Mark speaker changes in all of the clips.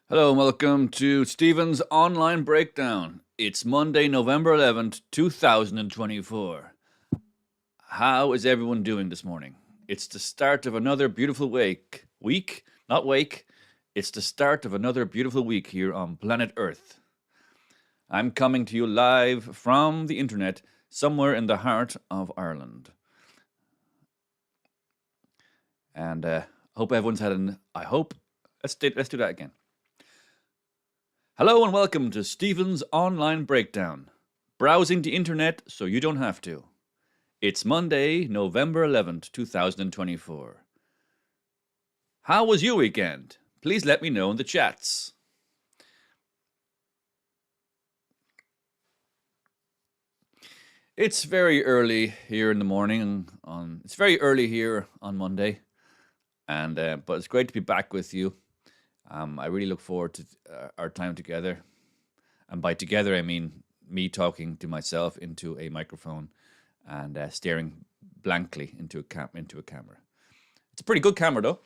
Speaker 1: Hello and welcome to Stephen's Online Breakdown. It's Monday, November 11th, 2024. How is everyone doing this morning? It's the start of another beautiful week, not wake. It's the start of another beautiful week here on planet Earth. I'm coming to you live from the internet somewhere in the heart of Ireland. And hope everyone's had let's do that again. Hello and welcome to Stephen's Online Breakdown. Browsing the internet so you don't have to. It's Monday, November 11th, 2024. How was your weekend? Please let me know in the chats. It's very early here in the morning. It's very early here on Monday, but it's great to be back with you. I really look forward to our time together. And by together, I mean me talking to myself into a microphone and staring blankly into a camera. It's a pretty good camera, though.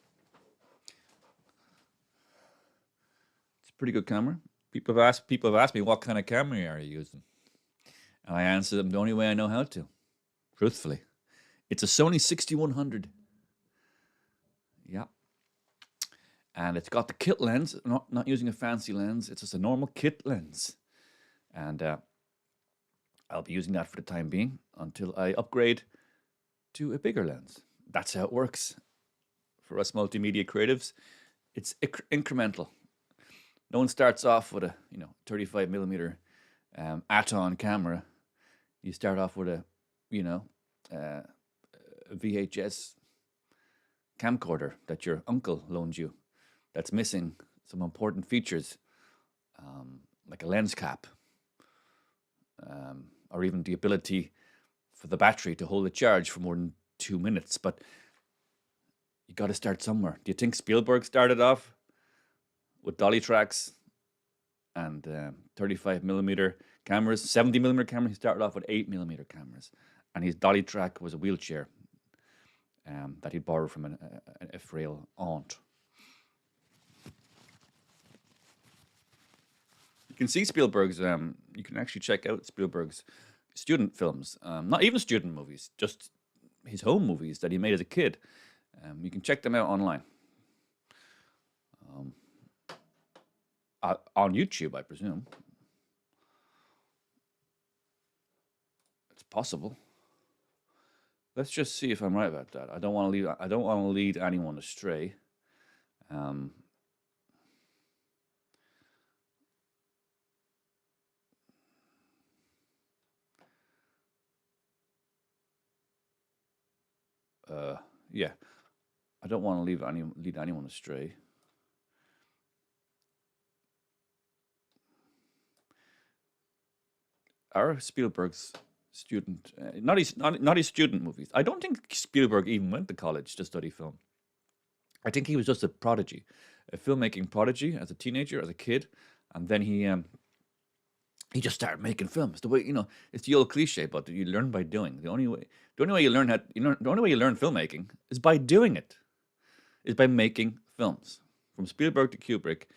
Speaker 1: It's a pretty good camera. People have asked me, what kind of camera are you using? And I answer them the only way I know how to, truthfully. It's a Sony 6100. Yeah. And it's got the kit lens, not using a fancy lens. It's just a normal kit lens. And I'll be using that for the time being until I upgrade to a bigger lens. That's how it works for us multimedia creatives. It's incremental. No one starts off with a 35 millimeter Aton camera. You start off with a VHS camcorder that your uncle loaned you. That's missing some important features, like a lens cap, or even the ability for the battery to hold a charge for more than 2 minutes. But you got to start somewhere. Do you think Spielberg started off with dolly tracks and 35 millimeter cameras, 70 millimeter cameras? He started off with 8 millimeter cameras, and his dolly track was a wheelchair that he borrowed from a frail aunt. You can see Spielberg's, you can actually check out Spielberg's student films, not even student movies, just his home movies that he made as a kid. You can check them out online. On YouTube, I presume. It's possible. Let's just see if I'm right about that. I don't want to lead anyone astray. Yeah, I don't want to lead anyone astray. Are Spielberg's student, not his student movies? I don't think Spielberg even went to college to study film. I think he was just a prodigy, a filmmaking prodigy as a teenager, as a kid, and then he just started making films. The way it's the old cliche, but you learn by doing. The only way you learn the only way you learn filmmaking is by doing it, is by making films. From Spielberg to Kubrick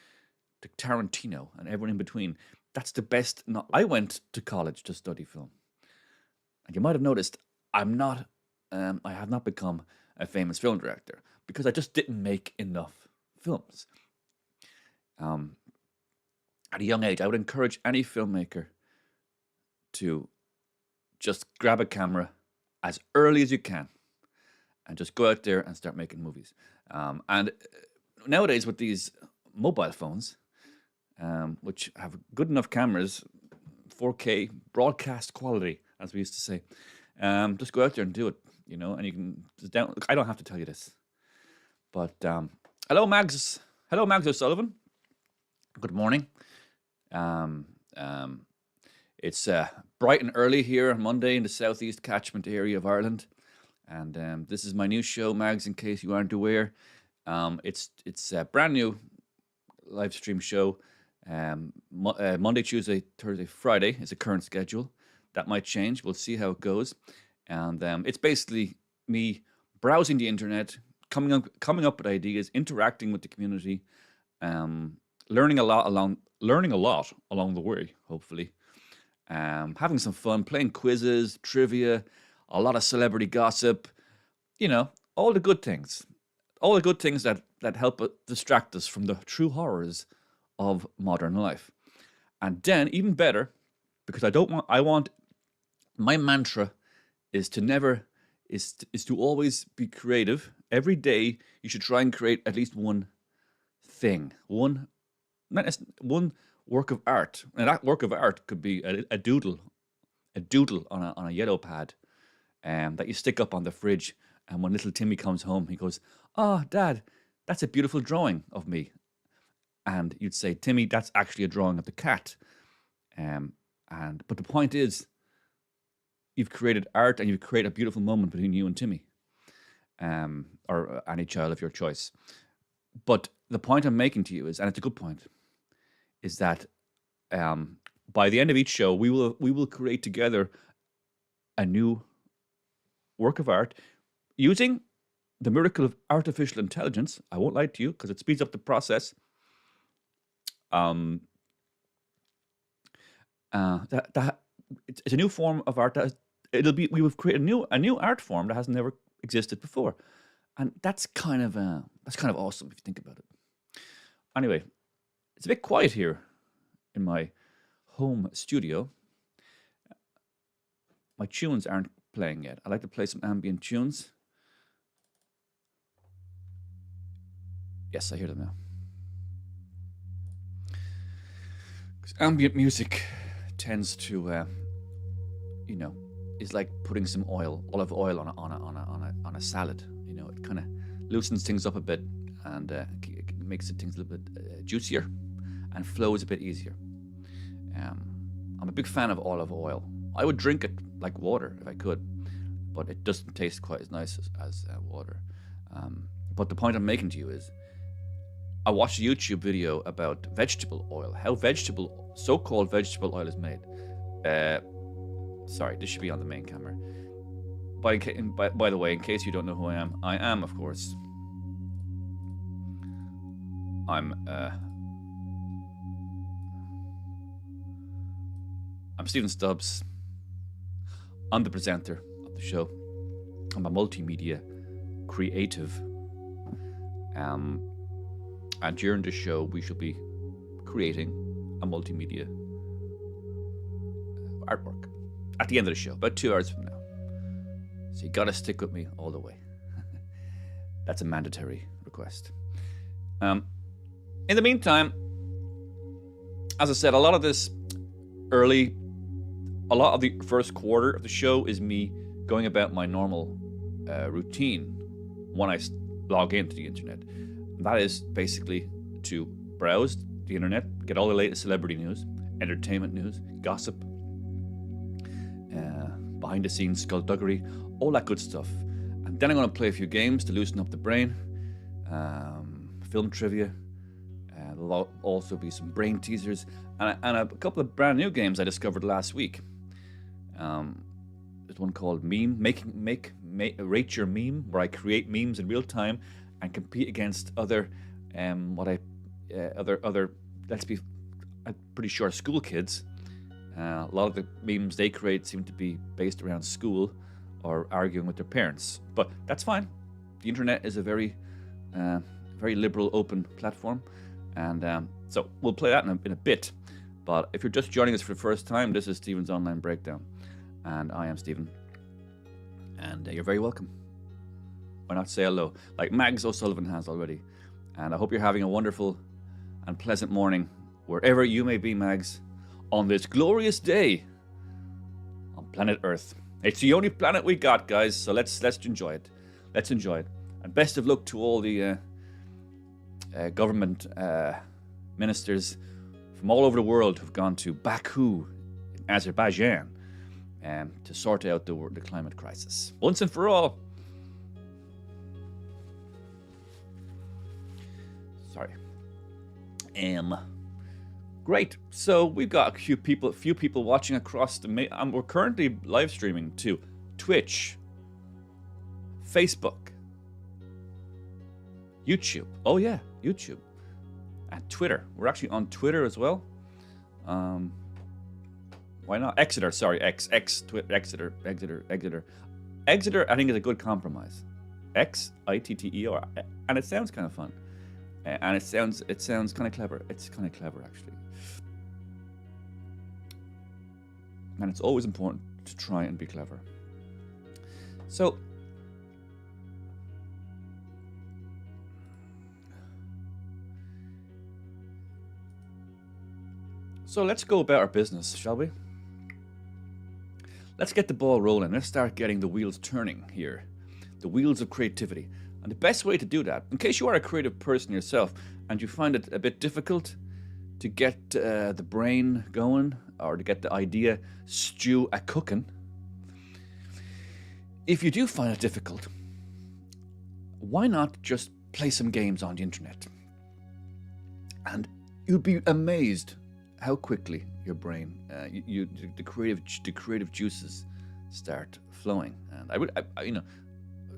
Speaker 1: to Tarantino and everyone in between. That's the best. No, I went to college to study film, and you might have noticed I have not become a famous film director because I just didn't make enough films. At a young age, I would encourage any filmmaker to just grab a camera as early as you can and just go out there and start making movies. And nowadays, with these mobile phones, which have good enough cameras, 4K broadcast quality, as we used to say, just go out there and do it, and you can look, I don't have to tell you this, but hello, Mags. Hello, Mags O'Sullivan. Good morning. It's bright and early here on Monday in the southeast catchment area of Ireland, and this is my new show, Mags. In case you aren't aware, it's a brand new live stream show. Monday, Tuesday, Thursday, Friday is a current schedule. That might change. We'll see how it goes, and it's basically me browsing the internet, coming up with ideas, interacting with the community. learning a lot along the way, hopefully. Having some fun, playing quizzes, trivia, a lot of celebrity gossip, you know, all the good things. All the good things that help distract us from the true horrors of modern life. And then, even better, because I want, my mantra is to never, is to always be creative. Every day, you should try and create at least one thing, one work of art. And that work of art could be a doodle on a yellow pad that you stick up on the fridge. And when little Timmy comes home, he goes, "Oh, Dad, that's a beautiful drawing of me." And you'd say, "Timmy, that's actually a drawing of the cat." But the point is, you've created art and you've created a beautiful moment between you and Timmy, or any child of your choice. But the point I'm making to you is, and it's a good point, is that by the end of each show, we will create together a new work of art using the miracle of artificial intelligence. I won't lie to you because it speeds up the process. It's a new form of art that we will create a new art form that has never existed before, and that's kind of awesome if you think about it. Anyway, it's a bit quiet here in my home studio. My tunes aren't playing yet. I like to play some ambient tunes. Yes, I hear them now. Because ambient music tends to, is like putting some olive oil on a salad. You know, it kind of loosens things up a bit and makes things a little bit juicier and flows a bit easier. I'm a big fan of olive oil. I would drink it like water if I could, but it doesn't taste quite as nice as water. But the point I'm making to you is, I watched a YouTube video about vegetable oil, how so-called vegetable oil is made. Sorry, this should be on the main camera. By the way, in case you don't know who I am, of course, I'm Stephen Stubbs. I'm the presenter of the show. I'm a multimedia creative. And during the show, we shall be creating a multimedia artwork at the end of the show, about 2 hours from now. So you gotta stick with me all the way. That's a mandatory request. In the meantime, as I said, a lot of the first quarter of the show is me going about my normal routine when I log into the internet. And that is basically to browse the internet, get all the latest celebrity news, entertainment news, gossip, behind the scenes skullduggery, all that good stuff. And then I'm going to play a few games to loosen up the brain, film trivia. There'll also be some brain teasers and a couple of brand new games I discovered last week. There's one called Rate Your Meme, where I create memes in real time and compete against other, I'm pretty sure school kids. A lot of the memes they create seem to be based around school or arguing with their parents, but that's fine. The internet is a very liberal, open platform, and so we'll play that in a bit. But if you're just joining us for the first time, this is Stephen's Online Breakdown, and I am Stephen, and you're very welcome. Why not say hello, like Mags O'Sullivan has already? And I hope you're having a wonderful and pleasant morning, wherever you may be, Mags, on this glorious day on planet Earth. It's the only planet we got, guys, so let's enjoy it. Let's enjoy it. And best of luck to all the government ministers from all over the world who've gone to Baku, in Azerbaijan, to sort out the climate crisis once and for all. Sorry. Great. So we've got a few people watching across the. We're currently live streaming to Twitch, Facebook, YouTube. Oh yeah, YouTube, and Twitter. We're actually on Twitter as well. Why not? Exeter, sorry, Exeter. Exeter, I think, is a good compromise. Xitter, and it sounds kind of fun, and it sounds kind of clever. It's kind of clever, actually, and it's always important to try and be clever. So let's go about our business, shall we? Let's get the ball rolling. Let's start getting the wheels turning here. The wheels of creativity. And the best way to do that, in case you are a creative person yourself and you find it a bit difficult to get the brain going or to get the idea stew a cooking, if you do find it difficult, why not just play some games on the internet? And you'd be amazed how quickly your brain, the creative juices start flowing. And I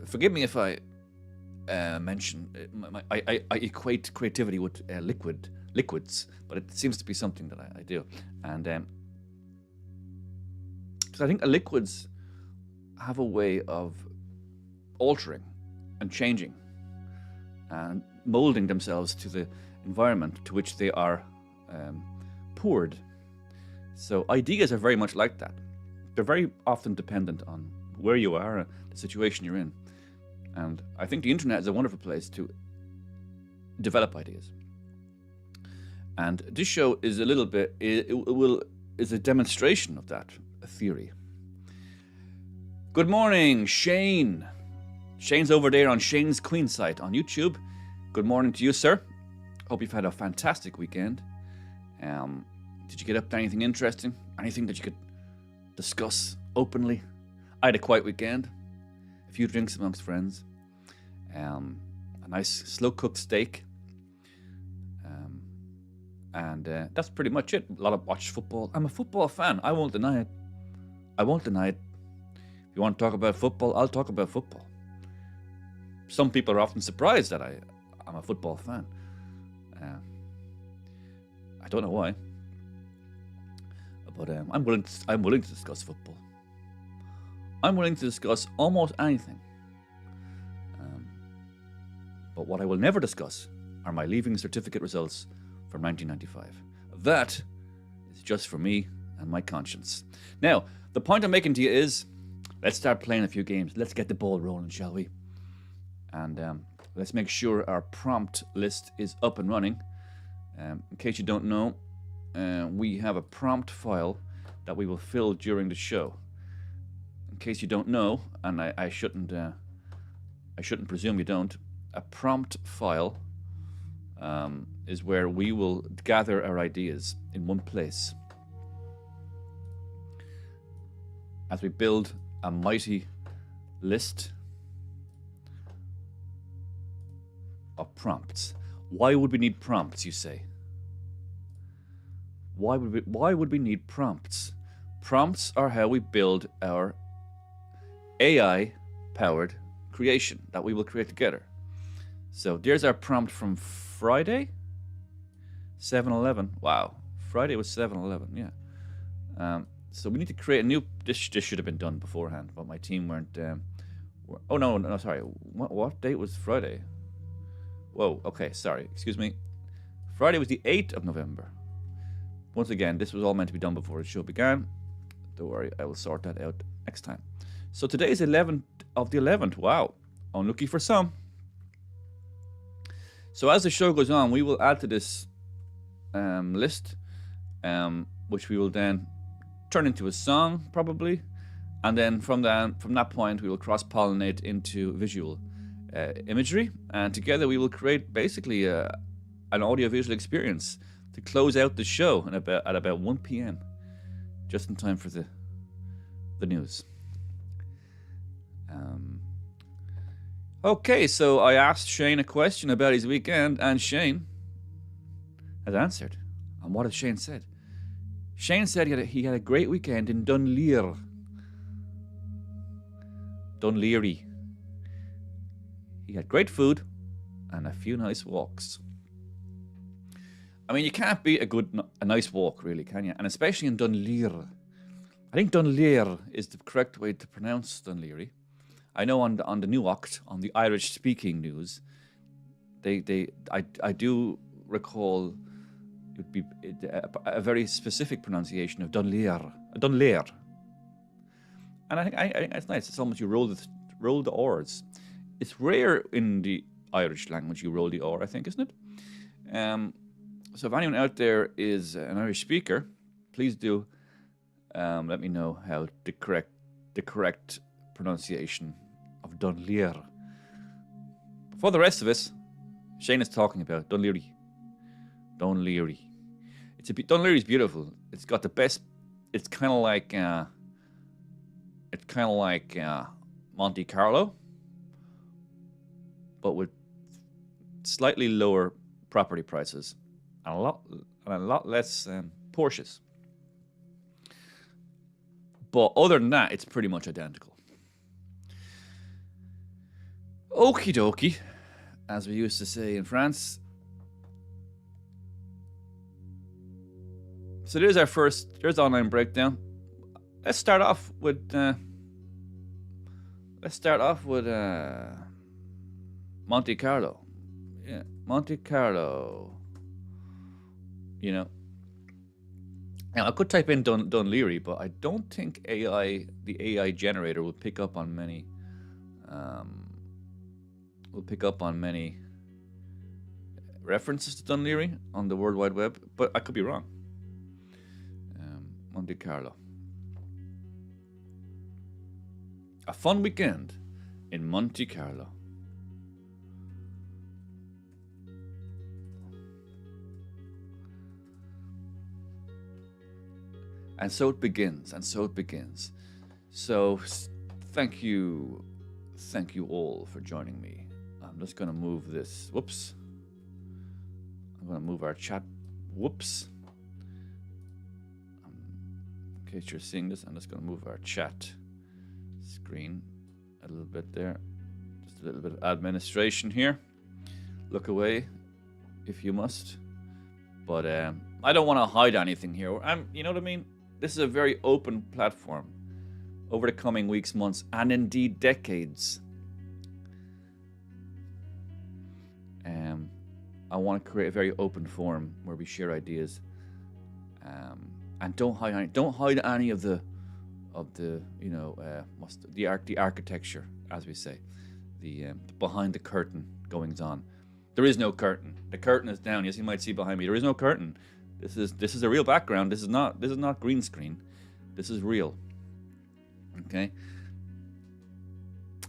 Speaker 1: forgive me if I mention I equate creativity with liquids, but it seems to be something that I do. And because I think liquids have a way of altering and changing and molding themselves to the environment to which they are poured. So ideas are very much like that. They're very often dependent on where you are and the situation you're in. And I think the internet is a wonderful place to develop ideas. And this show is a little bit, is a demonstration of that theory. Good morning, Shane. Shane's over there on Shane's Queen site on YouTube. Good morning to you, sir. Hope you've had a fantastic weekend. Did you get up to anything interesting? Anything that you could discuss openly? I had a quiet weekend. A few drinks amongst friends. A nice slow-cooked steak. And that's pretty much it. A lot of watched football. I'm a football fan. I won't deny it. If you want to talk about football, I'll talk about football. Some people are often surprised that I'm a football fan. I don't know why, but I'm willing to discuss football. I'm willing to discuss almost anything. But what I will never discuss are my leaving certificate results from 1995. That is just for me and my conscience. Now, the point I'm making to you is, let's start playing a few games. Let's get the ball rolling, shall we? And let's make sure our prompt list is up and running. In case you don't know, we have a prompt file that we will fill during the show. In case you don't know, and I shouldn't presume you don't, a prompt file is where we will gather our ideas in one place as we build a mighty list of prompts. Why would we need prompts, you say? Why would we need prompts? Prompts are how we build our AI-powered creation that we will create together. So there's our prompt from Friday, 7-11. Wow, Friday was 7-11. Yeah. So we need to create a new. This should have been done beforehand, but my team weren't. Oh no, sorry. What date was Friday? Whoa. Okay, sorry. Excuse me. Friday was the 8th of November. Once again, this was all meant to be done before the show began. Don't worry, I will sort that out next time. So today is 11th of the 11th. Wow, unlucky for some. So as the show goes on, we will add to this list, which we will then turn into a song, probably, and then from that point, we will cross-pollinate into visual imagery, and together we will create basically an audio-visual experience to close out the show at about 1 p.m., just in time for the news. Okay, so I asked Shane a question about his weekend, and Shane has answered. And what has Shane said? Shane said he had a great weekend in Dunleary. He had great food and a few nice walks. I mean, you can't beat a nice walk, really, can you? And especially in Dunleer. I think Dunleer is the correct way to pronounce Dunleary. I know on the Nuacht, on the Irish-speaking news, I do recall it would be a very specific pronunciation of Dunleer, Dunleer. And I think it's nice. It's almost you roll the R's. It's rare in the Irish language you roll the R, I think, isn't it? So if anyone out there is an Irish speaker, please do let me know how the correct pronunciation of Dunleer. For the rest of us, Shane is talking about Dunleary. Dunleary. Dunleary's beautiful. It's got the best. It's kind of like Monte Carlo, but with slightly lower property prices and a lot less Porsches. But other than that, it's pretty much identical. Okie dokie, as we used to say in France. So there's the online breakdown. Let's start off with Monte Carlo. Yeah, Monte Carlo. You know. Now I could type in Dunleary, but I don't think the AI generator will pick up on many. References to Dunleary on the World Wide Web, but I could be wrong. Monte Carlo. A fun weekend in Monte Carlo. And so it begins, So thank you all for joining me. I'm just going to move this. Whoops. I'm going to move our chat. Whoops. In case you're seeing this, I'm just going to move our chat screen a little bit there. Just a little bit of administration here. Look away if you must. But I don't want to hide anything here. You know what I mean? This is a very open platform. Over the coming weeks, months, and indeed decades, I want to create a very open forum where we share ideas, and don't hide any of the the architecture, as we say, the behind the curtain goings on. There is no curtain. The curtain is down. Yes, you might see behind me. There is no curtain. This is a real background. This is not green screen. This is real. Okay.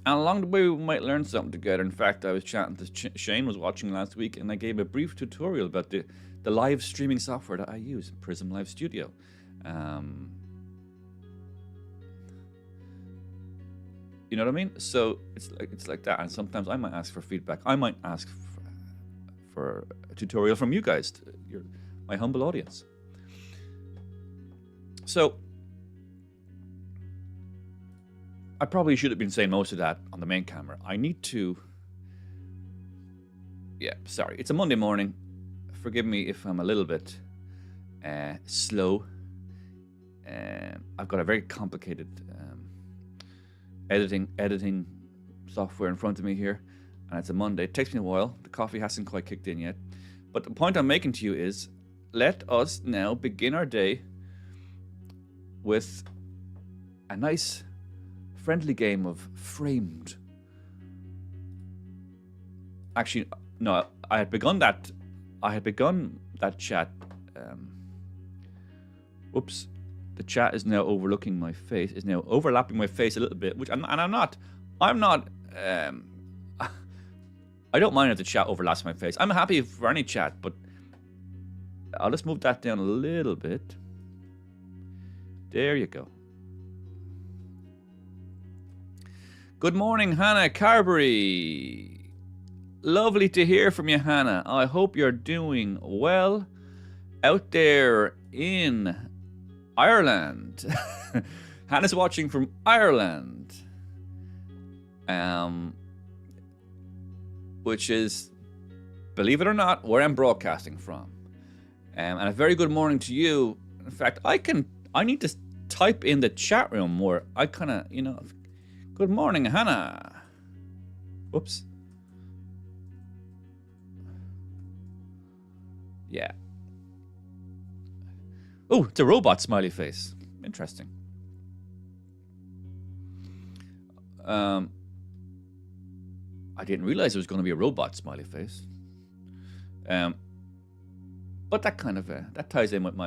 Speaker 1: And along the way, we might learn something together. In fact, I was chatting to Shane, was watching last week, and I gave a brief tutorial about the live streaming software that I use, Prism Live Studio. You know what I mean? So it's like that. And sometimes I might ask for feedback. I might ask for a tutorial from you guys, my humble audience. So I probably should have been saying most of that on the main camera. I need to... Yeah, sorry. It's a Monday morning. Forgive me if I'm a little bit slow. I've got a very complicated editing software in front of me here. And it's a Monday. It takes me a while. The coffee hasn't quite kicked in yet. But the point I'm making to you is, let us now begin our day with a nice... friendly game of Framed. Actually, no, I had begun that chat. Whoops, the chat is now overlapping my face a little bit, which I'm not. I don't mind if the chat overlaps my face. I'm happy for any chat, but I'll just move that down a little bit. There you go. Good morning, Hannah Carberry. Lovely to hear from you, Hannah. I hope you're doing well out there in Ireland. Hannah's watching from Ireland, which is, believe it or not, where I'm broadcasting from. And a very good morning to you. In fact, I need to type in the chat room more. I kind of, good morning, Hannah. Whoops. Yeah. Oh, it's a robot smiley face. Interesting. I didn't realize it was going to be a robot smiley face. But that kind of that ties in with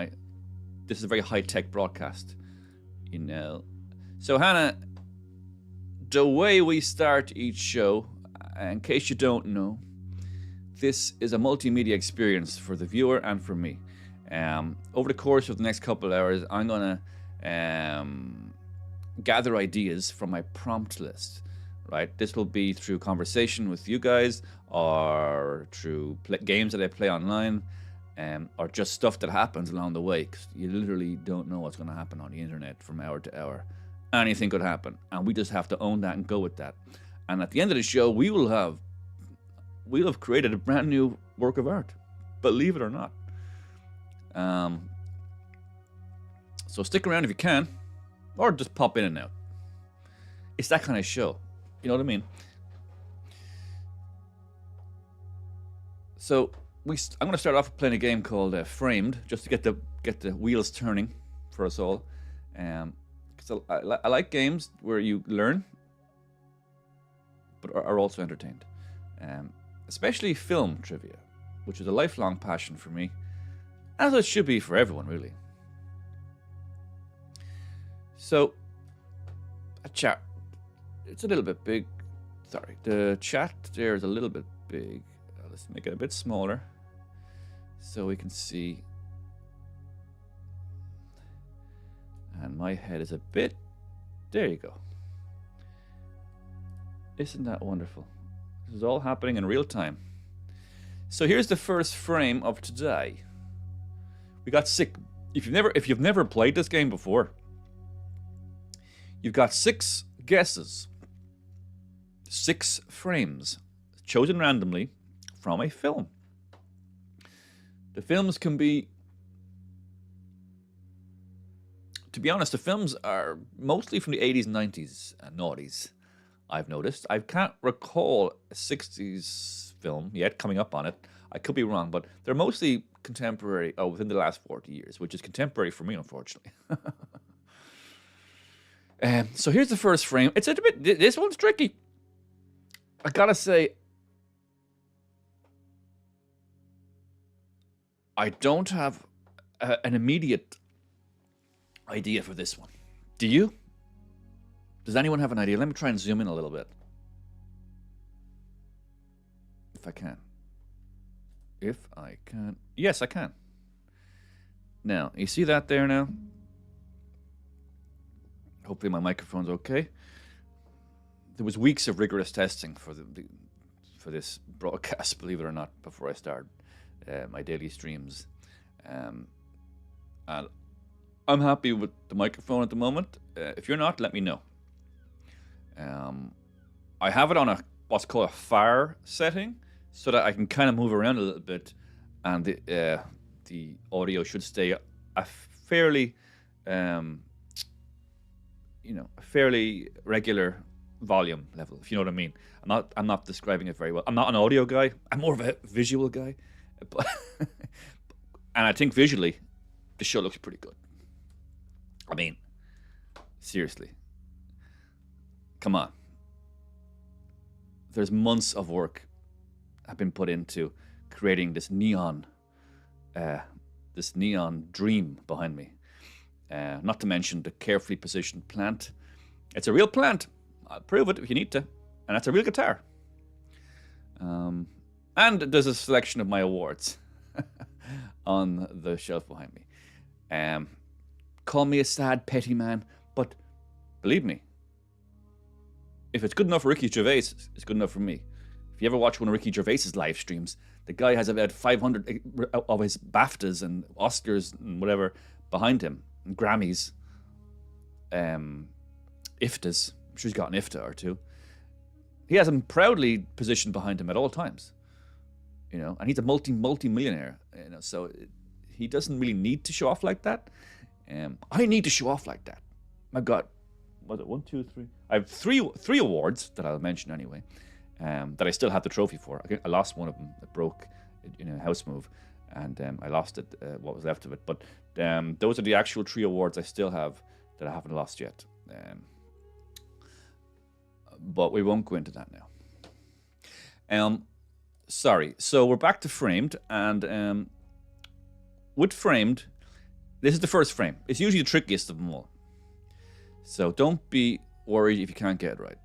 Speaker 1: this is a very high-tech broadcast, So Hannah, the way we start each show, in case you don't know, this is a multimedia experience for the viewer and for me. Over the course of the next couple of hours, I'm going to gather ideas from my prompt list, right? This will be through conversation with you guys, or through games that I play online, or just stuff that happens along the way, because you literally don't know what's going to happen on the internet from hour to hour. Anything could happen, and we just have to own that and go with that. And at the end of the show, we'll have created a brand new work of art, believe it or not. So stick around if you can, or just pop in and out. It's that kind of show, you know what I mean? So I'm going to start off playing a game called Framed, just to get the wheels turning for us all. So I like games where you learn, but are also entertained. Especially film trivia, which is a lifelong passion for me, as it should be for everyone, really. So, a chat. It's a little bit big. Sorry, the chat there is a little bit big. Let's make it a bit smaller so we can see. And my head is a bit. There you go. Isn't that wonderful? This is all happening in real time. So here's the first frame of today. We got six. If you've never played this game before, you've got 6 guesses, 6 frames, chosen randomly from a film. The films can be, to be honest, the films are mostly from the 80s, 90s, and noughties. I've noticed. I can't recall a 60s film yet coming up on it. I could be wrong, but they're mostly contemporary, within the last 40 years, which is contemporary for me, unfortunately. So here's the first frame. It's a bit. This one's tricky. I gotta say, I don't have an immediate idea for this one. Do you? Does anyone have an idea? Let me try and zoom in a little bit. If I can. Yes, I can. Now, you see that there now? Hopefully my microphone's okay. There was weeks of rigorous testing for this broadcast, believe it or not, before I started my daily streams. And I'm happy with the microphone at the moment. If you're not, let me know. I have it on what's called a far setting, so that I can kind of move around a little bit, and the audio should stay a fairly regular volume level, if you know what I mean. I'm not describing it very well. I'm not an audio guy. I'm more of a visual guy, but and I think visually, the show looks pretty good. I mean, seriously, come on. There's months of work have been put into creating this neon dream behind me. Not to mention the carefully positioned plant. It's a real plant. I'll prove it if you need to. And that's a real guitar. And there's a selection of my awards on the shelf behind me. Call me a sad, petty man, but believe me, if it's good enough for Ricky Gervais, it's good enough for me. If you ever watch one of Ricky Gervais's live streams, the guy has about 500 of his BAFTAs and Oscars and whatever behind him, and Grammys, IFTAs. I'm sure he's got an IFTA or two. He has them proudly positioned behind him at all times, and he's a multi-millionaire, so he doesn't really need to show off like that. I need to show off like that. I've got, was it 1, 2, 3? I have three awards that I'll mention anyway, that I still have the trophy for. I lost one of them. It broke in a house move, and I lost it, what was left of it. But those are the actual 3 awards I still have that I haven't lost yet. But we won't go into that now. Sorry. So we're back to Framed, and with Framed, this is the first frame. It's usually the trickiest of them all. So don't be worried if you can't get it right.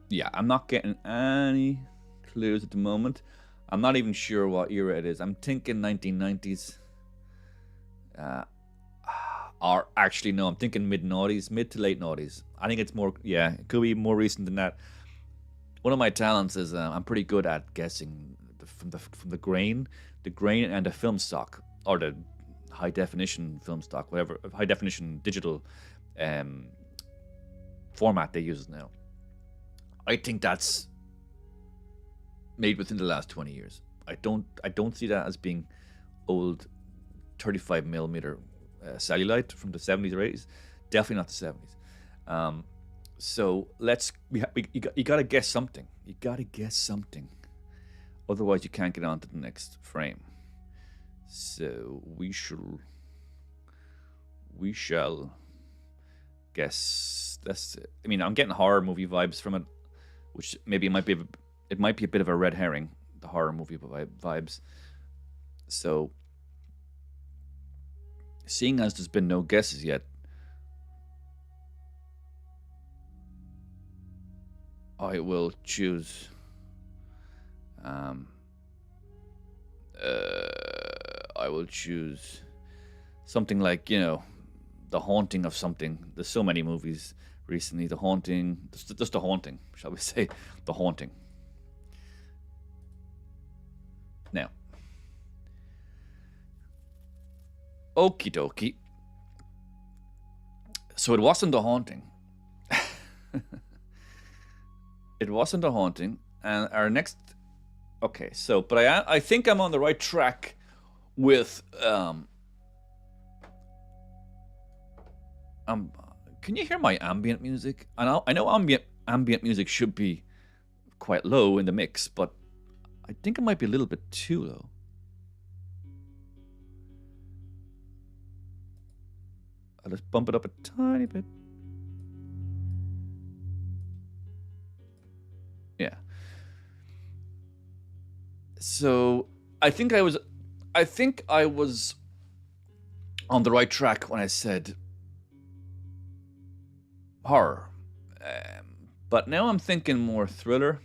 Speaker 1: Yeah, I'm not getting any clues at the moment. I'm not even sure what era it is. I'm thinking 1990s. Or actually, no, I'm thinking mid-noughties, mid to late noughties. I think it's more, yeah, it could be more recent than that. One of my talents is I'm pretty good at guessing from the grain and the film stock, or the high definition film stock, whatever, high definition digital format they use now. I think that's made within the last 20 years. I don't see that as being old 35 millimeter cellulite from the 70s or 80s. Definitely not the 70s. So you gotta guess something. You gotta guess something. Otherwise, you can't get on to the next frame. So we shall guess. I mean, I'm getting horror movie vibes from it, which maybe it might be a bit of a red herring. The horror movie vibes. So, seeing as there's been no guesses yet, I will choose. I will choose something like, The Haunting of something. There's so many movies recently. The Haunting, just The Haunting, shall we say? The Haunting. Now, okie dokie. So it wasn't The Haunting. It wasn't A Haunting, and our next. Okay, so but I think I'm on the right track with Can you hear my ambient music? I know ambient music should be quite low in the mix, but I think it might be a little bit too low. I'll just bump it up a tiny bit. Yeah. So I think I was on the right track when I said horror, but now I'm thinking more thriller,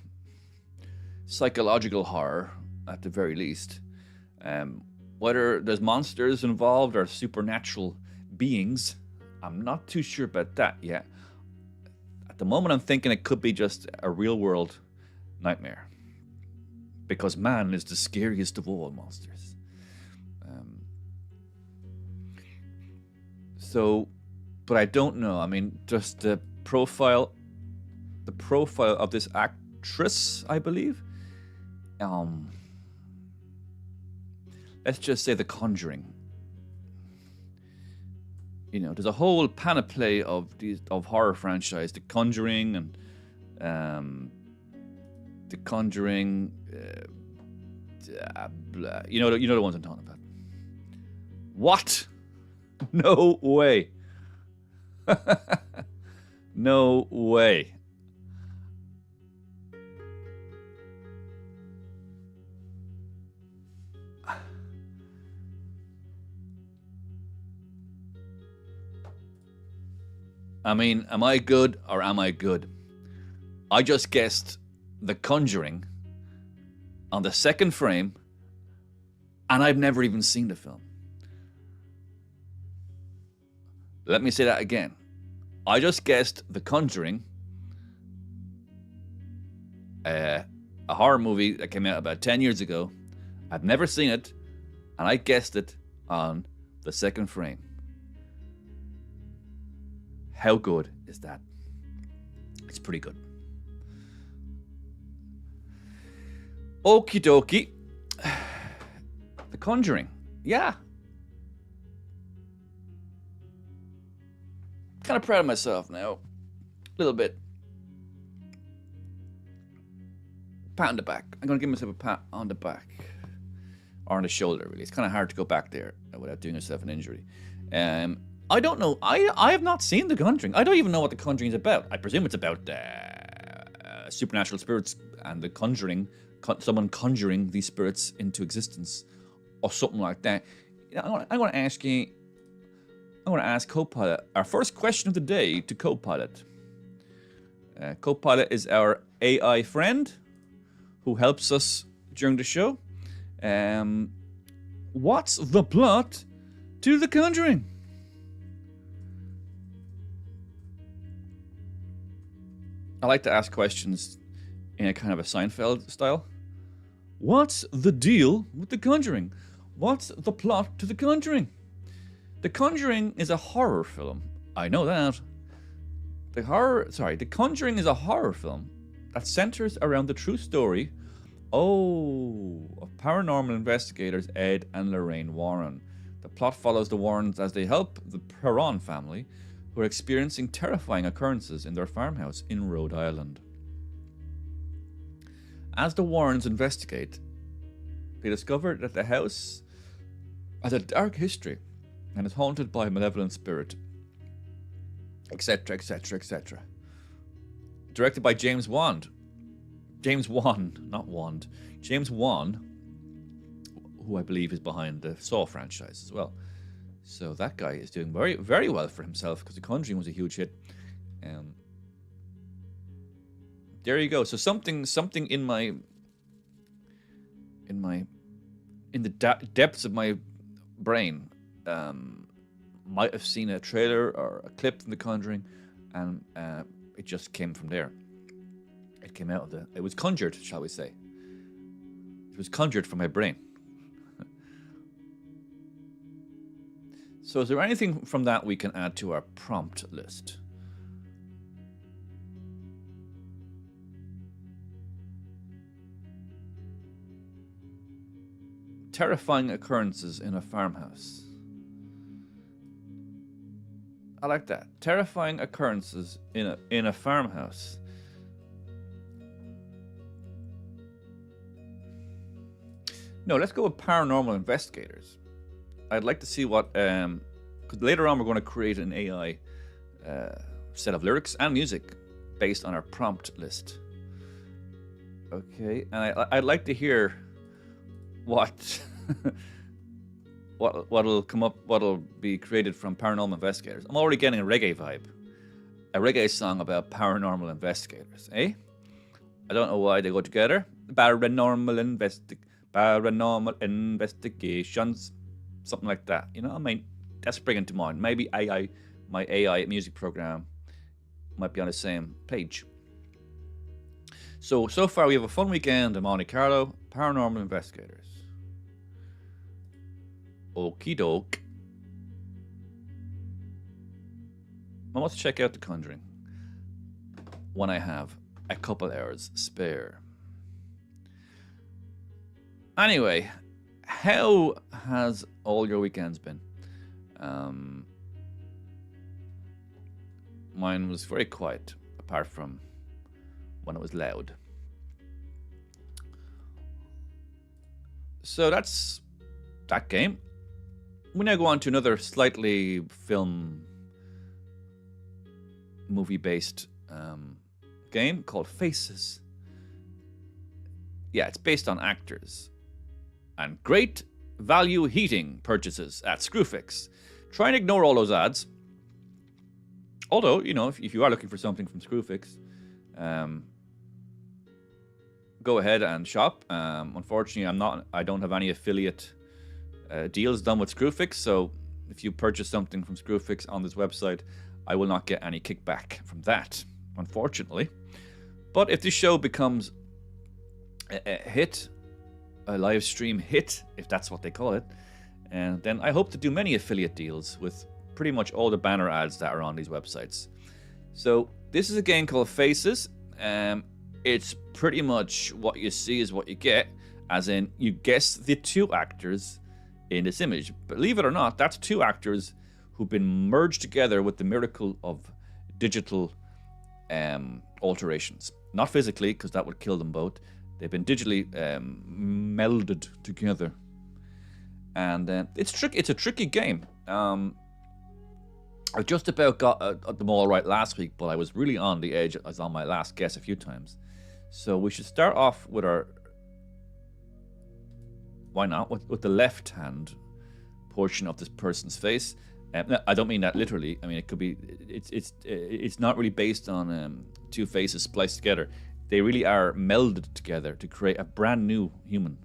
Speaker 1: psychological horror at the very least. Whether there's monsters involved or supernatural beings, I'm not too sure about that yet. At the moment, I'm thinking it could be just a real-world nightmare, because man is the scariest of all monsters. But I don't know. I mean, just the profile of this actress, I believe. Let's just say The Conjuring. There's a whole panoply of horror franchise. The Conjuring and The Conjuring. You know the ones I'm talking about. What? No way. No way. I mean, am I good or am I good? I just guessed The Conjuring on the second frame, and I've never even seen the film. Let me say that again. I just guessed The Conjuring, a horror movie that came out about 10 years ago. I've never seen it, and I guessed it on the second frame. How good is that? It's pretty good. Okie dokie. The Conjuring. Yeah. Kind of proud of myself now. A little bit. Pat on the back. I'm going to give myself a pat on the back. Or on the shoulder, really. It's kind of hard to go back there without doing yourself an injury. I don't know. I have not seen The Conjuring. I don't even know what The Conjuring is about. I presume it's about supernatural spirits and the conjuring, someone conjuring these spirits into existence or something like that. I want to ask you, I want to ask Copilot, our first question of the day to Copilot. Copilot is our AI friend who helps us during the show. What's the plot to The Conjuring? I like to ask questions in a kind of a Seinfeld style. What's the deal with The Conjuring? What's the plot to The Conjuring? The Conjuring is a horror film. I know that. The Conjuring is a horror film that centers around the true story of paranormal investigators Ed and Lorraine Warren. The plot follows the Warrens as they help the Perron family, who are experiencing terrifying occurrences in their farmhouse in Rhode Island. As the Warrens investigate, they discover that the house has a dark history and is haunted by a malevolent spirit, etc., etc., etc. Directed by James Wan, who I believe is behind the Saw franchise as well. So that guy is doing very, very well for himself because The Conjuring was a huge hit. There you go. So something in the depths of my brain might have seen a trailer or a clip from The Conjuring, and it just came from there. It came out of it was conjured, shall we say. It was conjured from my brain. So is there anything from that we can add to our prompt list? Terrifying occurrences in a farmhouse. I like that. Terrifying occurrences in a farmhouse. No, let's go with paranormal investigators. I'd like to see what, because later on we're going to create an AI set of lyrics and music based on our prompt list. Okay, and I'd like to hear what'll come up, what'll be created from paranormal investigators. I'm already getting a reggae vibe, a reggae song about paranormal investigators, eh? I don't know why they go together. Paranormal investigations. Something like that, you know. I mean, that's bringing to mind. Maybe my AI music program might be on the same page. So far we have a fun weekend in Monte Carlo. Paranormal investigators. Okie doke. I want to check out The Conjuring when I have a couple hours spare. Anyway, how has all your weekends been? Mine was very quiet, apart from when it was loud. So that's that game. We now go on to another slightly movie-based game called Faces. Yeah, it's based on actors. And great value heating purchases at Screwfix. Try and ignore all those ads. Although, you know, if you are looking for something from Screwfix, go ahead and shop. Unfortunately, I don't have any affiliate deals done with Screwfix, so if you purchase something from Screwfix on this website, I will not get any kickback from that, unfortunately. But if this show becomes a hit, a live stream hit, if that's what they call it, and then I hope to do many affiliate deals with pretty much all the banner ads that are on these websites. So this is a game called Faces. it's pretty much what you see is what you get, as in you guess the two actors in this image. Believe it or not, that's two actors who've been merged together with the miracle of digital alterations. Not physically, because that would kill them both. They've been digitally melded together. And it's a tricky game. I just about got them all right last week, but I was really on the edge. I was on my last guess a few times. So we should start off with our... Why not? With the left-hand portion of this person's face. I don't mean that literally. I mean, it could be... It's not really based on two faces spliced together. They really are melded together to create a brand new human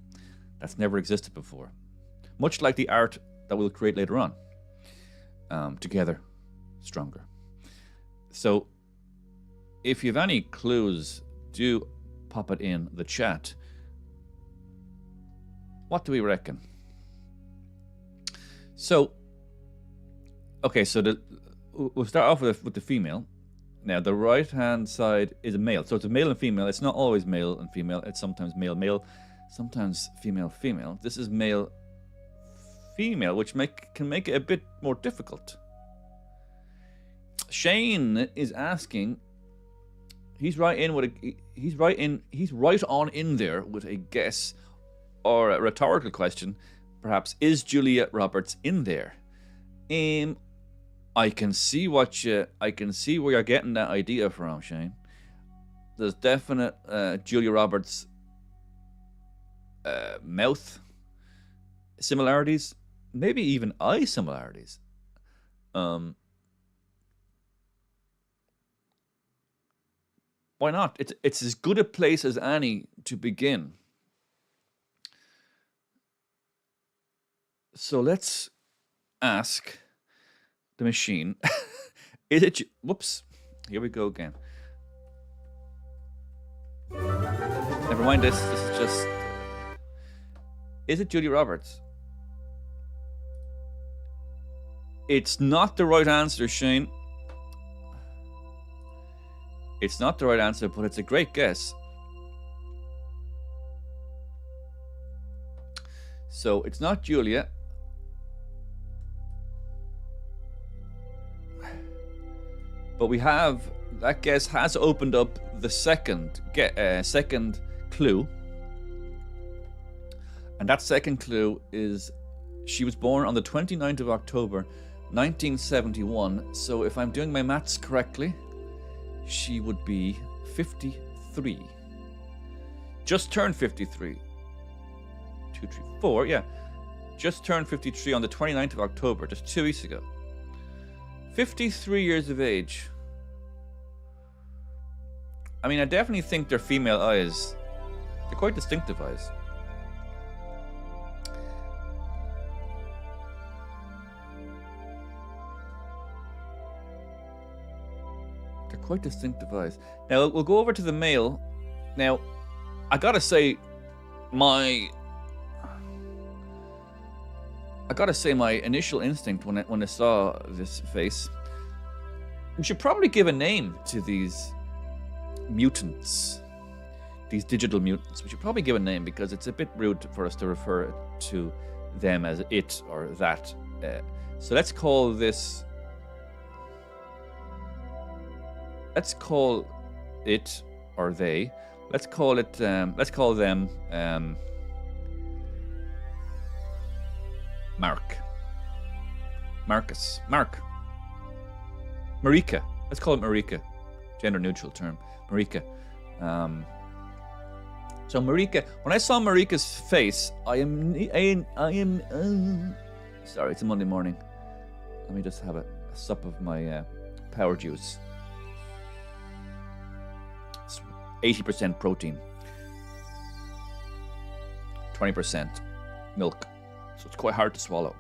Speaker 1: that's never existed before. Much like the art that we'll create later on. Together, stronger. So, if you have any clues, do pop it in the chat. What do we reckon? So, okay, so we'll start off with the female. Now, the right-hand side is a male. So it's a male and female. It's not always male and female. It's sometimes male-male, sometimes female-female. This is male-female, which can make it a bit more difficult. Shane is asking... He's right on in there with a guess or a rhetorical question. Perhaps, is Julia Roberts in there? I can see where you're getting that idea from, Shane. There's definite Julia Roberts mouth similarities, maybe even eye similarities. Why not? It's as good a place as any to begin. So let's ask the machine. Is it... Whoops. Here we go again. Never mind this. This is just... Is it Julia Roberts? It's not the right answer, Shane. It's not the right answer, but it's a great guess. So, it's not Julia. But we have... That guess has opened up the second clue. And that second clue is... She was born on the 29th of October, 1971. So, if I'm doing my maths correctly... She would be 53. Just turned 53. 2, 3, 4, yeah. Just turned 53 on the 29th of October, just 2 weeks ago. 53 years of age. I mean, I definitely think they're female eyes. They're quite distinctive eyes. Quite distinctive eyes. Now we'll go over to the male. Now, I gotta say, my initial instinct when I saw this face, we should probably give a name to these mutants, these digital mutants. We should probably give a name because it's a bit rude for us to refer to them as it or that. So let's call this. Let's call it, or they, let's call them Mark. Marika. Let's call it Marika. Gender neutral term. Marika. So Marika, when I saw Marika's face, I am sorry, it's a Monday morning. Let me just have a sup of my power juice. 80% protein, 20% milk, so it's quite hard to swallow.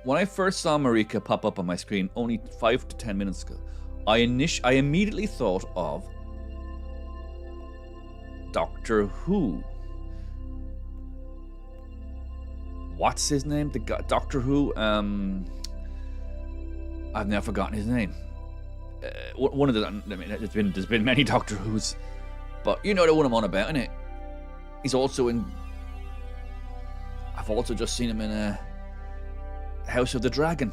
Speaker 1: When I first saw Marika pop up on my screen only 5 to 10 minutes ago, I immediately thought of Doctor Who. What's his name? The guy, Doctor Who. I've never forgotten his name. One of the, I mean, there's been many Doctor Who's, but you know the one I'm on about, innit? He's also in. I've also just seen him in House of the Dragon,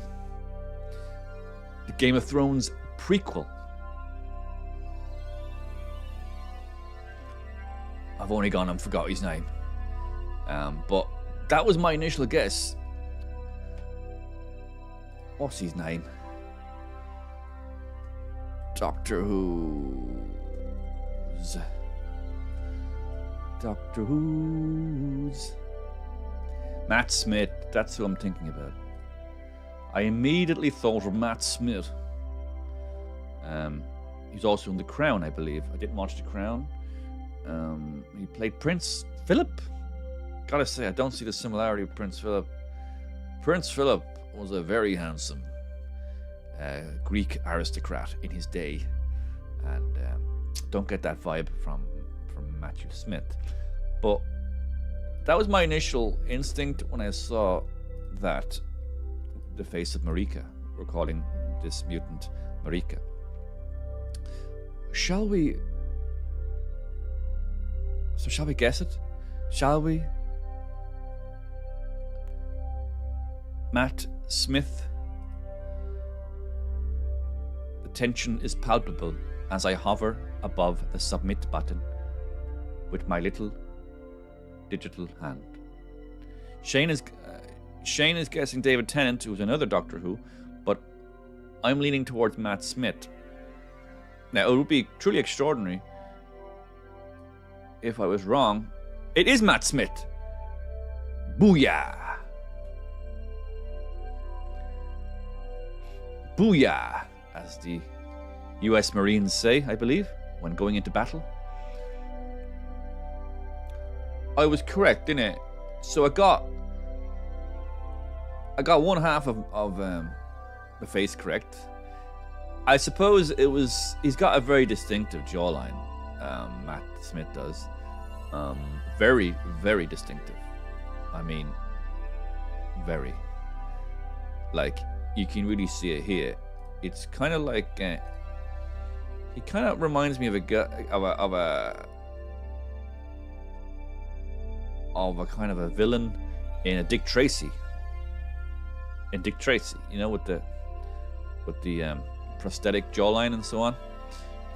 Speaker 1: the Game of Thrones prequel. I've only gone and forgot his name, but that was my initial guess. What's his name? Doctor Who's. Matt Smith, that's who I'm thinking about. I immediately thought of Matt Smith. He's also in The Crown, I believe. I didn't watch The Crown. He played Prince Philip. Gotta say, I don't see the similarity with Prince Philip. Prince Philip was a very handsome Greek aristocrat in his day, and don't get that vibe from Matthew Smith. But that was my initial instinct when I saw that the face of Marika. We're calling this mutant Marika. Shall we guess it? Shall we? Matt Smith. The tension is palpable as I hover above the submit button with my little digital hand. Shane is guessing David Tennant, who's another Doctor Who, but I'm leaning towards Matt Smith. Now, it would be truly extraordinary if I was wrong. It is Matt Smith. Booyah! Booyah, as the US Marines say, I believe, when going into battle. I was correct, didn't it? So I got one half of the face correct. I suppose it was. He's got a very distinctive jawline. Matt Smith does. Very, very distinctive. I mean, very. Like, you can really see it here. It's kind of like he kind of reminds me of a kind of a villain in a Dick Tracy. In Dick Tracy, you know, with the prosthetic jawline and so on.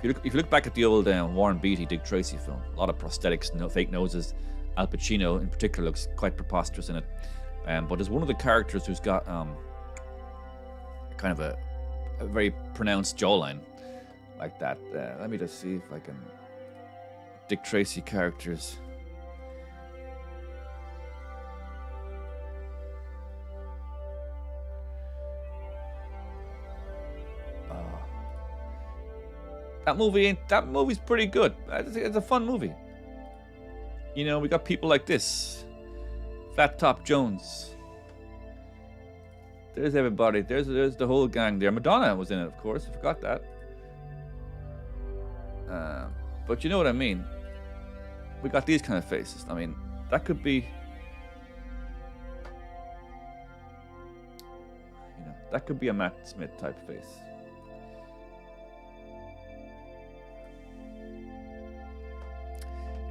Speaker 1: If you look back at the old Warren Beatty Dick Tracy film, a lot of prosthetics, fake noses. Al Pacino in particular looks quite preposterous in it. But there's one of the characters who's got kind of a very pronounced jawline like that. Let me just see if I can. Dick Tracy characters. That movie's pretty good. It's a fun movie. You know, we got people like this. Flat Top Jones. There's everybody. There's the whole gang there. Madonna was in it, of course. I forgot that. But you know what I mean. We got these kind of faces. I mean, that could be. You know, that could be a Matt Smith type face.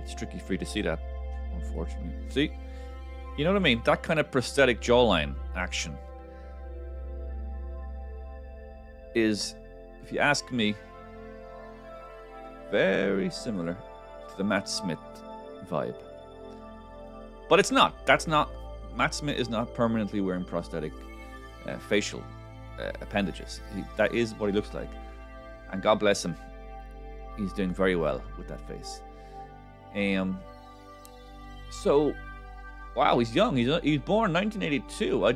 Speaker 1: It's tricky for you to see that, unfortunately. See? You know what I mean? That kind of prosthetic jawline action is, if you ask me, very similar to the Matt Smith vibe. But it's not. Matt Smith is not permanently wearing prosthetic facial appendages. That is what he looks like. And God bless him. He's doing very well with that face. So, wow, he's young. He's born 1982. I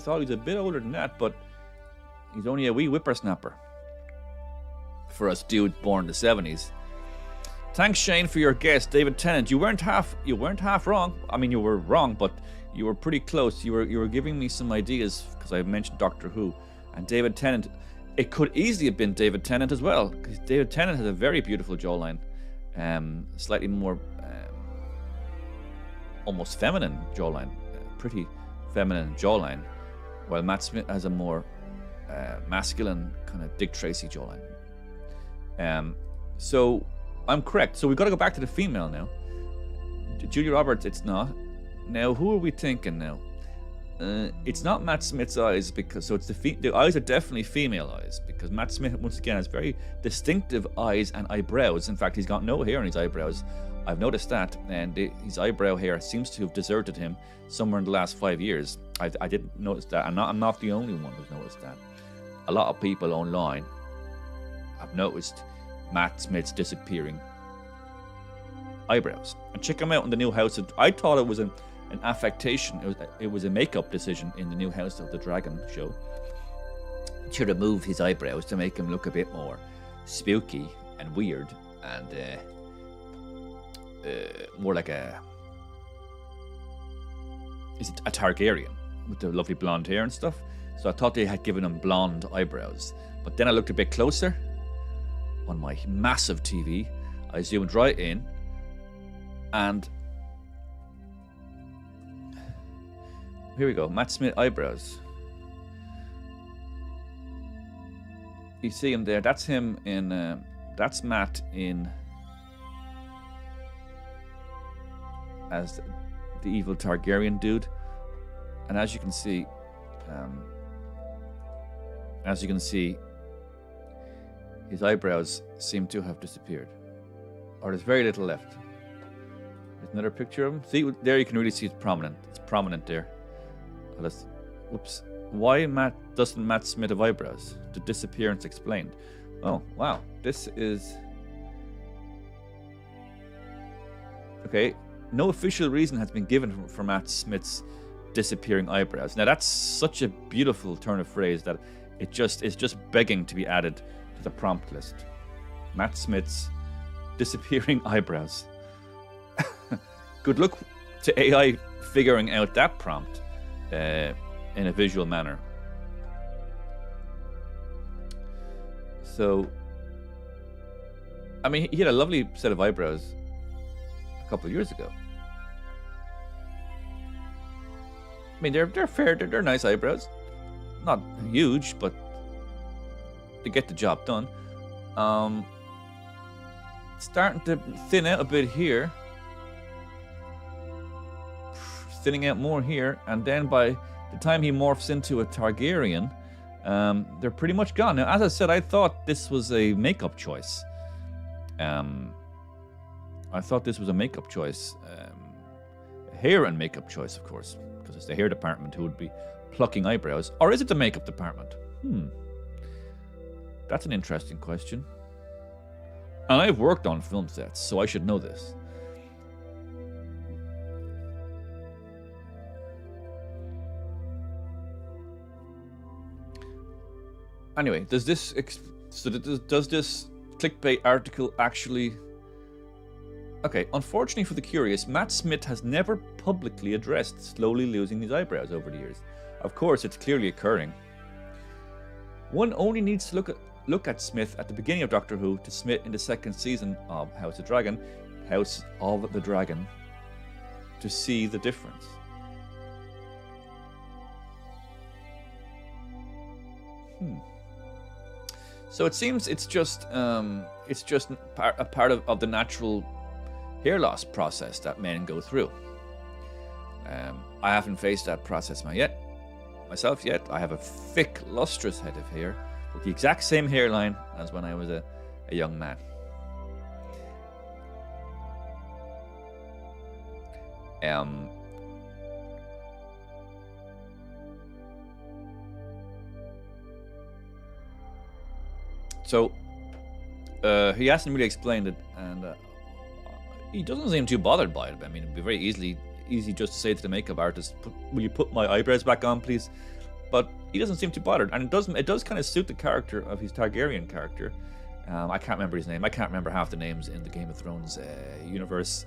Speaker 1: thought he was a bit older than that, but he's only a wee whippersnapper for us dudes born in the 70s. Thanks, Shane, for your guess, David Tennant. You weren't half wrong. I mean, you were wrong, but you were pretty close. You were giving me some ideas because I mentioned Doctor Who and David Tennant. It could easily have been David Tennant as well, because David Tennant has a very beautiful jawline. Slightly more almost feminine jawline, pretty feminine jawline, while Matt Smith has a more masculine kind of Dick Tracy jawline. So I'm correct. So we've got to go back to the female now. Julia Roberts, it's not. Now, who are we thinking now? It's not Matt Smith's eyes, because so it's the eyes are definitely female eyes, because Matt Smith once again has very distinctive eyes and eyebrows. In fact, he's got no hair on his eyebrows. I've noticed that, and his eyebrow hair seems to have deserted him somewhere in the last 5 years. I didn't notice that. I'm not the only one who's noticed that. A lot of people online have noticed Matt Smith's disappearing eyebrows. And check him out in the new House of... I thought it was an affectation. It was a makeup decision in the new House of the Dragon show to remove his eyebrows to make him look a bit more spooky and weird and more like a Targaryen with the lovely blonde hair and stuff. So I thought they had given him blonde eyebrows. But then I looked a bit closer on my massive TV. I zoomed right in, and here we go. Matt Smith eyebrows. You see him there. That's him in. That's Matt in as the evil Targaryen dude. And as you can see, his eyebrows seem to have disappeared, or there's very little left. There's another picture of him. See, there you can really see it's prominent. It's prominent there. Whoops. Why doesn't Matt Smith have eyebrows? The disappearance explained. Oh, wow. This is... Okay. No official reason has been given for Matt Smith's disappearing eyebrows. Now, that's such a beautiful turn of phrase that it's just begging to be added to the prompt list. Matt Smith's disappearing eyebrows. Good luck to AI figuring out that prompt in a visual manner. So, I mean, he had a lovely set of eyebrows a couple of years ago. I mean, they're fair, they're nice eyebrows. Not huge, but they get the job done. Starting to thin out a bit here. Thinning out more here, and then by the time he morphs into a Targaryen, they're pretty much gone. Now, as I said, I thought this was a makeup choice. A hair and makeup choice, of course, because it's the hair department who would be plucking eyebrows. Or is it the makeup department? That's an interesting question. And I've worked on film sets, so I should know this. Anyway, does this clickbait article actually... Okay, unfortunately for the curious, Matt Smith has never publicly addressed slowly losing his eyebrows over the years. Of course, it's clearly occurring. One only needs to look at Smith at the beginning of Doctor Who to Smith in the second season of House of the Dragon, to see the difference. So it seems it's just a part of the natural hair loss process that men go through. I haven't faced that process myself yet. I have a thick, lustrous head of hair with the exact same hairline as when I was a young man. So he hasn't really explained it, and he doesn't seem too bothered by it. I mean, it'd be very easy just to say to the makeup artist, "Will you put my eyebrows back on, please?" But he doesn't seem too bothered, and it does kind of suit the character of his Targaryen character. I can't remember his name. I can't remember half the names in the Game of Thrones universe.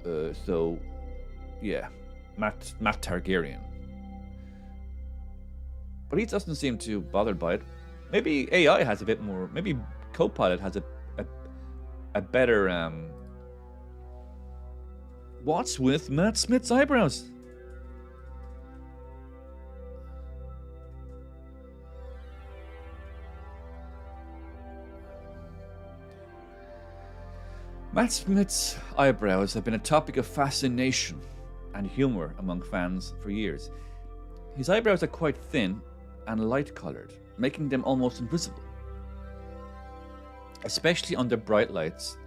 Speaker 1: So, yeah, Matt Targaryen. But he doesn't seem too bothered by it. Maybe AI has a bit more. Maybe Copilot has a better. What's with Matt Smith's eyebrows? Matt Smith's eyebrows have been a topic of fascination and humour among fans for years. His eyebrows are quite thin and light-coloured, making them almost invisible, especially under bright lights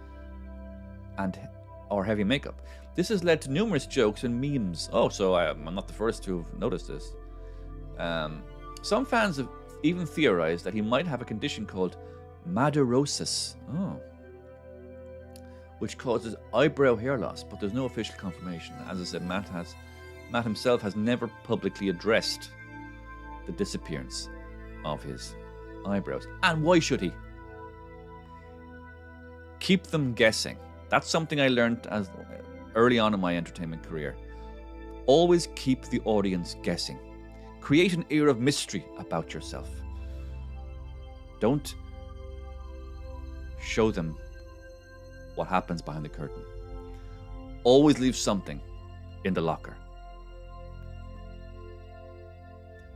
Speaker 1: or heavy makeup. This has led to numerous jokes and memes. Oh, so I'm not the first to have noticed this. Some fans have even theorized that he might have a condition called madarosis, which causes eyebrow hair loss, but there's no official confirmation. As I said, Matt himself has never publicly addressed the disappearance of his eyebrows. And why should he? Keep them guessing. That's something I learned as early on in my entertainment career. Always keep the audience guessing. Create an air of mystery about yourself. Don't show them what happens behind the curtain. Always leave something in the locker.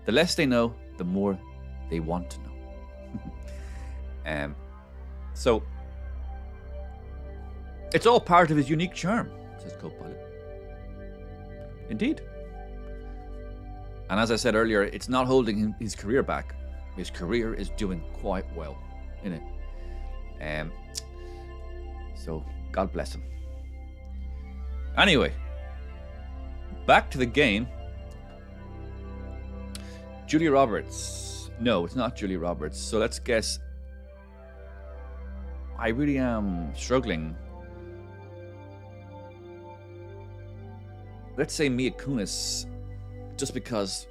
Speaker 1: The less they know, the more they want to know. So, it's all part of his unique charm, says co-pilot. Indeed. And as I said earlier, it's not holding his career back. His career is doing quite well, isn't it? So, God bless him. Anyway, back to the game. Julia Roberts. No, it's not Julia Roberts. So let's guess. I really am struggling. Let's say Mila Kunis, just because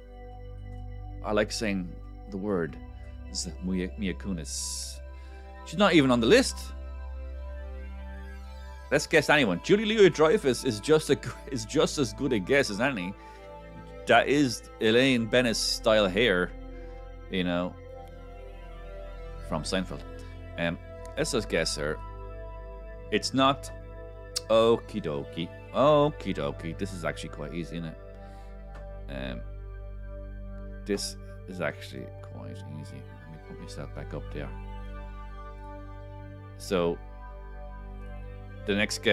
Speaker 1: I like saying the word. This is Mila Kunis. She's not even on the list. Let's guess anyone. Julie Louis-Dreyfus is just as good a guess as any. That is Elaine Bennis style hair, you know, from Seinfeld. Let's just guess her. It's not. Okie dokie. Okie dokie. This is actually quite easy, isn't it? This is actually quite easy. Let me put myself back up there. So, the next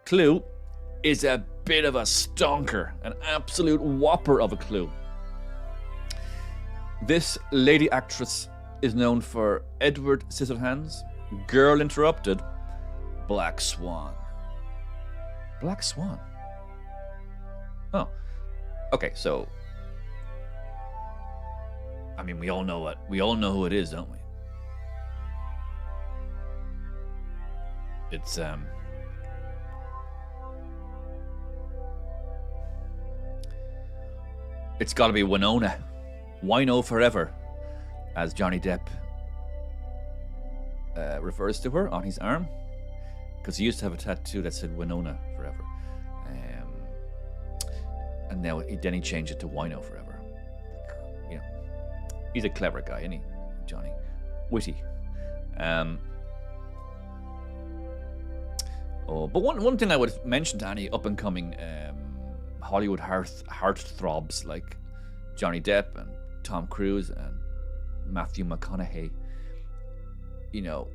Speaker 1: clue is a bit of a stonker, an absolute whopper of a clue. This lady actress is known for Edward Scissorhands, Girl Interrupted, Black Swan. Black Swan? Oh. Okay, so I mean, we all know who it is, don't we? It's got to be Winona. Wino forever, as Johnny Depp refers to her on his arm, because he used to have a tattoo that said Winona forever, and now then he changed it to Wino forever. You know, he's a clever guy, isn't he, Johnny? Witty. But one thing I would mention to any up and coming Hollywood heartthrobs like Johnny Depp and Tom Cruise and Matthew McConaughey, you know,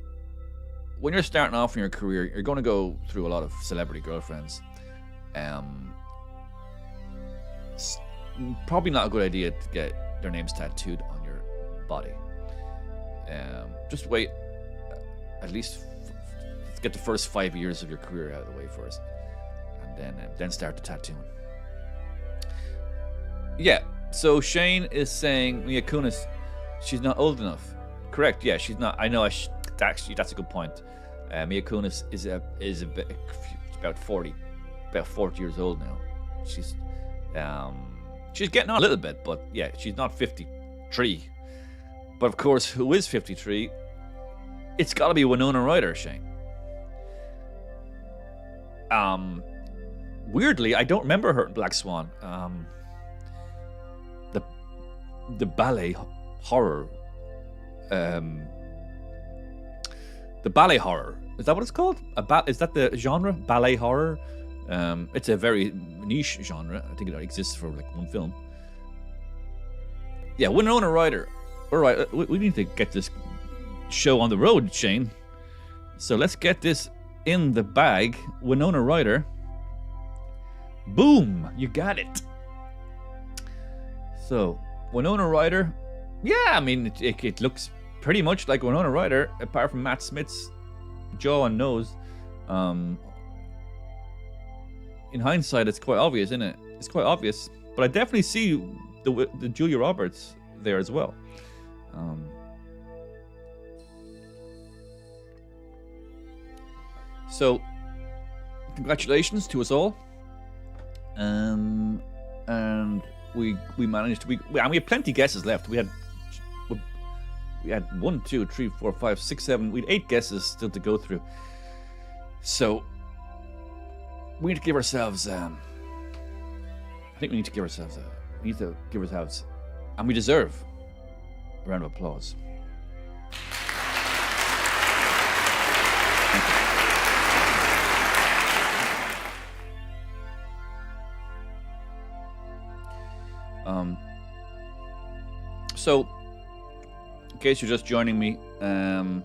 Speaker 1: when you're starting off in your career, you're going to go through a lot of celebrity girlfriends. It's probably not a good idea to get their names tattooed on your body. Just wait at least let's get the first 5 years of your career out of the way first, and then start the tattooing. Yeah, so Shane is saying Mila Kunis, she's not old enough. Correct, yeah, she's not. I know, actually, that's a good point. Mila Kunis is about 40 years old now. She's getting on a little bit, but yeah, she's not 53. But of course, who is 53? It's got to be Winona Ryder, Shane. Weirdly, I don't remember her in Black Swan. The ballet horror. The ballet horror. Is that what it's called? Is that the genre? Ballet horror? It's a very niche genre. I think it exists for like one film. Yeah, Winona Ryder. All right, we need to get this show on the road, Shane. So let's get this in the bag. Winona Ryder. Boom! You got it. So, Winona Ryder. Yeah, I mean, it looks pretty much like Winona Ryder, apart from Matt Smith's jaw and nose. In hindsight, it's quite obvious, isn't it? It's quite obvious. But I definitely see the Julia Roberts there as well. So, congratulations to us all. And we managed to. We had plenty of guesses left. We had 1, 2, 3, 4, 5, 6, 7. We had 8 guesses still to go through. So we need to give ourselves. I think we need to give ourselves. And we deserve a round of applause. So, in case you're just joining me, I'm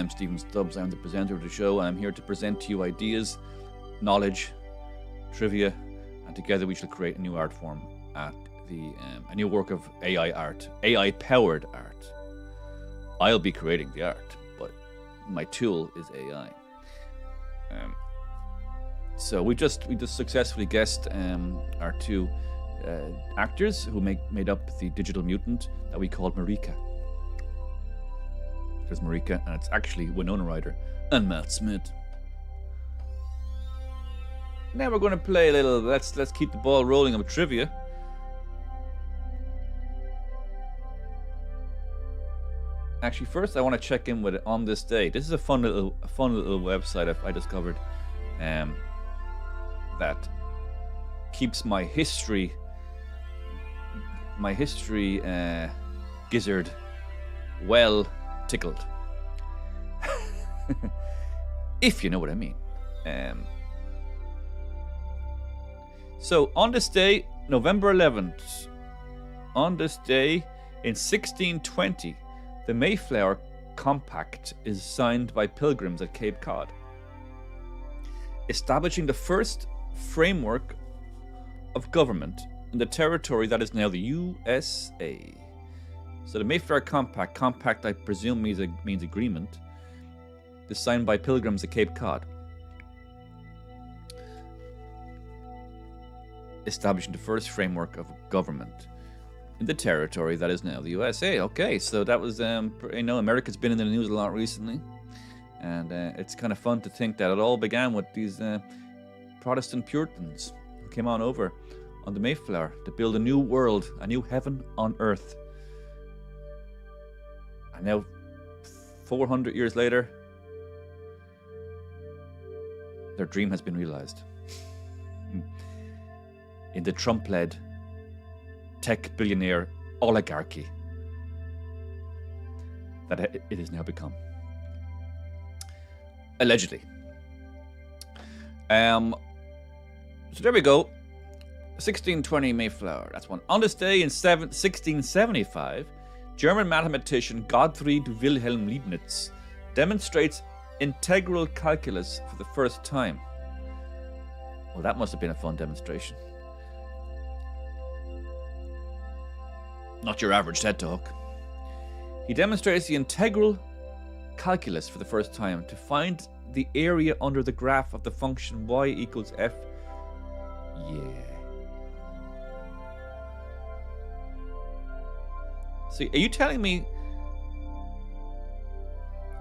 Speaker 1: Stephen Stubbs. I'm the presenter of the show. I'm here to present to you ideas, knowledge, trivia, and together we shall create a new art form at a new work of AI art, AI-powered art. I'll be creating the art, but my tool is AI. So we just successfully guessed our 2 actors who made up the digital mutant that we called Marika. There's Marika, and it's actually Winona Ryder and Matt Smith. Now we're going to play a little. Let's keep the ball rolling with trivia. Actually, first I want to check in with it on this day. This is a fun little website I discovered that keeps my history gizzard well tickled. If you know what I mean. So on this day, November 11th, on this day in 1620, the Mayflower Compact is signed by pilgrims at Cape Cod, establishing the first framework of government in the territory that is now the USA. So the Mayflower Compact I presume means agreement, is signed by pilgrims at Cape Cod, establishing the first framework of government in the territory that is now the USA. Okay, so that was, America's been in the news a lot recently, and it's kind of fun to think that it all began with these Protestant Puritans who came on over on the Mayflower to build a new world, a new heaven on earth. And now, 400 years later, their dream has been realized. In the Trump-led tech billionaire oligarchy that it has now become. Allegedly. So there we go. 1620 Mayflower, that's one. On this day in 1675, German mathematician Gottfried Wilhelm Leibniz demonstrates integral calculus for the first time. Well, that must have been a fun demonstration. Not your average TED Talk. He demonstrates the integral calculus for the first time to find the area under the graph of the function y equals f. Yeah. So are you telling me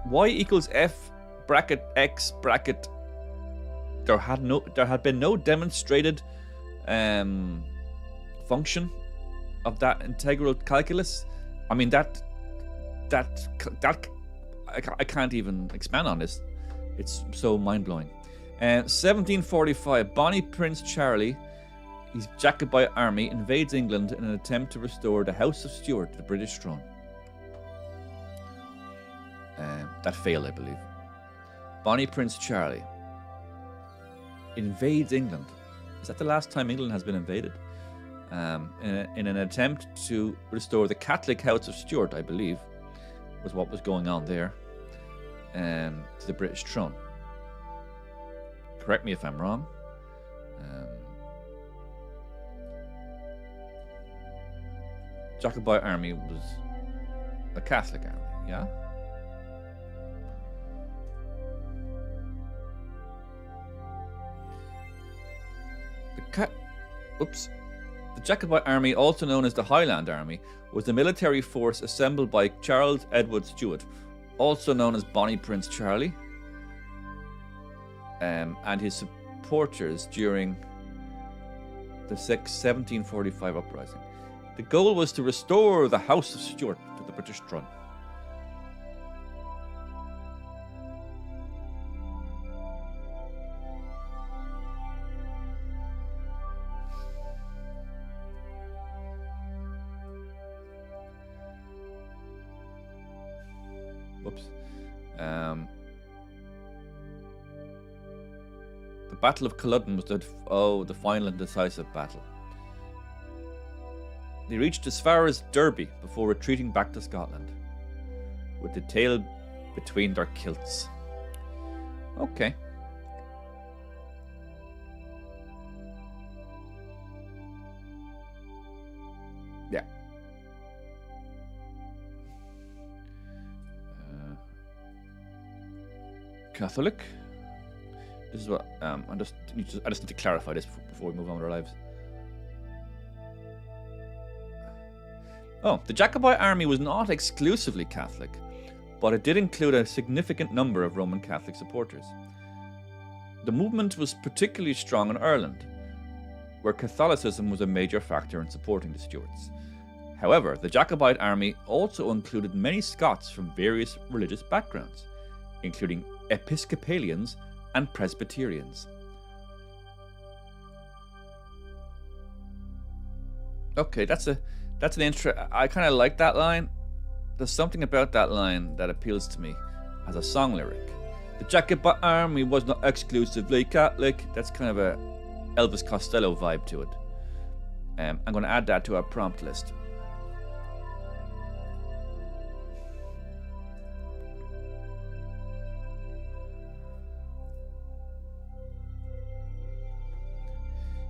Speaker 1: y equals f bracket x bracket there had been no demonstrated function of that integral calculus? I mean I can't even expand on this. It's so mind-blowing. 1745, Bonnie Prince Charlie, his Jacobite army invades England in an attempt to restore the House of Stuart to the British throne. That failed, I believe. Bonnie Prince Charlie invades England Is that the last time England has been invaded? In an attempt to restore the Catholic House of Stuart, I believe, was what was going on there, to the British throne. Correct me if I'm wrong. Jacobite army was a Catholic army, yeah? The Jacobite army, also known as the Highland Army, was the military force assembled by Charles Edward Stuart, also known as Bonnie Prince Charlie, and his supporters during the 1745 uprising. The goal was to restore the House of Stuart to the British throne. Whoops. The Battle of Culloden was the final and decisive battle. They reached as far as Derby before retreating back to Scotland, with the tail between their kilts. Okay. Yeah. Catholic. This is what I just need to clarify this before we move on with our lives. Oh, the Jacobite army was not exclusively Catholic, but it did include a significant number of Roman Catholic supporters. The movement was particularly strong in Ireland, where Catholicism was a major factor in supporting the Stuarts. However, the Jacobite army also included many Scots from various religious backgrounds, including Episcopalians and Presbyterians. Okay, that's an intro. I kind of like that line. There's something about that line that appeals to me as a song lyric. The Jacobite army was not exclusively Catholic. That's kind of a Elvis Costello vibe to it. I'm going to add that to our prompt list.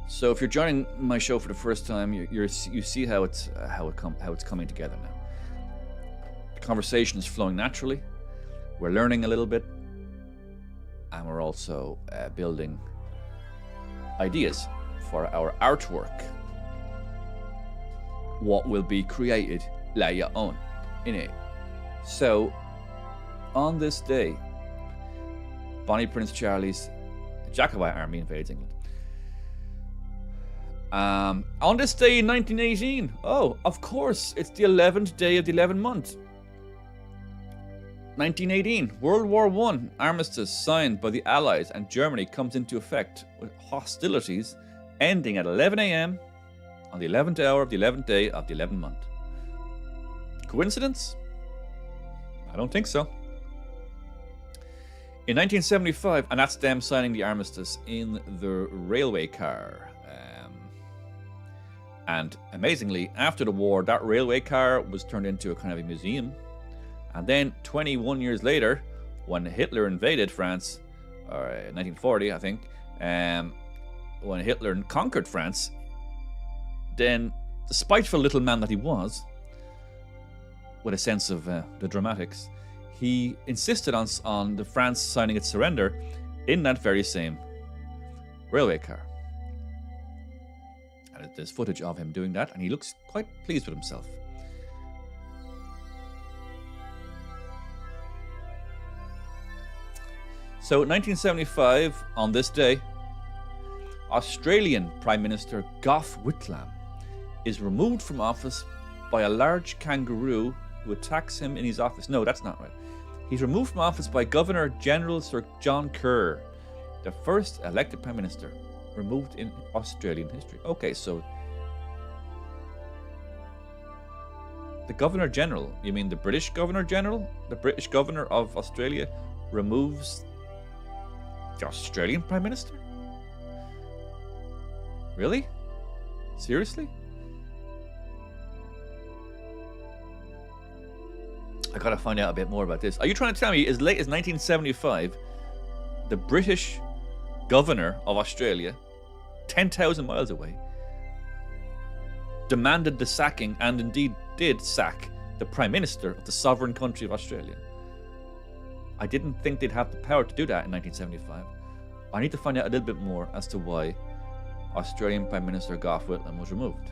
Speaker 1: So if you're joining my show for the first time, you see how it's coming together now. The conversation is flowing naturally. We're learning a little bit, and we're also building ideas for our artwork. What will be created later on, innit? So on this day, Bonnie Prince Charlie's Jacobite army invades England. On this day in 1918, oh, of course, it's the 11th day of the 11th month. 1918, World War I armistice signed by the Allies and Germany comes into effect, with hostilities ending at 11 a.m. on the 11th hour of the 11th day of the 11th month. Coincidence? I don't think so. In 1975, and that's them signing the armistice in the railway car. And amazingly, after the war, that railway car was turned into a kind of a museum. And then 21 years later, when Hitler invaded France, or 1940, I think, when Hitler conquered France, then the spiteful little man that he was, with a sense of the dramatics, he insisted on the France signing its surrender in that very same railway car. And there's footage of him doing that, and he looks quite pleased with himself. So 1975, on this day, Australian Prime Minister Gough Whitlam is removed from office by a large kangaroo who attacks him in his office. No, that's not right. He's removed from office by Governor General Sir John Kerr, the first elected Prime Minister removed in Australian history. Okay, so the Governor General, you mean the British Governor General? The British Governor of Australia removes the Australian Prime Minister? Really? Seriously? I gotta find out a bit more about this. Are you trying to tell me as late as 1975, the British governor of Australia, 10,000 miles away, demanded the sacking and indeed did sack the Prime Minister of the sovereign country of Australia? I didn't think they'd have the power to do that in 1975. I need to find out a little bit more as to why Australian Prime Minister Gough Whitlam was removed.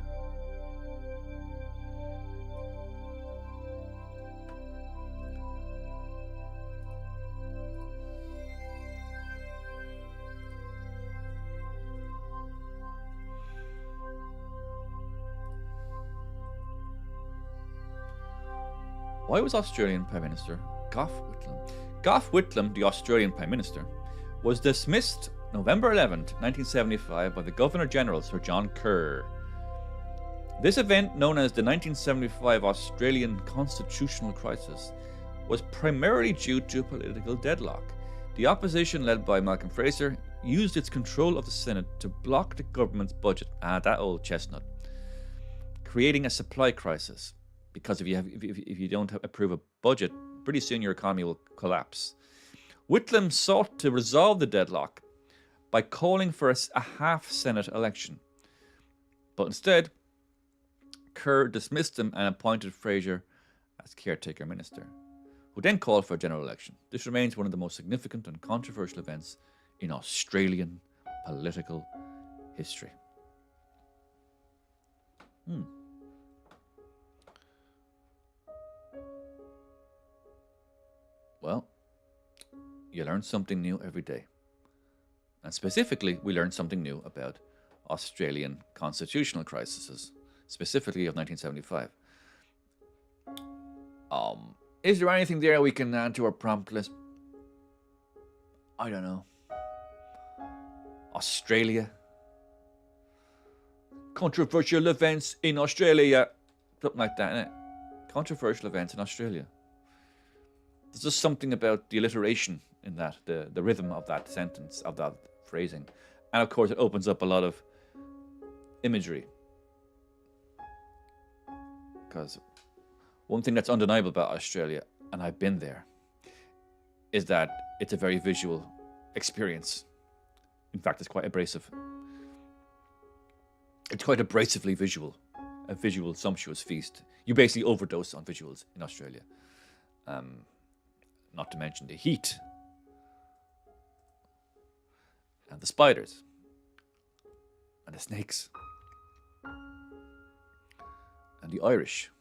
Speaker 1: Why was Australian Prime Minister Gough Whitlam? Gough Whitlam, the Australian Prime Minister, was dismissed November 11th, 1975 by the Governor-General Sir John Kerr. This event, known as the 1975 Australian Constitutional Crisis, was primarily due to political deadlock. The opposition, led by Malcolm Fraser, used its control of the Senate to block the government's budget, that old chestnut, creating a supply crisis. Because if you don't approve a budget, pretty soon your economy will collapse. Whitlam sought to resolve the deadlock by calling for a half-Senate election. But instead, Kerr dismissed him and appointed Fraser as caretaker minister, who then called for a general election. This remains one of the most significant and controversial events in Australian political history. Well, you learn something new every day. And specifically, we learned something new about Australian constitutional crises, specifically of 1975. Is there anything there we can add to our prompt list? I don't know. Australia. Controversial events in Australia. Something like that, innit? Controversial events in Australia. There's just something about the alliteration in that, the rhythm of that sentence, of that phrasing. And of course, it opens up a lot of imagery. Because one thing that's undeniable about Australia, and I've been there, is that it's a very visual experience. In fact, it's quite abrasive. It's quite abrasively visual. A visual, sumptuous feast. You basically overdose on visuals in Australia. Not to mention the heat. And the spiders. And the snakes. And the Irish.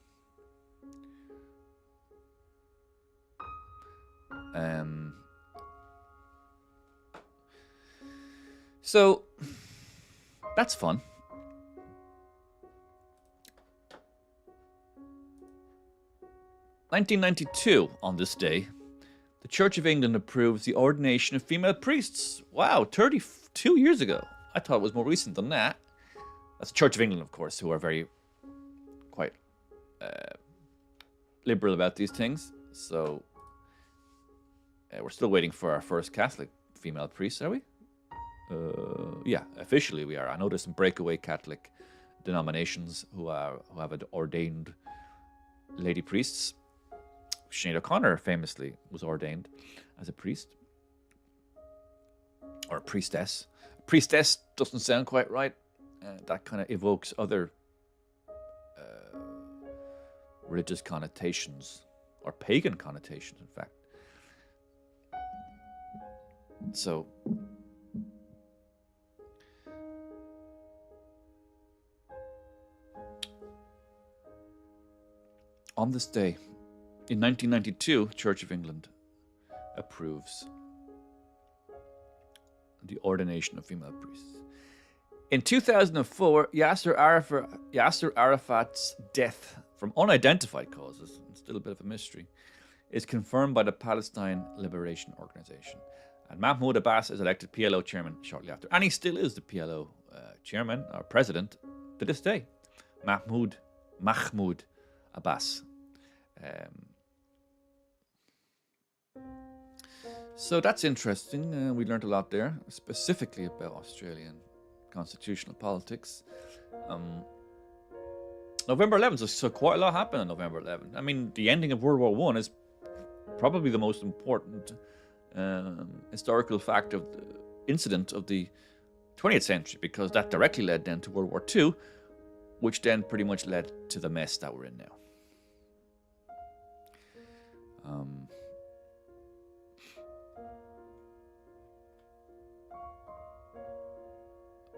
Speaker 1: So, that's fun. (1992) on this day, the Church of England approves the ordination of female priests. Wow, 32 years ago. I thought it was more recent than that. That's the Church of England, of course, who are quite liberal about these things. So, we're still waiting for our first Catholic female priest, are we? Yeah, officially we are. I know there's some breakaway Catholic denominations who have ordained lady priests. Sinead O'Connor famously was ordained as a priest. Or a priestess. Priestess doesn't sound quite right. That kind of evokes other religious connotations, or pagan connotations, in fact. So, on this day, in 1992, Church of England approves the ordination of female priests. In 2004, Yasser Arafat's death from unidentified causes, it's still a bit of a mystery, is confirmed by the Palestine Liberation Organization. And Mahmoud Abbas is elected PLO chairman shortly after. And he still is the PLO chairman, or president, to this day. Mahmoud Abbas. So that's interesting. We learned a lot there, specifically about Australian constitutional politics. November 11th, so quite a lot happened on November 11th. I mean, the ending of World War One is probably the most important historical fact of the incident of the 20th century, because that directly led then to World War II, which then pretty much led to the mess that we're in now.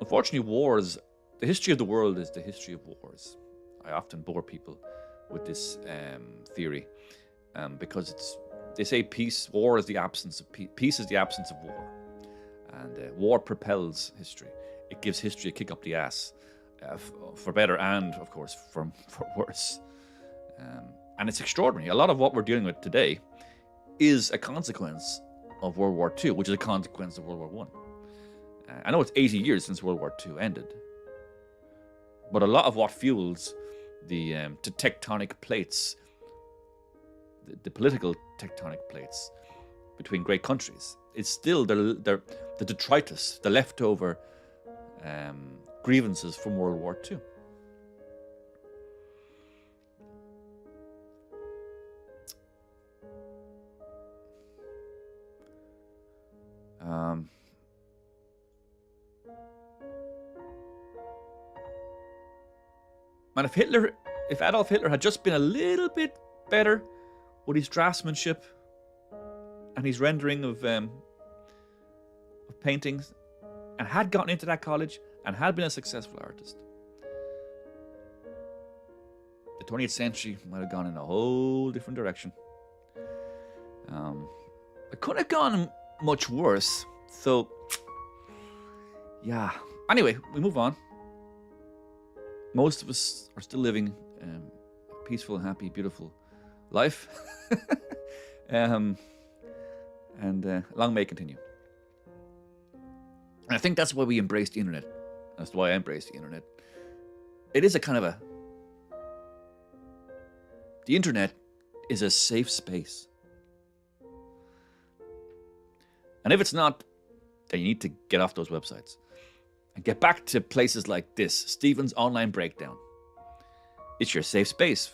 Speaker 1: Unfortunately, wars, the history of the world is the history of wars. I often bore people with this theory because they say war is the absence of peace. Peace is the absence of war. And war propels history. It gives history a kick up the ass, for better and, of course, for worse. And it's extraordinary. A lot of what we're dealing with today is a consequence of World War II, which is a consequence of World War I. I know it's 80 years since World War II ended, but a lot of what fuels the tectonic plates, the political tectonic plates between great countries, it's still the detritus, the leftover grievances from World War II. And if Adolf Hitler had just been a little bit better with his draftsmanship and his rendering of paintings, and had gotten into that college and had been a successful artist, the 20th century might have gone in a whole different direction. It couldn't have gone much worse. So, yeah. Anyway, we move on. Most of us are still living a peaceful, happy, beautiful life. And long may it continue. And I think that's why we embrace the internet. That's why I embrace the internet. It is a kind of the internet is a safe space. And if it's not, then you need to get off those websites and get back to places like this, Stephen's Online Breakdown. It's your safe space.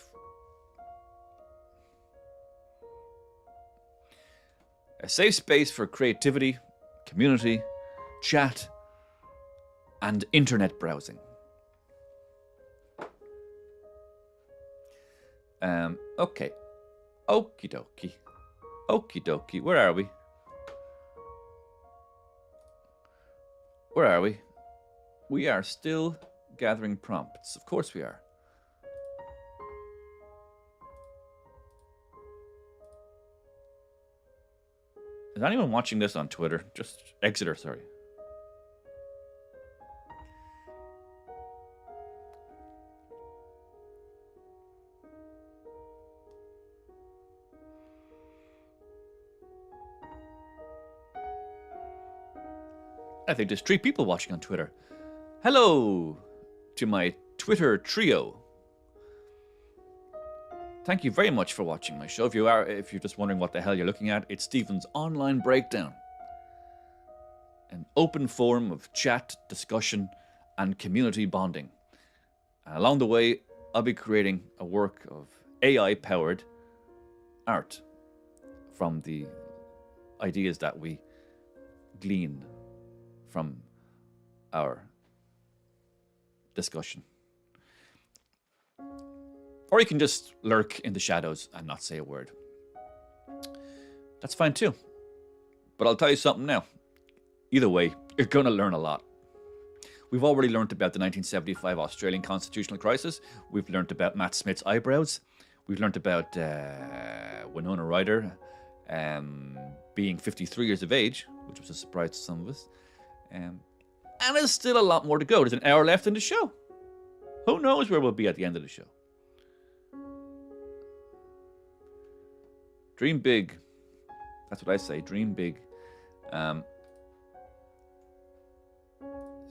Speaker 1: A safe space for creativity, community, chat, and internet browsing. Okay. Okie dokie. Okie dokie. Where are we? Where are we? We are still gathering prompts. Of course we are. Is anyone watching this on Twitter? Just Exeter, sorry. I think there's 3 people watching on Twitter. Hello to my Twitter trio. Thank you very much for watching my show. If you're just wondering what the hell you're looking at, it's Stephen's Online Breakdown. An open forum of chat, discussion, and community bonding. And along the way, I'll be creating a work of AI-powered art from the ideas that we glean from our discussion. Or you can just lurk in the shadows and not say a word. That's fine too. But I'll tell you something now. Either way, you're going to learn a lot. We've already learned about the 1975 Australian constitutional crisis. We've learned about Matt Smith's eyebrows. We've learned about Winona Ryder being 53 years of age, which was a surprise to some of us. And there's still a lot more to go. There's an hour left in the show. Who knows where we'll be at the end of the show? Dream big. That's what I say. Dream big.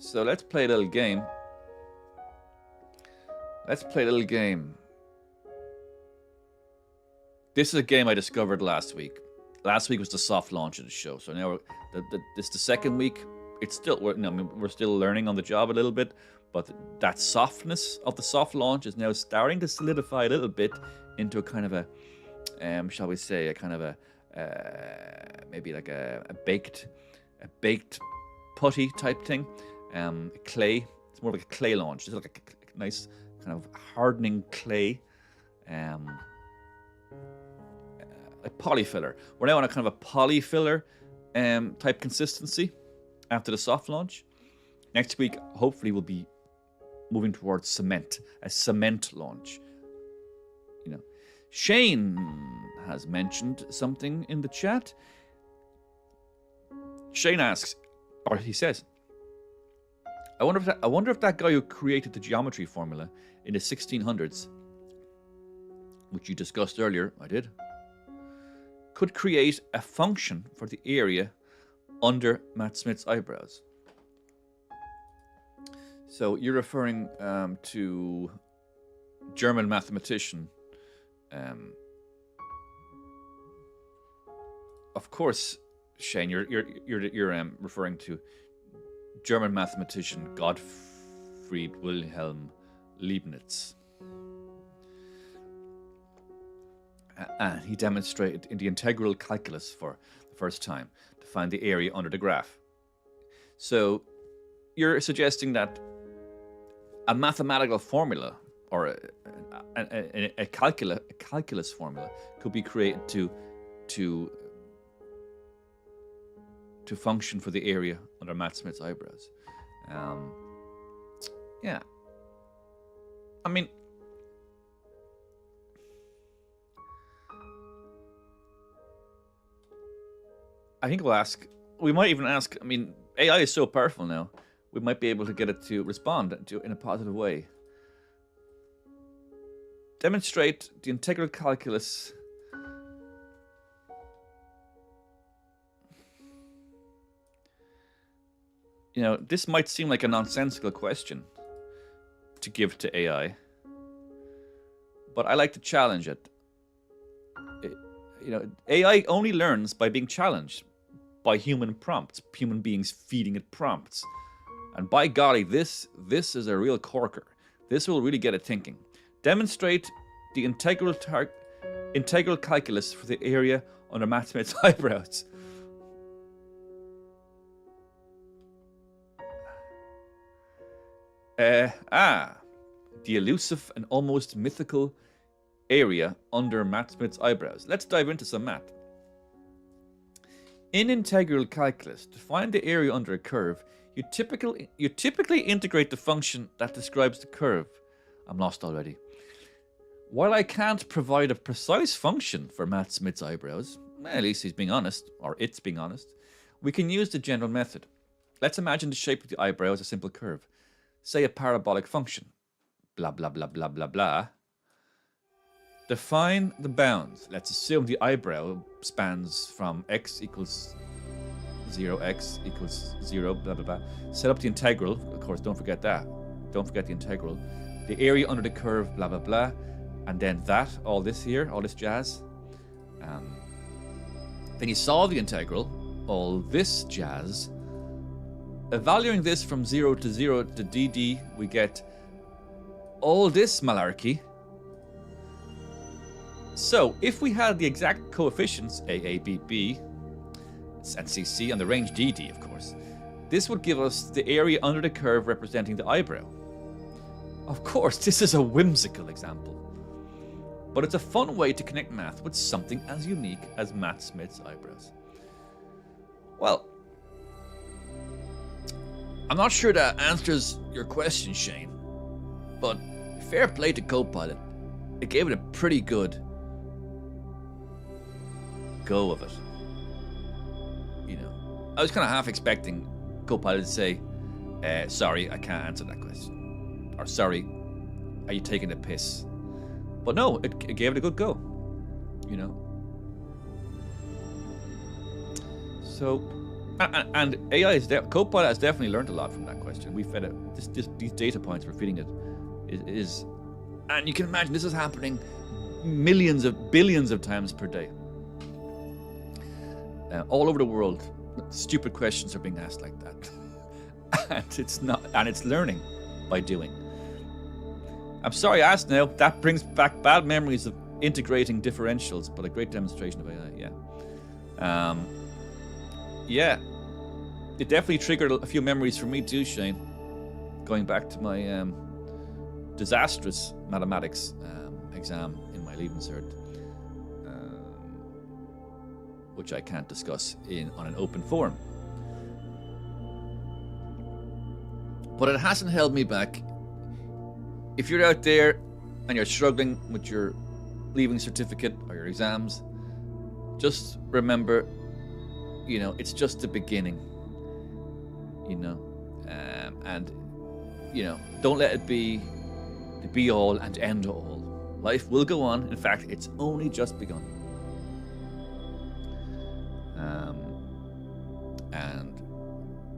Speaker 1: So let's play a little game. Let's play a little game. This is a game I discovered last week. Last week was the soft launch of the show. So now this is the second week. it's still, we're still learning on the job a little bit, but that softness of the soft launch is now starting to solidify a little bit into a kind of a, shall we say, a kind of a, maybe like a baked putty type thing, clay. It's more like a clay launch. It's like a nice kind of hardening clay, like polyfiller. We're now on a kind of a polyfiller type consistency after the soft launch. Next week, hopefully, we'll be moving towards cement, a cement launch. Shane has mentioned something in the chat. Shane asks, or he says, I wonder if that guy who created the geometry formula in the 1600s, which you discussed earlier, I did, could create a function for the area under Matt Smith's eyebrows. So you're referring to German mathematician. Of course, Shane, you're referring to German mathematician Gottfried Wilhelm Leibniz. And he demonstrated in the integral calculus for the first time to find the area under the graph. So you're suggesting that a mathematical formula or a calculus formula could be created to function for the area under Matt Smith's eyebrows. Yeah. I mean, I think we might even ask, I mean, AI is so powerful now, we might be able to get it to respond in a positive way. Demonstrate the integral calculus. This might seem like a nonsensical question to give to AI, but I like to challenge it. AI only learns by being challenged by human prompts, human beings feeding it prompts. And by golly, this is a real corker. This will really get it thinking. Demonstrate the integral calculus for the area under Matt Smith's eyebrows. The elusive and almost mythical area under Matt Smith's eyebrows. Let's dive into some math. In integral calculus, to find the area under a curve, you typically integrate the function that describes the curve. I'm lost already. While I can't provide a precise function for Matt Smith's eyebrows, at least he's being honest, or it's being honest, we can use the general method. Let's imagine the shape of the eyebrow as a simple curve. Say a parabolic function. Blah, blah, blah, blah, blah, blah. Define the bounds. Let's assume the eyebrow spans from x equals 0, x equals 0, blah, blah, blah. Set up the integral. Of course, don't forget that. Don't forget the integral. The area under the curve, blah, blah, blah. And then that, all this here, all this jazz. Then you solve the integral, all this jazz. Evaluating this from 0 to 0 to dd, we get all this malarkey. So, if we had the exact coefficients, a, b, b, and cc, and the range dd, of course, this would give us the area under the curve representing the eyebrow. Of course, this is a whimsical example, but it's a fun way to connect math with something as unique as Matt Smith's eyebrows. Well, I'm not sure that answers your question, Shane, but fair play to Copilot. It gave it a pretty good go of it. I was kind of half expecting Copilot to say, sorry, I can't answer that question. Or sorry, are you taking a piss? But no, it gave it a good go. So, and AI Copilot has definitely learned a lot from that question. We fed it these data points we're feeding it is, and you can imagine this is happening billions of times per day. All over the world, stupid questions are being asked like that. and it's learning by doing. I'm sorry I asked now. That brings back bad memories of integrating differentials, but a great demonstration of AI, yeah. Yeah. It definitely triggered a few memories for me too, Shane. Going back to my disastrous mathematics exam in my Leaving Cert, which I can't discuss on an open forum. But it hasn't held me back. If you're out there and you're struggling with your Leaving Certificate or your exams, just remember, it's just the beginning, and, don't let it be the be all and end all. Life will go on. In fact, it's only just begun. And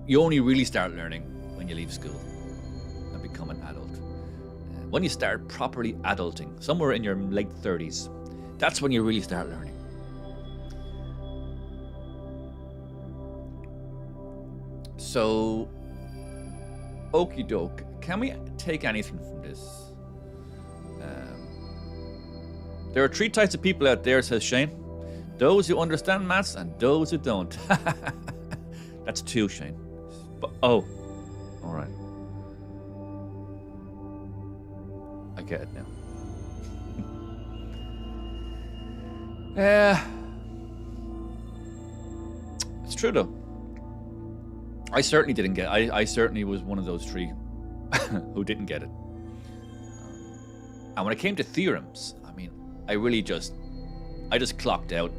Speaker 1: you only really start learning when you leave school and become an adult. When you start properly adulting, somewhere in your late 30s, that's when you really start learning. So, okie doke, can we take anything from this? There are 3 types of people out there, says Shane. Those who understand maths and those who don't. That's 2, Shane. But, all right. I get it now. It's true though. I certainly didn't get it. I certainly was one of those 3 who didn't get it. And when it came to theorems, I just clocked out.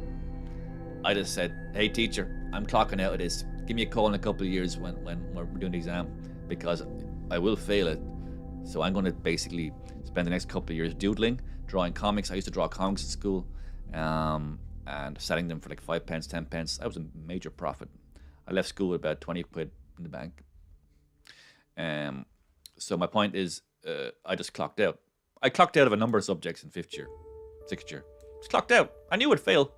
Speaker 1: I just said, hey teacher, I'm clocking out of this. Give me a call in a couple of years when we're doing the exam, because I will fail it. So I'm going to basically spend the next couple of years doodling, drawing comics. I used to draw comics at school, and selling them for like 5 pence, 10 pence. That was a major profit. I left school with about 20 quid in the bank. So my point is, I just clocked out. I clocked out of a number of subjects in 5th year, 6th year. Just clocked out. I knew I'd fail.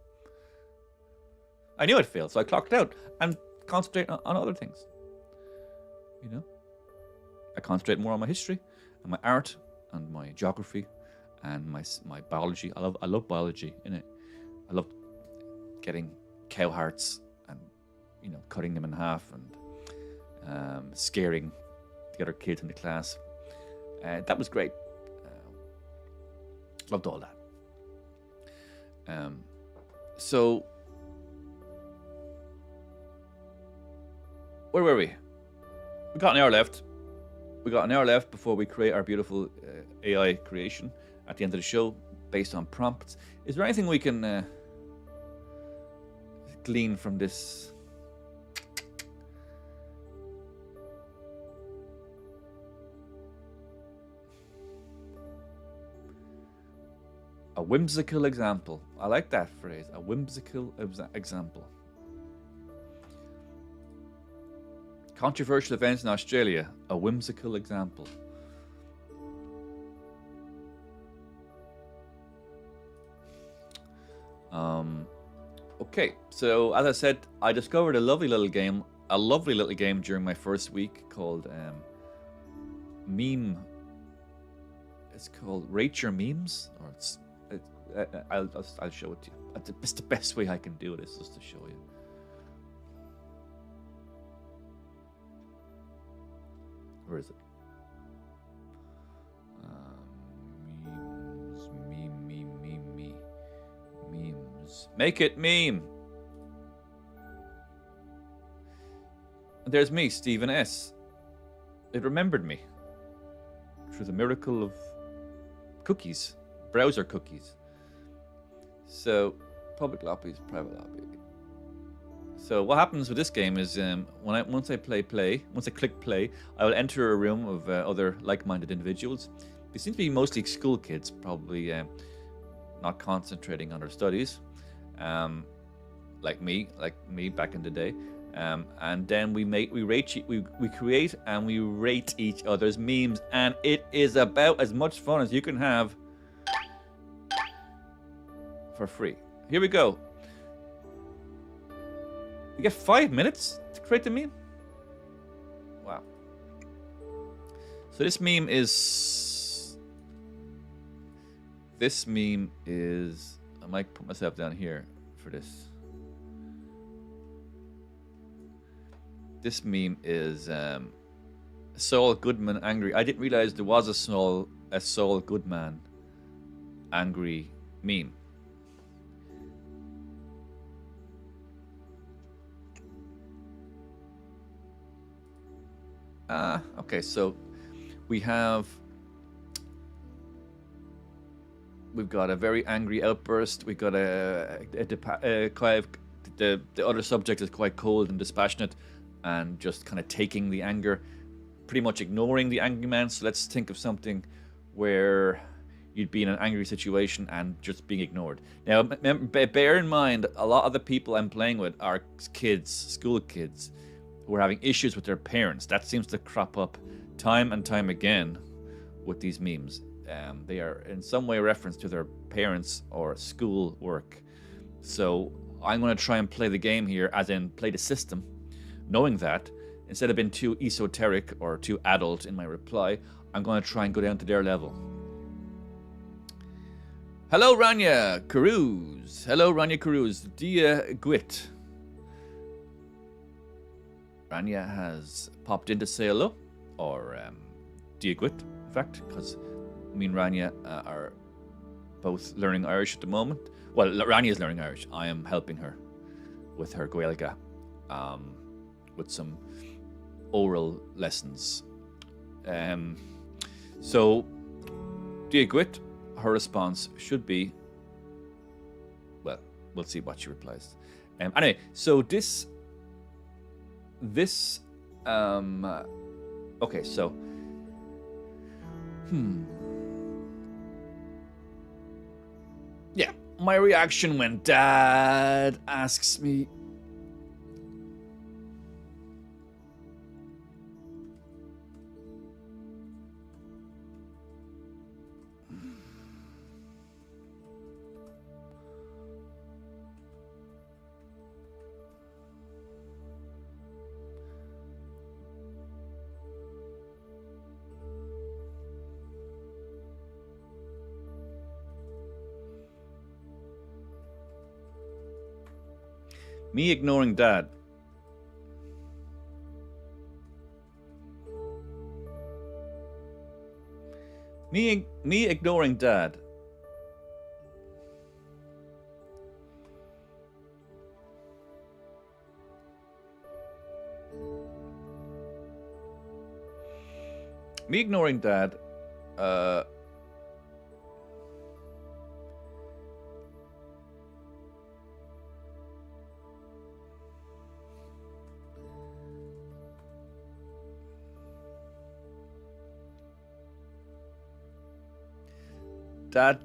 Speaker 1: So I clocked out and concentrate on other things. I concentrate more on my history and my art and my geography and my biology. I love biology, innit? I love getting cow hearts and cutting them in half and scaring the other kids in the class. That was great. Loved all that. So where were we? We got an hour left. Before we create our beautiful AI creation at the end of the show based on prompts. Is there anything we can glean from this? A whimsical example. I like that phrase. A whimsical example. Controversial events in Australia. A whimsical example. Okay, so as I said, I discovered a lovely little game during my first week called Meme. It's called Rate Your Memes, or I'll show it to you. It's the best way I can do it is just to show you. Where is it? Memes. Make it meme. And there's me, Stephen S. It remembered me through the miracle of cookies, browser cookies. So, public lobbies, private lobby. So what happens with this game is once I click play, I will enter a room of other like-minded individuals. They seem to be mostly school kids, probably not concentrating on their studies, like me back in the day. And then we create and we rate each other's memes, and it is about as much fun as you can have for free. Here we go. You get 5 minutes to create the meme? Wow. So this meme is... I might put myself down here for this. This meme is Saul Goodman angry. I didn't realize there was a Saul Goodman angry meme. Okay, so we've got a very angry outburst. We've got the other subject is quite cold and dispassionate, and just kind of taking the anger, pretty much ignoring the angry man. So let's think of something where you'd be in an angry situation and just being ignored. Now, bear in mind, a lot of the people I'm playing with are kids, school kids, who are having issues with their parents. That seems to crop up time and time again with these memes. They are in some way reference to their parents or school work. So I'm going to try and play the game here, as in play the system, knowing that instead of being too esoteric or too adult in my reply, I'm going to try and go down to their level. Hello, Rania Carouse. Hello, Rania Carouse. Dia Gwit. Rania has popped in to say hello, or Dia Gwit, in fact, because me and Rania are both learning Irish at the moment. Well, Rania is learning Irish. I am helping her with her Gaelga, with some oral lessons. So, Dia Gwit, her response should be, well, we'll see what she replies. Anyway, so this, okay, so, yeah, my reaction when Dad asks me, me ignoring Dad. Me ignoring Dad. Me ignoring Dad. Dad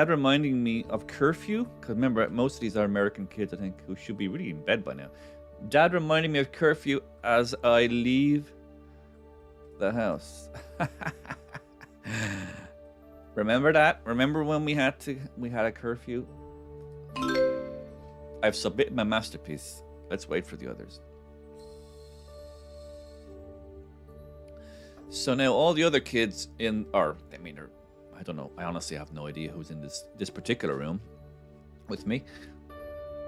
Speaker 1: reminding me of curfew, because remember, most of these are American kids, I think, who should be really in bed by now. Dad reminding me of curfew as I leave the house. Remember that? Remember when we had a curfew? I've submitted my masterpiece. Let's wait for the others. So now all the other kids I don't know. I honestly have no idea who's in this particular room with me.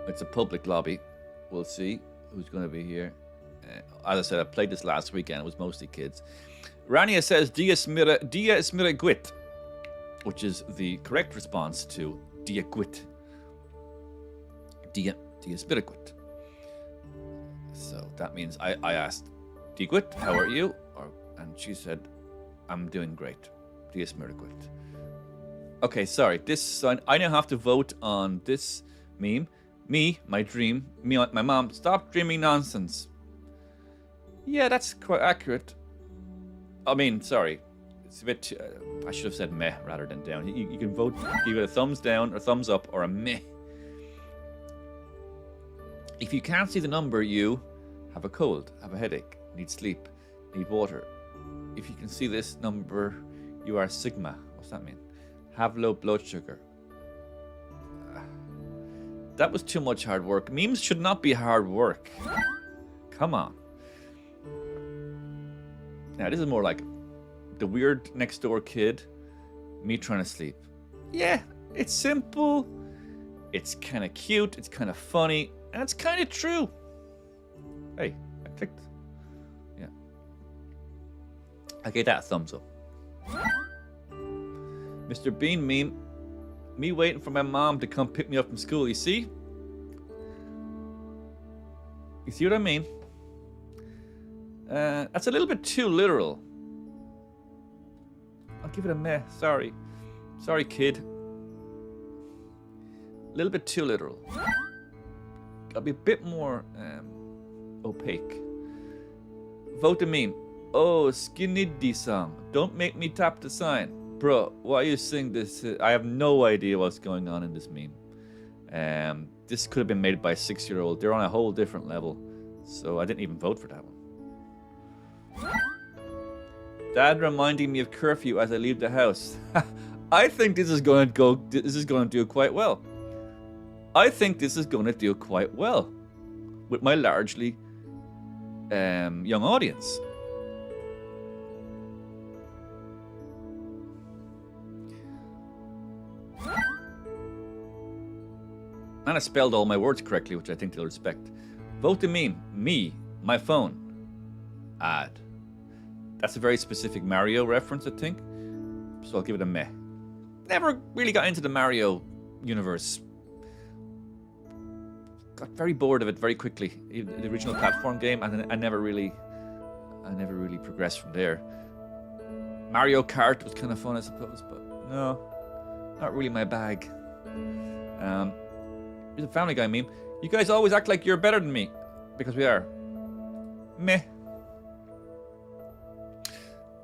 Speaker 1: It's a public lobby. We'll see who's going to be here. As I said, I played this last weekend. It was mostly kids. Rania says Dia Smira Gwit, which is the correct response to Dia Gwit. Dia Smira Gwit. So that means I asked, Dia Gwit, how are you? And she said, I'm doing great. Dia Smira Gwit. Okay, sorry. I now have to vote on this meme. Me, my dream. Me, my mom. Stop dreaming nonsense. Yeah, that's quite accurate. I mean, sorry. It's a bit... I should have said meh rather than down. You can vote either a thumbs down or thumbs up or a meh. If you can't see the number, you have a cold, have a headache, need sleep, need water. If you can see this number, you are Sigma. What's that mean? Have low blood sugar. That was too much hard work. Memes should not be hard work. Come on. Now, this is more like the weird next door kid, me trying to sleep. Yeah, it's simple. It's kind of cute. It's kind of funny. And it's kind of true. Hey, I clicked. Yeah. I gave that a thumbs up. Mr. Bean meme. Me waiting for my mom to come pick me up from school. You see? You see what I mean? That's a little bit too literal. I'll give it a meh. Sorry. Sorry, kid. A little bit too literal. Gotta be a bit more opaque. Vote the meme. Oh, Skinny song. Don't make me tap the sign. Bro, why you sing this? I have no idea what's going on in this meme. This could have been made by a 6-year-old. They're on a whole different level. So I didn't even vote for that one. Dad reminding me of curfew as I leave the house. I think this is going to do quite well. I think this is going to do quite well with my largely young audience. And I spelled all my words correctly, which I think they'll respect. Vote the meme. Me. My phone. Ad. That's a very specific Mario reference, I think. So I'll give it a meh. Never really got into the Mario universe. Got very bored of it very quickly. Even the original platform game, and I never really progressed from there. Mario Kart was kind of fun, I suppose, but no, not really my bag. Here's a Family Guy meme. You guys always act like you're better than me. Because we are. Meh.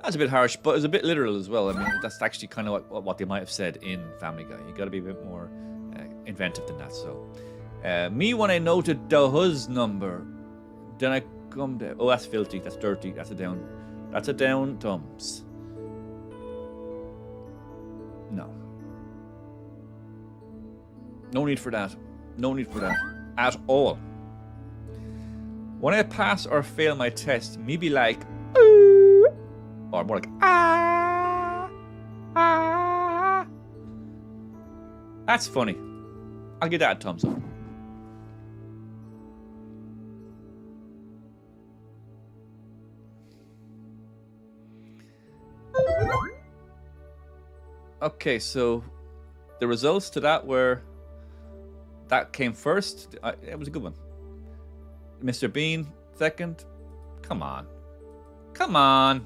Speaker 1: That's a bit harsh, but it's a bit literal as well. I mean, that's actually kind of what they might have said in Family Guy. You got to be a bit more inventive than that. So, me when I noted the hus number, then I come down. Oh, that's filthy. That's dirty. That's a down. That's a down thumbs. No. No need for that. No need for that at all. When I pass or fail my test, me be like, ooh, or more like, ah, ah. That's funny. I'll give that a thumbs up. Okay, so the results to that were, that came first. It was a good one. Mr. Bean, second. Come on. Come on.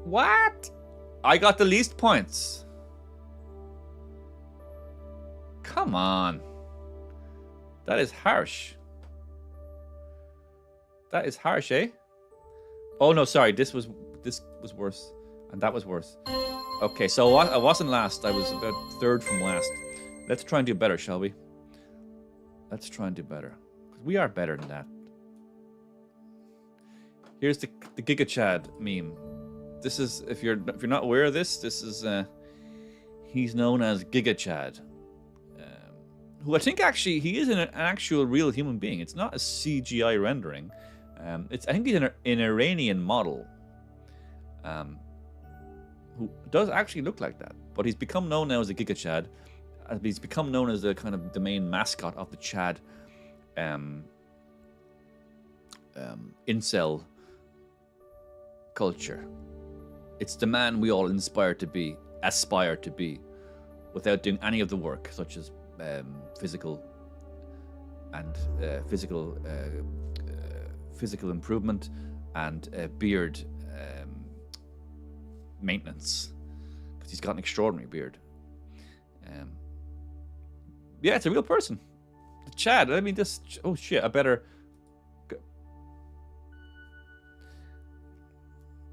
Speaker 1: What? I got the least points. Come on. That is harsh. That is harsh, eh? Oh, no, sorry. This was worse. And that was worse. Okay, so I wasn't last. I was about third from last. Let's try and do better, shall we? Let's try and do better. We are better than that. Here's the Giga Chad meme. This is, if you're not aware of this, this is he's known as Giga Chad, who I think actually he is an actual real human being. It's not a CGI rendering. I think he's an Iranian model, who does actually look like that. But he's become known now as a Giga Chad. He's become known as the kind of the main mascot of the Chad incel culture. It's the man we all aspire to be, without doing any of the work, such as physical improvement and beard maintenance, because he's got an extraordinary beard. Yeah, it's a real person. Chad, I mean, this. Oh shit! I better.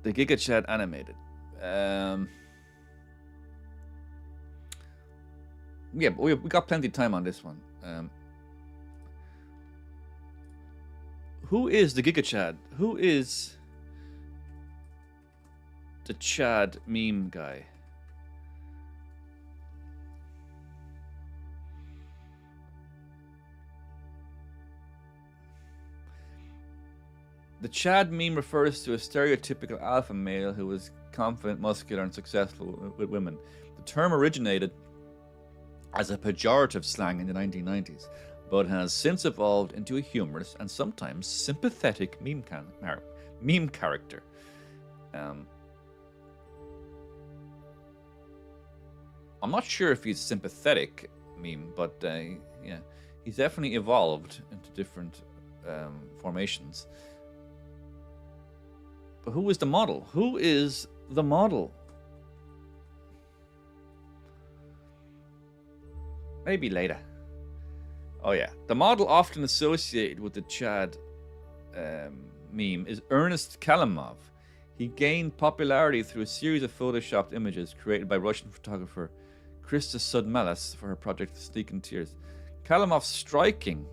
Speaker 1: The Giga Chad animated. Yeah, but we got plenty of time on this one. Who is the Giga Chad? Who is the Chad meme guy? The Chad meme refers to a stereotypical alpha male who is confident, muscular, and successful with women. The term originated as a pejorative slang in the 1990s, but has since evolved into a humorous and sometimes sympathetic meme character. I'm not sure if he's sympathetic meme, but yeah, he's definitely evolved into different formations. But who is the model? Who is the model? Maybe later. Oh yeah, the model often associated with the Chad meme is Ernest Kalimov. He gained popularity through a series of photoshopped images created by Russian photographer Krista Sudmalis for her project Sleek and Tears. Kalimov's striking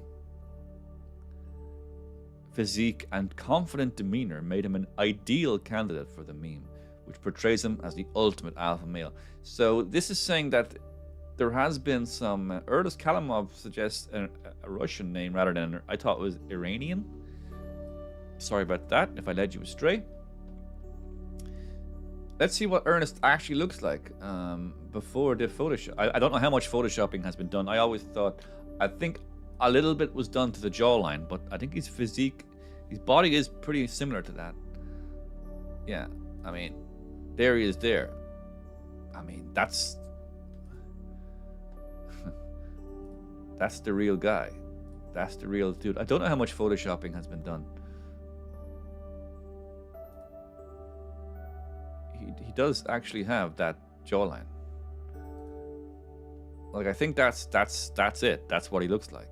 Speaker 1: physique and confident demeanor made him an ideal candidate for the meme, which portrays him as the ultimate alpha male. So this is saying that there has been some... Ernest Kalimov suggests a Russian name rather than... I thought it was Iranian. Sorry about that if I led you astray. Let's see what Ernest actually looks like before the Photoshop. I don't know how much Photoshopping has been done. I always thought... I think a little bit was done to the jawline, but I think his physique... His body is pretty similar to that. Yeah, I mean, there he is there. I mean, that's the real guy. That's the real dude. I don't know how much Photoshopping has been done. He does actually have that jawline. Like, I think that's it. That's what he looks like.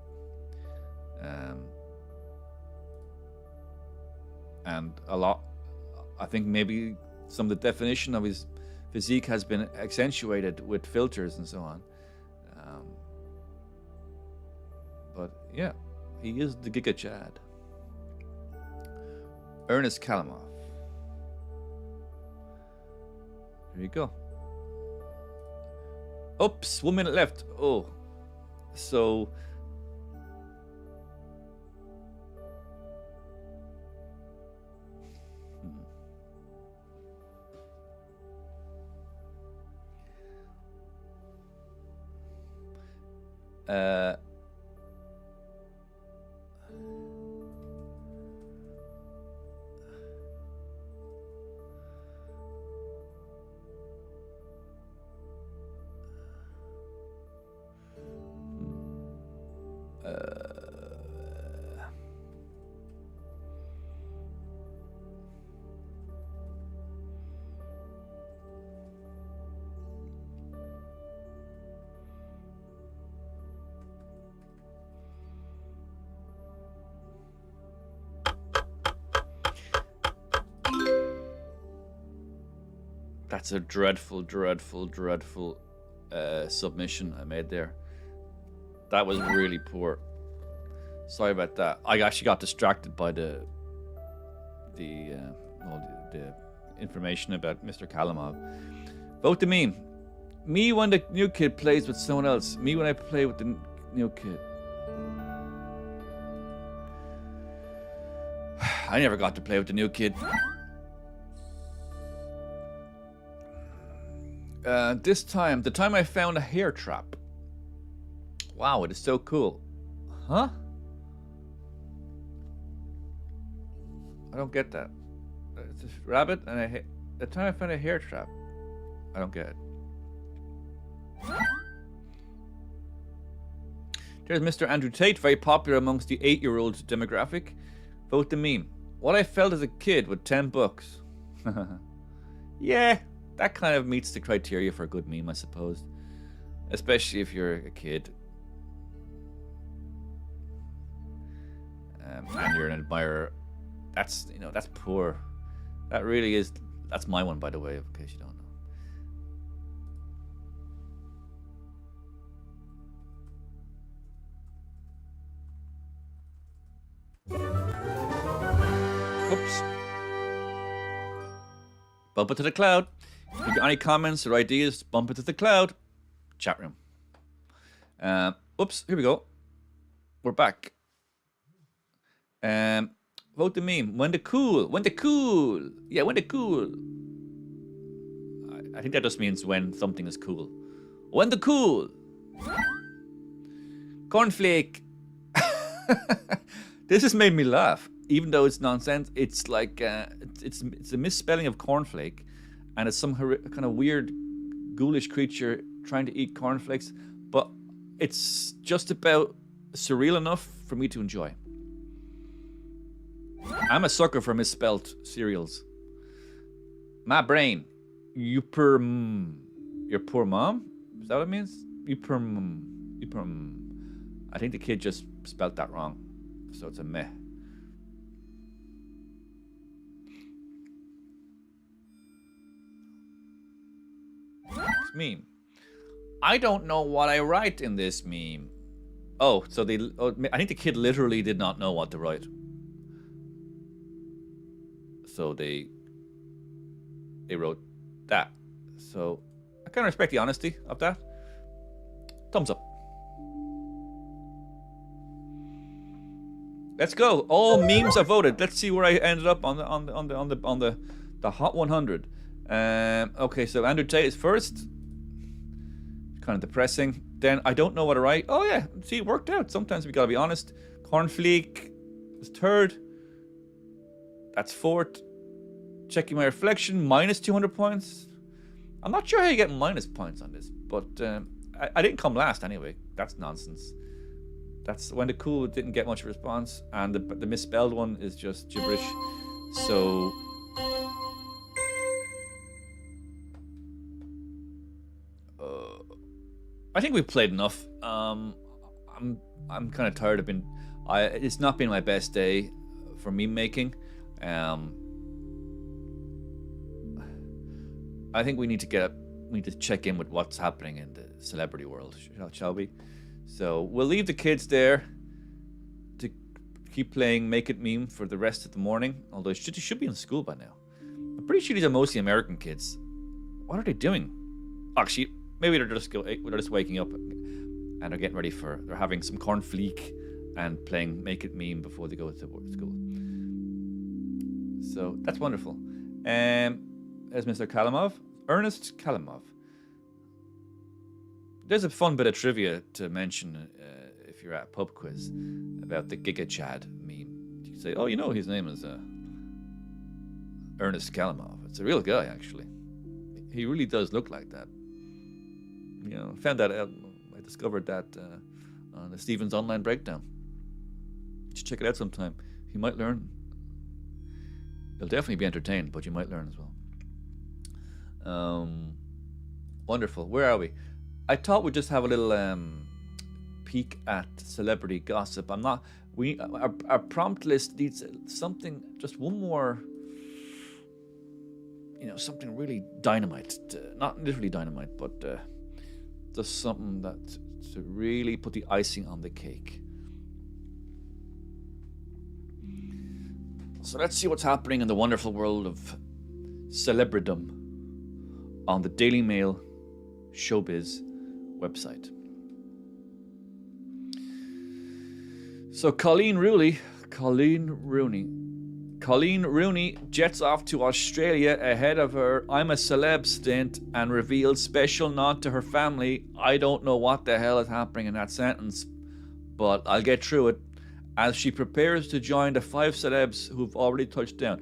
Speaker 1: And a lot, I think maybe some of the definition of his physique has been accentuated with filters and so on. But yeah, he is the Giga Chad. Ernest Kalimov. There you go. Oops, 1 minute left. Oh, so... That's a dreadful, dreadful, dreadful submission I made there. That was really poor. Sorry about that. I actually got distracted by the information about Mr. Kalimov. Vote the meme. Me when the new kid plays with someone else. Me when I play with the new kid. I never got to play with the new kid. This time, the time I found a hair trap. Wow, it is so cool. Huh? I don't get that. It's a rabbit and the time I found a hair trap. I don't get it. There's Mr. Andrew Tate, very popular amongst the 8-year-old demographic. Vote the meme. What I felt as a kid with 10 bucks. Yeah, that kind of meets the criteria for a good meme, I suppose. Especially if you're a kid. And you're an admirer. That's, that's poor. That really is. That's my one, by the way, in case you don't know. Oops. Bump it to the cloud. If you got any comments or ideas, bump it to the cloud. Chat room. Oops, here we go. We're back. Vote the meme. When the cool. Yeah, when the cool. I think that just means when something is cool. When the cool. Cornflake. This has made me laugh, even though it's nonsense. It's like it's a misspelling of cornflake, and it's some kind of weird, ghoulish creature trying to eat cornflakes. But it's just about surreal enough for me to enjoy. I'm a sucker for misspelled cereals. My brain, your poor mom. Is that what it means? You poor mom. I think the kid just spelled that wrong, so it's a meh. This meme. I don't know what I write in this meme. Oh, so I think the kid literally did not know what to write. So they wrote that. So I kind of respect the honesty of that. Thumbs up. Let's go. All memes are voted. Let's see where I ended up on the Hot 100. Okay, so Andrew Tate is first. Kind of depressing. Then I don't know what to write. Oh yeah, see, it worked out. Sometimes we gotta be honest. Cornflake is third. That's fourth. Checking my reflection, minus 200 points. I'm not sure how you get minus points on this, but I didn't come last anyway. That's nonsense. That's when the cool didn't get much response, and the misspelled one is just gibberish. So I think we've played enough. I'm kind of tired of it's not been my best day for meme making. I think we need to check in with what's happening in the celebrity world, shall we? So we'll leave the kids there to keep playing Make It Meme for the rest of the morning. Although they should be in school by now. I'm pretty sure these are mostly American kids. What are they doing? Actually, maybe they're just waking up and are getting ready they're having some cornflake and playing Make It Meme before they go to school. So that's wonderful. There's Mr. Kalamov, Ernest Kalamov. There's a fun bit of trivia to mention if you're at a pub quiz about the Giga Chad meme. You can say, oh, his name is Ernest Kalamov. It's a real guy, actually. He really does look like that. Found that out. I discovered that on the Stevens Online Breakdown. You should check it out sometime. You might learn. You'll definitely be entertained, but you might learn as well. Wonderful. Where are we? I thought we'd just have a little peek at celebrity gossip. Our prompt list needs something, just one more, something really dynamite. Not literally dynamite, but just something that to really put the icing on the cake. So let's see what's happening in the wonderful world of celebridom on the Daily Mail Showbiz website. So Colleen Rooney jets off to Australia ahead of her I'm a Celeb stint and reveals special nod to her family. I don't know what the hell is happening in that sentence, but I'll get through it. As she prepares to join the 5 celebs who've already touched down.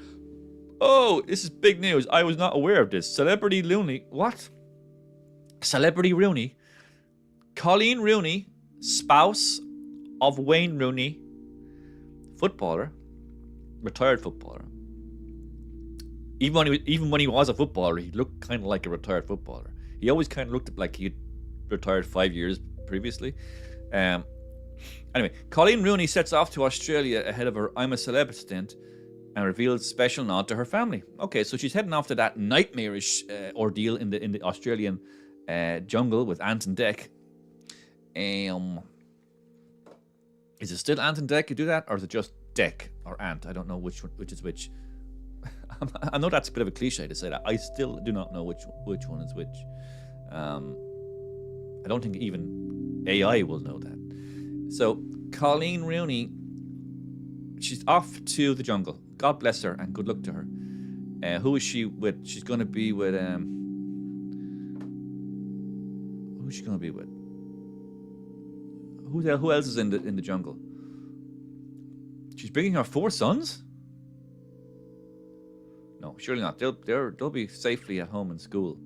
Speaker 1: Oh, this is big news. I was not aware of this. Celebrity Rooney. What? Celebrity Rooney. Colleen Rooney, spouse of Wayne Rooney, footballer, retired footballer. Even when he was a footballer, he looked kind of like a retired footballer. He always kind of looked like he'd retired 5 years previously. Anyway, Colleen Rooney sets off to Australia ahead of her I'm a Celeb stint and reveals special nod to her family. Okay, so she's heading off to that nightmarish ordeal in the Australian jungle with Ant and Dec. Is it still Ant and Dec who do that, or is it just Dec or Ant? I don't know which is which. I know that's a bit of a cliche to say that. I still do not know which one is which. I don't think even AI will know that. So Colleen Rooney, she's off to the jungle. God bless her and good luck to her. Who is she with? She's going to be with who's she going to be with? Who else is in the jungle? She's bringing her 4 sons? No, surely not. They'll be safely at home in school.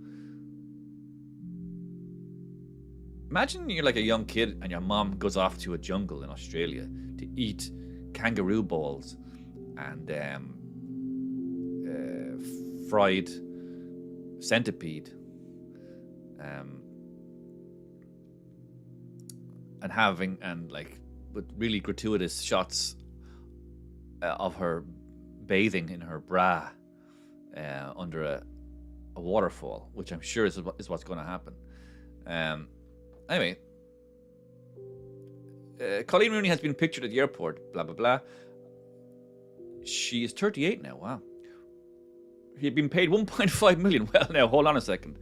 Speaker 1: Imagine you're like a young kid and your mom goes off to a jungle in Australia to eat kangaroo balls and fried centipede, and like with really gratuitous shots of her bathing in her bra under a waterfall, which I'm sure is what's going to happen. Anyway, Colleen Rooney has been pictured at the airport, blah, blah, blah. She is 38 now, wow. She had been paid 1.5 million. Well, now, hold on a second.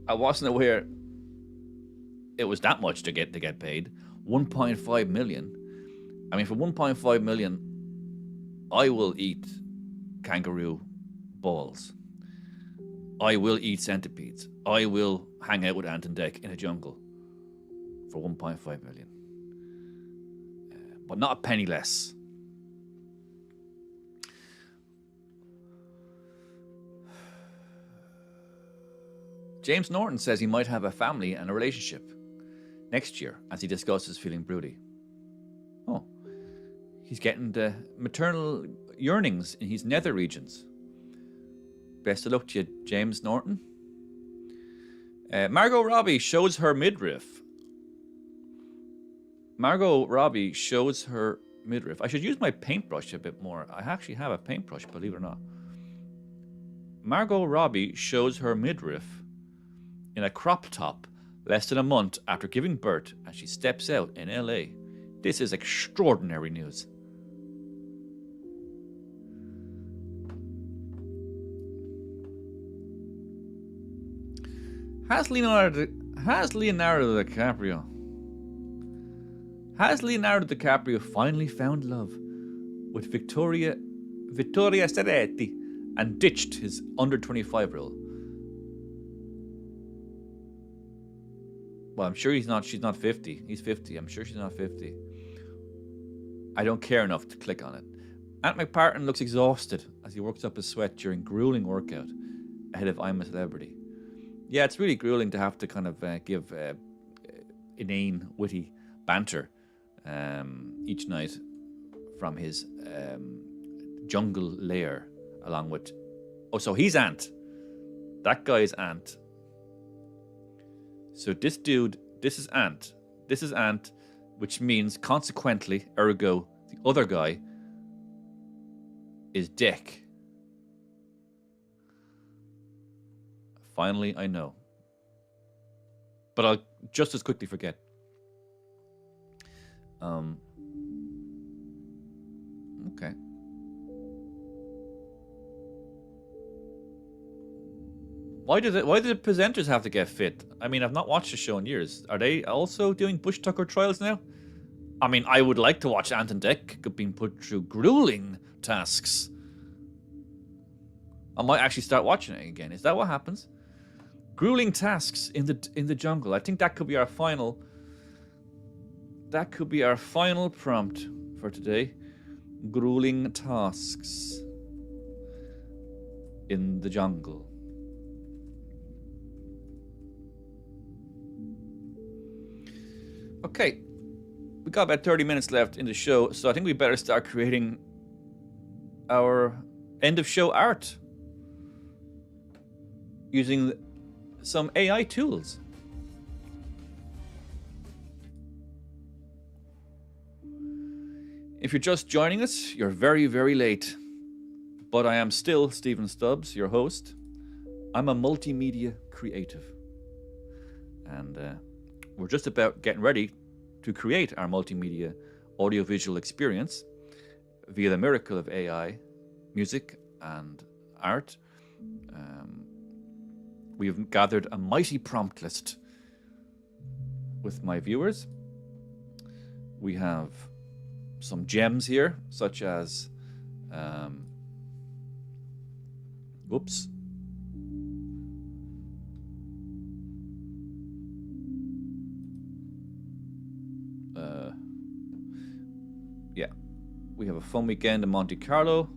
Speaker 1: I wasn't aware it was that much to get paid. 1.5 million. I mean, for 1.5 million, I will eat kangaroo balls. I will eat centipedes. I will hang out with Ant and Dec in a jungle for 1.5 million. But not a penny less. James Norton says he might have a family and a relationship next year as he discusses feeling broody. Oh, he's getting the maternal yearnings in his nether regions. Best of luck to you, James Norton. Margot Robbie shows her midriff. Margot Robbie shows her midriff. I should use my paintbrush a bit more. I actually have a paintbrush, believe it or not. Margot Robbie shows her midriff in a crop top less than a month after giving birth as she steps out in LA. This is extraordinary news. Has Leonardo DiCaprio finally found love with Vittoria Serretti and ditched his under 25 role? Well, I'm sure she's not 50. He's 50. I'm sure she's not 50. I don't care enough to click on it. Ant McPartlin looks exhausted as he works up a sweat during grueling workout ahead of I'm a Celebrity. Yeah, it's really grueling to have to kind of give inane, witty banter each night from his jungle lair, along with... Oh, so he's Ant. That guy's Ant. So this is Ant. This is Ant, which means consequently, ergo, the other guy is Dec. Finally, I know. But I'll just as quickly forget. Okay. Why do the presenters have to get fit? I mean, I've not watched the show in years. Are they also doing Bush Tucker trials now? I mean, I would like to watch Ant and Dec being put through grueling tasks. I might actually start watching it again. Is that what happens? Grueling tasks in the jungle. I think that could be our final. That could be our final prompt for today. Grueling tasks in the jungle. Okay, we got about 30 minutes left in the show, so I think we better start creating our end of show art using some AI tools. If you're just joining us, you're very, very late. But I am still Stephen Stubbs, your host. I'm a multimedia creative. And we're just about getting ready to create our multimedia audiovisual experience via the miracle of AI, music, and art. We've gathered a mighty prompt list with my viewers. We have some gems here, such as whoops. Yeah, we have a fun weekend in Monte Carlo,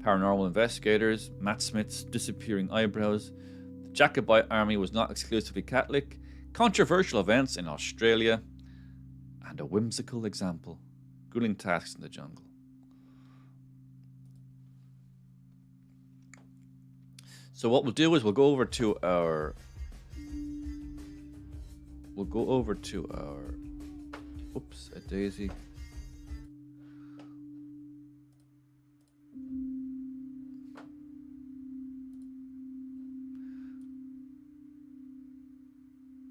Speaker 1: paranormal investigators, Matt Smith's disappearing eyebrows, the Jacobite army was not exclusively Catholic, controversial events in Australia, and a whimsical example, grueling tasks in the jungle. So what we'll do is we'll go over to our oops, a daisy.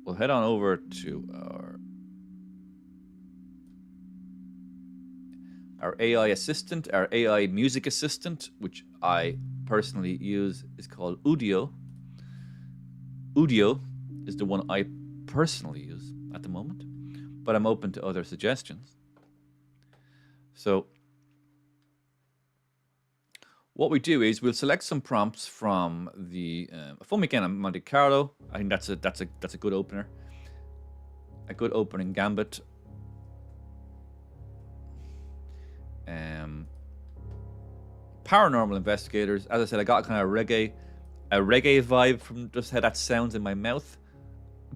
Speaker 1: We'll head on over to our AI assistant, our AI music assistant, which I personally use, is called Udio. Udio is the one I personally use at the moment, but I'm open to other suggestions. So what we do is we'll select some prompts from the Fun Weekend in Monte Carlo. I think that's a good opener, a good opening gambit. Paranormal investigators. As I said, I got kind of a reggae vibe from just how that sounds in my mouth.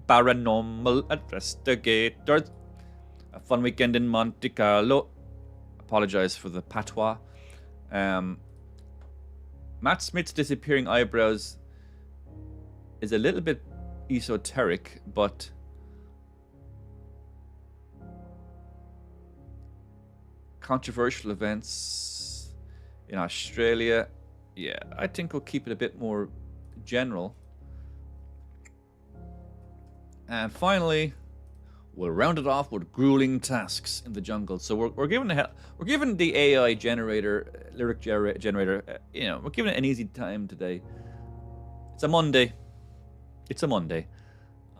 Speaker 1: Paranormal investigators. A Fun Weekend in Monte Carlo. Apologize for the patois. Matt Smith's disappearing eyebrows is a little bit esoteric, but controversial events in Australia, yeah, I think we'll keep it a bit more general. And finally, we'll round it off with grueling tasks in the jungle. So we're giving the AI generator, lyric generator, we're giving it an easy time today. It's a Monday.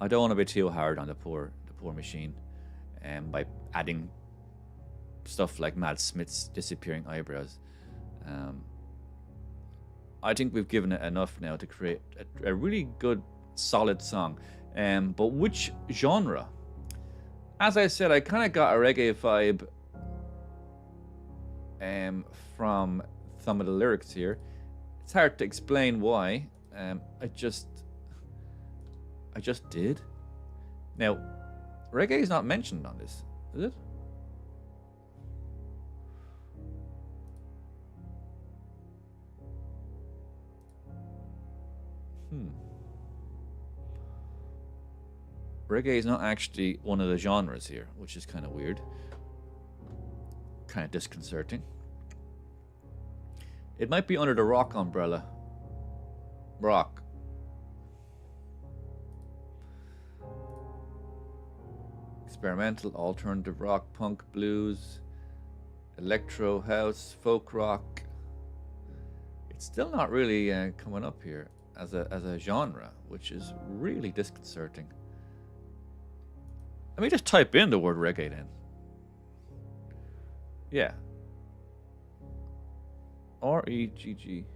Speaker 1: I don't want to be too hard on the poor machine, by adding stuff like Matt Smith's disappearing eyebrows. I think we've given it enough now to create a really good, solid song. But which genre? As I said, I kind of got a reggae vibe from some of the lyrics here. It's hard to explain why. I just did. Now, reggae is not mentioned on this, is it? Reggae is not actually one of the genres here, which is kind of weird. Kind of disconcerting. It might be under the rock umbrella. Rock. Experimental, alternative rock, punk, blues, electro, house, folk rock. It's still not really coming up here as a genre, which is really disconcerting. Let me just type in the word reggae then. Yeah. R-E-G-G-A-E.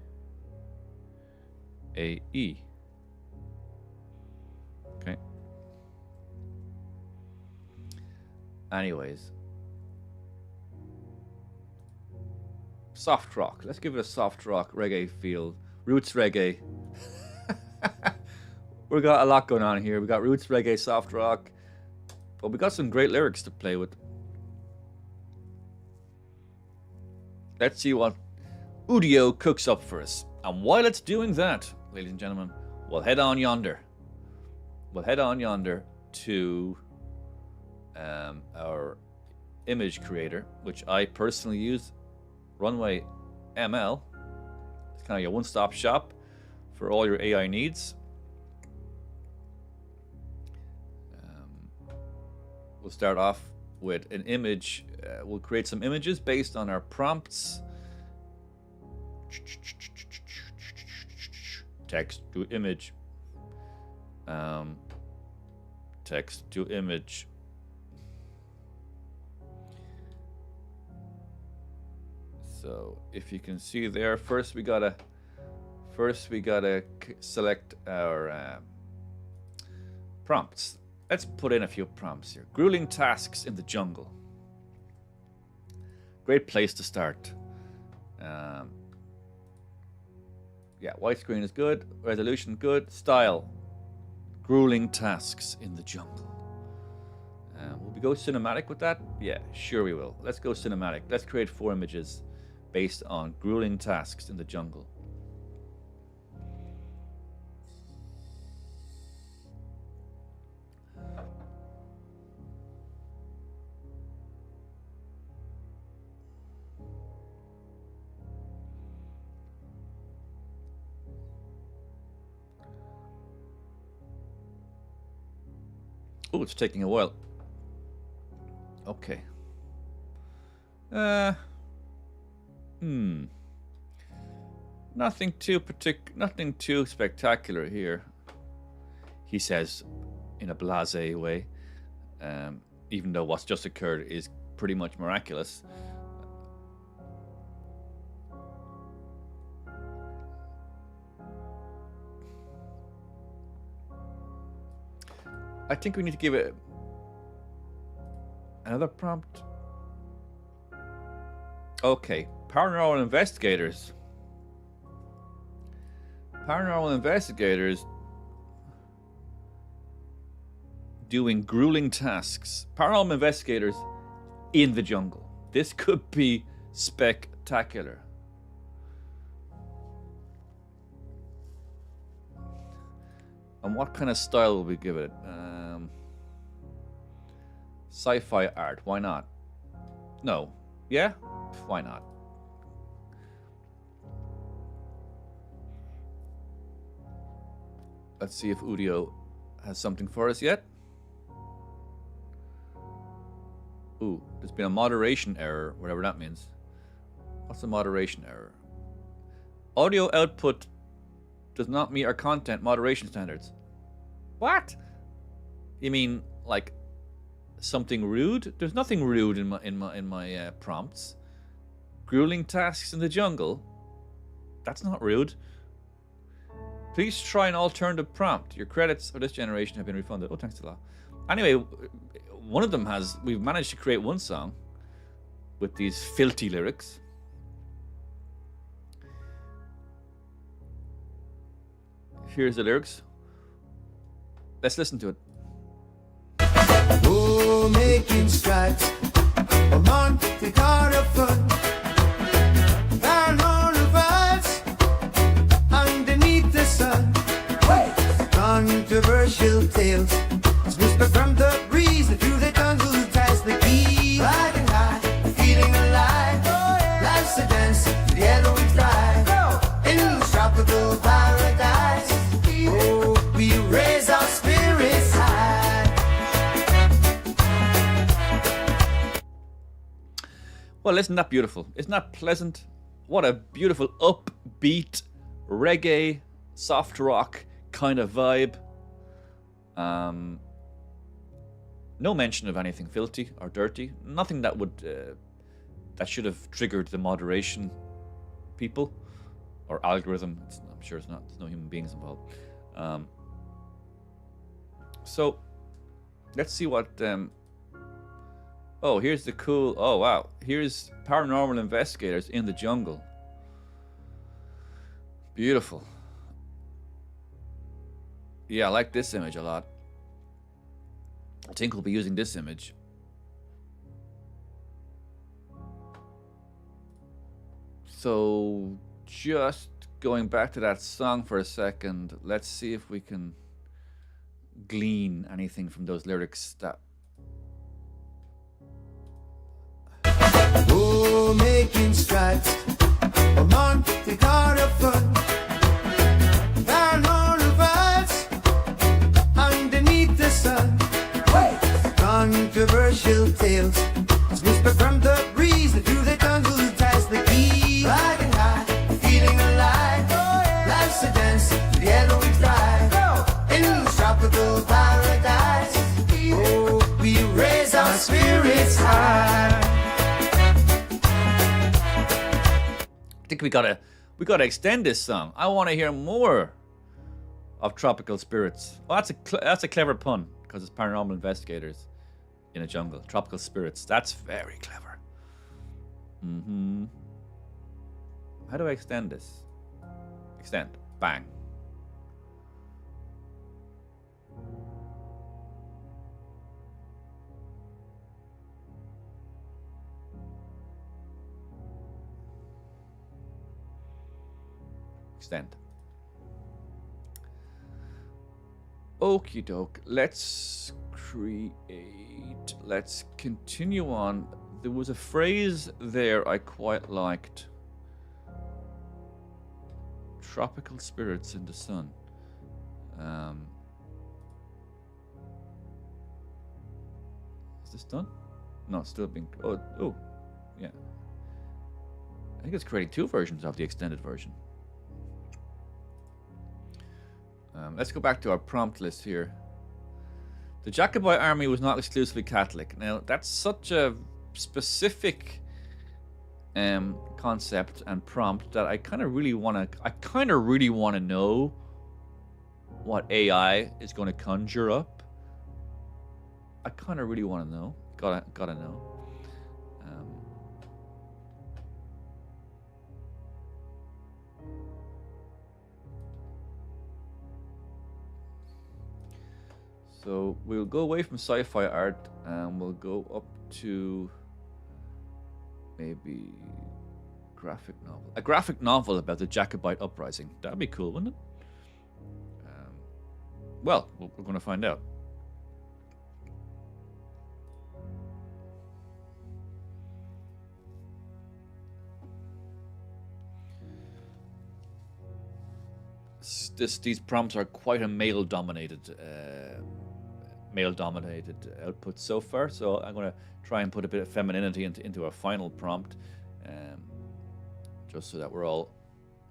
Speaker 1: Okay. Anyways. Soft rock. Let's give it a soft rock reggae feel. Roots reggae. We got a lot going on here. We got roots reggae, soft rock. But we got some great lyrics to play with. Let's see what Udio cooks up for us. And while it's doing that, ladies and gentlemen, we'll head on yonder. We'll head on yonder to our image creator, which I personally use, Runway ML. It's kind of your one-stop shop for all your AI needs. We'll start off with an image. We'll create some images based on our prompts. Text to image. Text to image. So if you can see there, first we gotta select our prompts. Let's put in a few prompts here. Grueling tasks in the jungle. Great place to start. Yeah, widescreen is good. Resolution good. Style. Grueling tasks in the jungle. Will we go cinematic with that? Yeah, sure we will. Let's go cinematic. Let's create 4 images based on grueling tasks in the jungle. Oh, it's taking a while. Okay. Nothing too spectacular here, he says in a blasé way. Even though what's just occurred is pretty much miraculous. I think we need to give it another prompt. Okay, paranormal investigators. Paranormal investigators doing grueling tasks. Paranormal investigators in the jungle. This could be spectacular. And what kind of style will we give it? Sci-fi art. Why not? No. Yeah? Why not? Let's see if Udio has something for us yet. Ooh, there's been a moderation error, whatever that means. What's a moderation error? Audio output does not meet our content moderation standards. What? You mean like something rude? There's nothing rude in my prompts. Grueling tasks in the jungle. That's not rude. Please try an alternative prompt. Your credits for this generation have been refunded. Oh, thanks a lot. Anyway, one of them has. We've managed to create one song with these filthy lyrics. Here's the lyrics. Let's listen to it.
Speaker 2: Oh, making strides, a Monte Carlo fun. Paranormal vibes underneath the sun. Wait. Controversial tales, whisper from the breeze through the jungle ties the key. Riding high, feeling alive. Oh, yeah. Life's a dance, together we thrive. In this tropical paradise. Oh, we raise our spirits high.
Speaker 1: Well, isn't that beautiful? Isn't that pleasant? What a beautiful upbeat reggae, soft rock kind of vibe. No mention of anything filthy or dirty. Nothing that would that should have triggered the moderation people or algorithm. I'm sure it's not. There's no human beings involved. So let's see what. Oh, here's the cool. Oh wow, here's paranormal investigators in the jungle. Beautiful. Yeah, I like this image a lot. I think we'll be using this image. So just going back to that song for a second, let's see if we can glean anything from those lyrics that.
Speaker 2: Oh, making strides, a Monte Carlo fun. Paranormal vibes underneath the sun. Wait. Controversial tales, whisper from the breeze through the jungle ties the key. Riding high, feeling alive. Oh, yeah. Life's a dance, together we thrive. In this tropical paradise. Oh, we raise our spirits high.
Speaker 1: think we gotta extend this song. I want to hear more of Tropical Spirits. Well, that's a clever pun because it's paranormal investigators in a jungle. Tropical Spirits. That's very clever. How do I extend this? Extend. Bang. Extend. Okie doke. Let's continue on. There was a phrase there I quite liked. Tropical spirits in the sun. Is this done? No, it's still being. Oh, yeah. I think it's creating two versions of the extended version. Let's go back to our prompt list here. The Jacobite army was not exclusively Catholic. Now, that's such a specific concept and prompt that I kind of really want to know what AI is going to conjure up. I kind of really want to know. Gotta know. So we'll go away from sci-fi art and we'll go up to maybe graphic novel. A graphic novel about the Jacobite Uprising. That'd be cool, wouldn't it? Well, we're going to find out. These prompts are quite a male-dominated output so far, so I'm going to try and put a bit of femininity into our final prompt, just so that we're all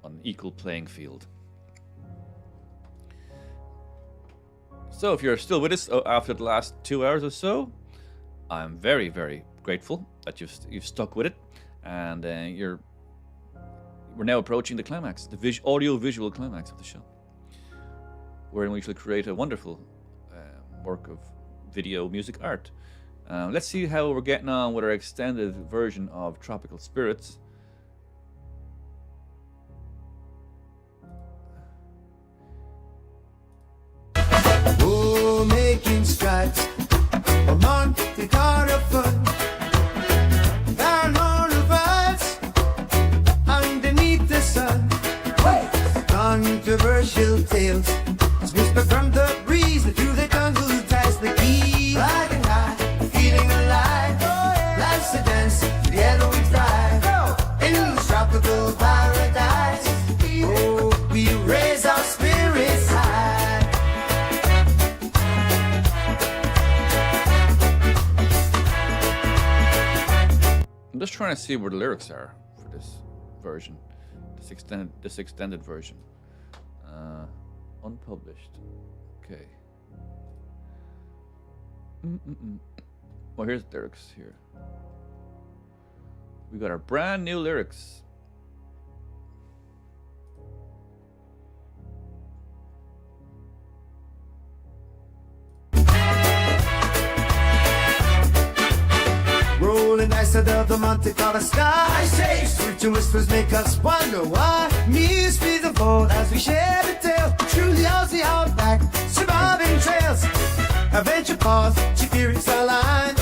Speaker 1: on an equal playing field. So if you're still with us after the last 2 hours or so, I'm very, very grateful that you've stuck with it, and we're now approaching the climax, the audio-visual climax of the show, wherein we shall create a wonderful work of video music art. Let's see how we're getting on with our extended version of Tropical Spirits.
Speaker 2: Oh, making strides a Monte Carlo fun. Paranormal vibes underneath the sun. Controversial tales whisper from the breeze through the jungle ties the key. Riding high, feeling alive. Life's a dance, together we thrive. In the tropical paradise. Oh, we raise our spirits high.
Speaker 1: I'm just trying to see where the lyrics are for this version, this extended version. Unpublished. Okay. Well, here's the lyrics here. We got our brand new lyrics.
Speaker 2: Rolling dice above the Monte Carlo sky. Screeching whispers make us wonder why. News feeds unfold as we share the tale. Truly Aussie outback, surviving trails. Adventure pause, spirits align.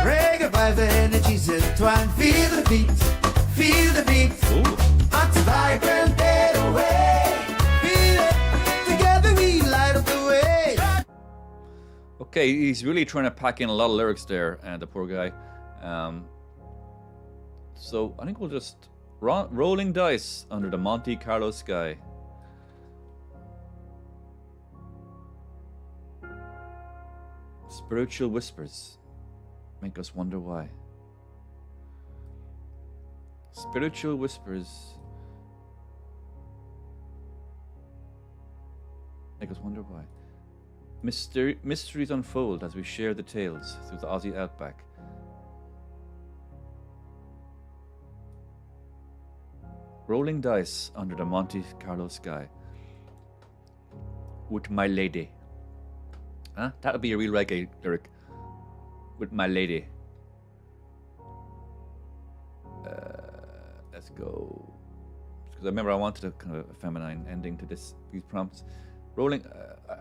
Speaker 2: Reggae vibes, the energies entwined. Feel the beat, feel the beat. Onto vibrant getaway. Feel it, together we light up the way.
Speaker 1: Okay, he's really trying to pack in a lot of lyrics there, and the poor guy. So I think we'll just rolling dice under the Monte Carlo sky. Spiritual whispers make us wonder why. Spiritual whispers make us wonder why. Mysteries unfold as we share the tales through the Aussie outback. Rolling dice under the Monte Carlo sky with my lady. Huh? That would be a real reggae lyric. With my lady. Let's go. Because I remember I wanted a kind of a feminine ending to these prompts. Rolling,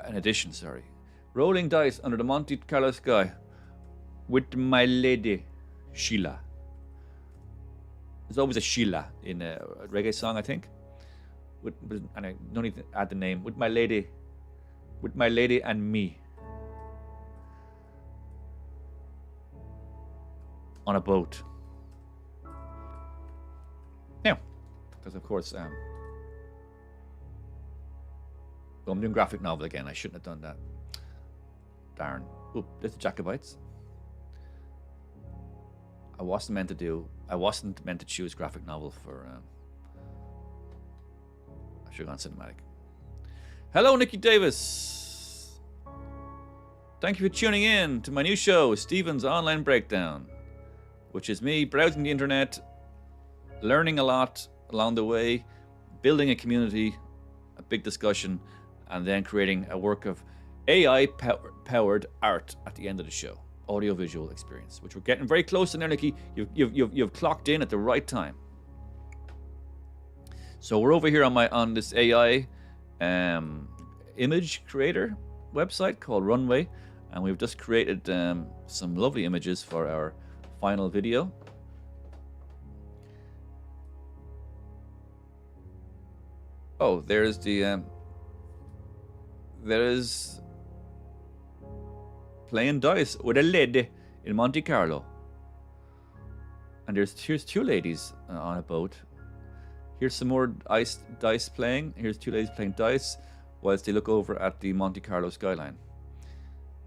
Speaker 1: an addition, sorry. Rolling dice under the Monte Carlo sky with my lady, Sheila. There's always a Sheila in a reggae song, I think. And I don't need to add the name. With my lady and me. On a boat. Now, because of course, well, I'm doing graphic novel again. I shouldn't have done that. Darn. Oop, there's the Jacobites. I wasn't meant to choose graphic novel for. I should have gone cinematic. Hello, Nikki Davis. Thank you for tuning in to my new show, Stephen's Online Breakdown, which is me browsing the internet, learning a lot along the way, building a community, a big discussion, and then creating a work of AI-powered art at the end of the show. Audio-visual experience, which we're getting very close to now, Nikki. You've clocked in at the right time. So we're over here on this AI image creator website called Runway, and we've just created some lovely images for our final video. Oh, there's the there's playing dice with a lady in Monte Carlo. And here's two ladies on a boat. Here's some more dice playing. Here's two ladies playing dice whilst they look over at the Monte Carlo skyline.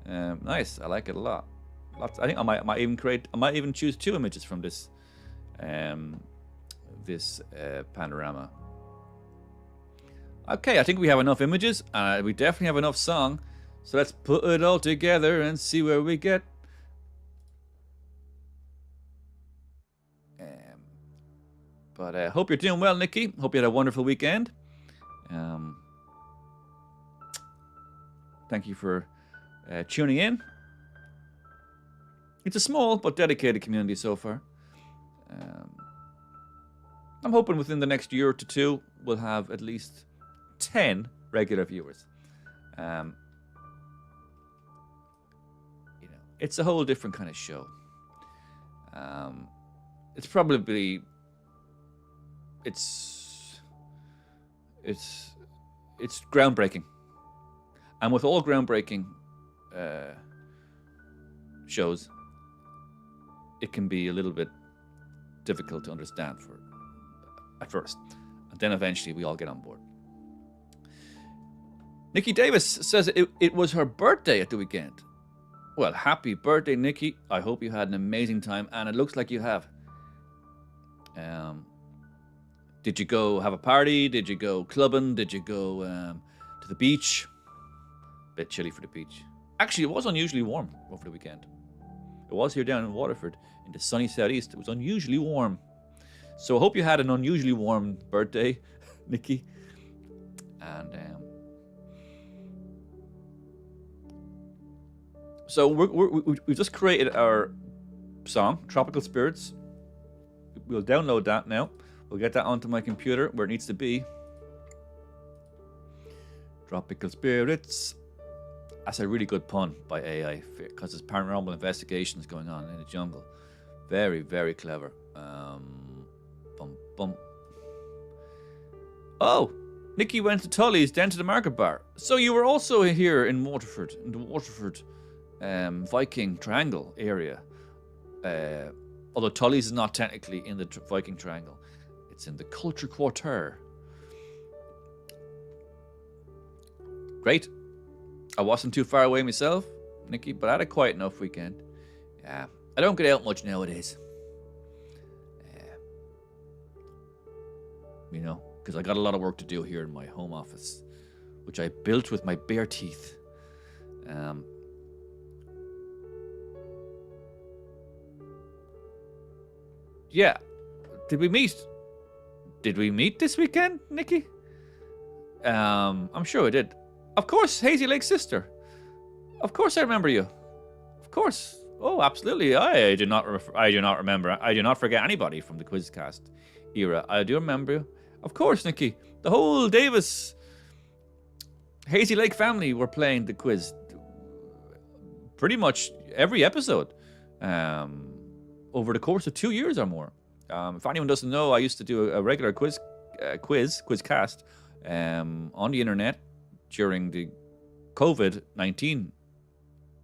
Speaker 1: Nice, I like it a lot. I think I might even choose two images from this panorama. Okay, I think we have enough images. We definitely have enough song. So let's put it all together and see where we get. But I hope you're doing well, Nikki. Hope you had a wonderful weekend. Thank you for tuning in. It's a small but dedicated community so far. I'm hoping within the next year to two we'll have at least 10 regular viewers. It's a whole different kind of show. It's probably it's groundbreaking, and with all groundbreaking shows, it can be a little bit difficult to understand at first, and then eventually we all get on board. Nikki Davis says it was her birthday at the weekend. Well, happy birthday, Nikki. I hope you had an amazing time, and it looks like you have. Did you go have a party? Did you go clubbing? Did you go to the beach? Bit chilly for the beach. Actually, it was unusually warm over the weekend. It was here down in Waterford, in the sunny southeast. It was unusually warm. So I hope you had an unusually warm birthday, Nikki. And so we've just created our song, Tropical Spirits. We'll download that now. We'll get that onto my computer where it needs to be. Tropical Spirits. That's a really good pun by AI because there's paranormal investigations going on in the jungle. Very, very clever. Bum, bum. Oh, Nikki went to Tully's down to the Market Bar. So you were also here in Waterford, in the Waterford Viking Triangle area. Although Tully's is not technically in the Viking Triangle. It's in the Culture Quarter. Great. I wasn't too far away myself, Nikki, but I had a quiet enough weekend. Yeah, I don't get out much nowadays. Because I got a lot of work to do here in my home office, which I built with my bare teeth. Yeah. Did we meet Did we meet this weekend, Nikki? I'm sure we did. Of course, Hazy Lake's sister. Of course, I remember you. Of course. Oh, absolutely. I do not remember. I do not forget anybody from the Quizcast era. I do remember you. Of course, Nikki. The whole Davis Hazy Lake family were playing the quiz. Pretty much every episode. Over the course of 2 years or more. If anyone doesn't know, I used to do a regular quizcast on the internet during the COVID-19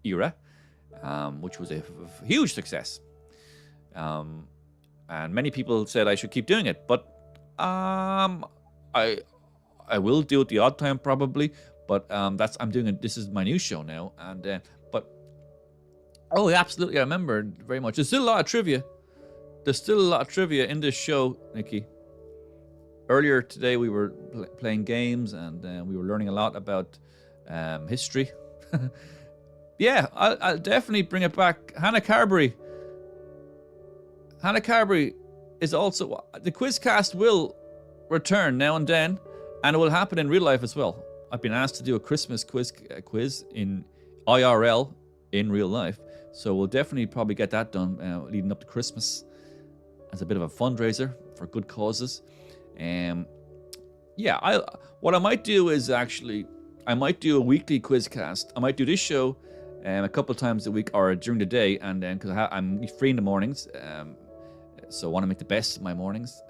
Speaker 1: era, which was a huge success. And many people said I should keep doing it, but I will do it the odd time probably. But I'm doing it. This is my new show now, and oh, yeah, absolutely, I remember very much. There's still a lot of trivia. There's still a lot of trivia in this show, Nikki. Earlier today, we were playing games, and we were learning a lot about history. Yeah, I'll definitely bring it back. Hannah Carberry is also... The Quizcast will return now and then, and it will happen in real life as well. I've been asked to do a Christmas quiz in IRL, in real life. So we'll definitely probably get that done leading up to Christmas as a bit of a fundraiser for good causes. Yeah, what I might do is actually, I might do a weekly Quizcast. I might do this show a couple of times a week or during the day, and then because I'm free in the mornings, so I want to make the best of my mornings.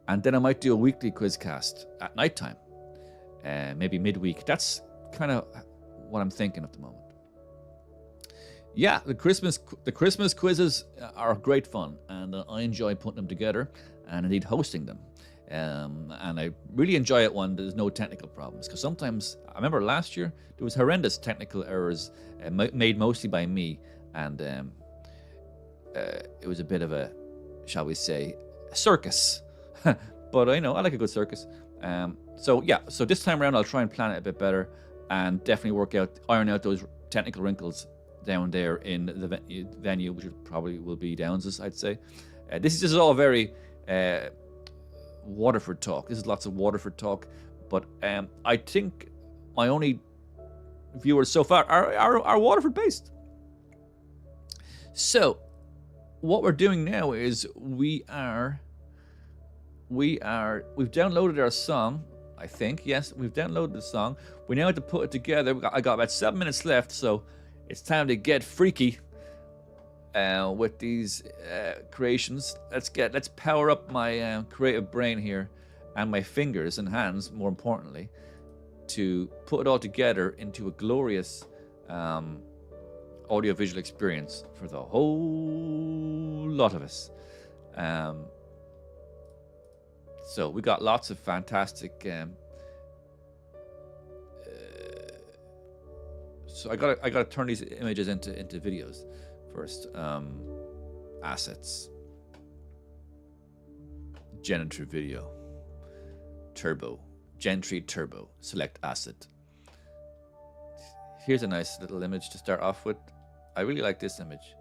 Speaker 1: And then I might do a weekly Quizcast at nighttime, maybe midweek. That's kind of what I'm thinking at the moment. Yeah, the Christmas quizzes are great fun, and I enjoy putting them together and indeed hosting them. And I really enjoy it when there's no technical problems, because sometimes, I remember last year, there was horrendous technical errors made mostly by me, and it was a bit of a, shall we say, a circus. But I like a good circus. So this time around I'll try and plan it a bit better, and definitely iron out those technical wrinkles down there in the venue, which probably will be Downs', I'd say. This is all very Waterford talk. This is lots of Waterford talk, but I think my only viewers so far are Waterford based. So what we're doing now is we've downloaded our song. I think, yes, we've downloaded the song. We now have to put it together. I got about 7 minutes left, so it's time to get freaky with these creations. Let's power up my creative brain here, and my fingers and hands, more importantly, to put it all together into a glorious audiovisual experience for the whole lot of us. So we got lots of fantastic. So I gotta turn these images into videos first. Assets, Gentry video, Turbo, Gentry Turbo. Select asset. Here's a nice little image to start off with. I really like this image.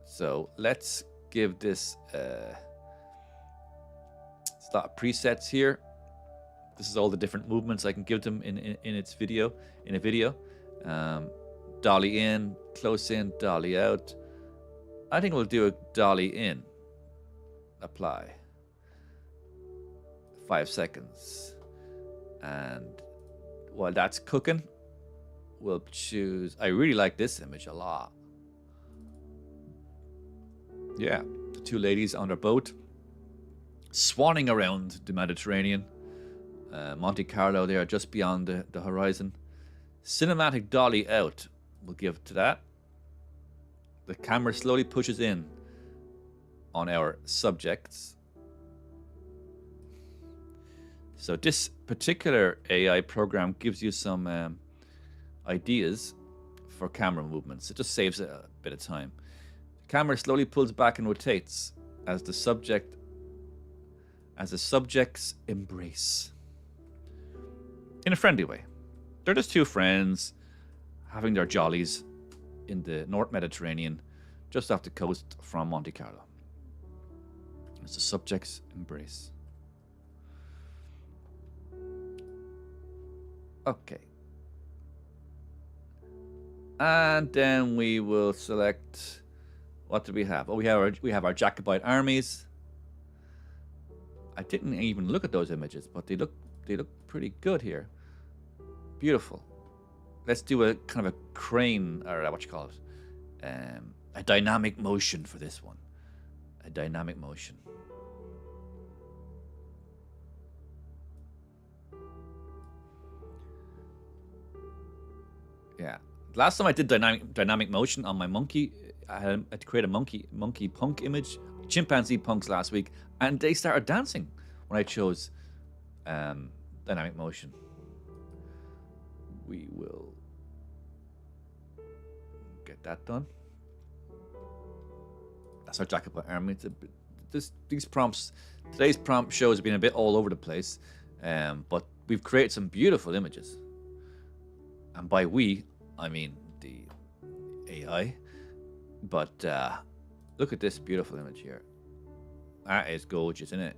Speaker 1: So let's give this a lot of presets here. This is all the different movements I can give them in a video. Dolly in, close in, dolly out. I think we'll do a dolly in. Apply. 5 seconds. And while that's cooking, we'll choose... I really like this image a lot. Yeah, the two ladies on their boat, swanning around the Mediterranean. Monte Carlo there, just beyond the horizon. Cinematic dolly out, we'll give to that. The camera slowly pushes in on our subjects. So this particular AI program gives you some ideas for camera movements. It just saves a bit of time. The camera slowly pulls back and rotates as the subjects embrace. In a friendly way. They're just two friends having their jollies in the North Mediterranean, just off the coast from Monte Carlo. as the subjects embrace. Okay. And then we will select, what do we have? Oh, we have our Jacobite armies. I didn't even look at those images, but they look pretty good here. Beautiful. Let's do a kind of a crane, or what you call it, a dynamic motion for this one. A dynamic motion. Yeah. Last time I did dynamic motion on my monkey, I had to create a monkey punk image, chimpanzee punks last week, and they started dancing when I chose dynamic motion. We will get that done. That's our Jacobite army. These prompts, today's prompt shows have been a bit all over the place, but we've created some beautiful images. And by we, I mean the AI. But look at this beautiful image here. That is gorgeous, isn't it?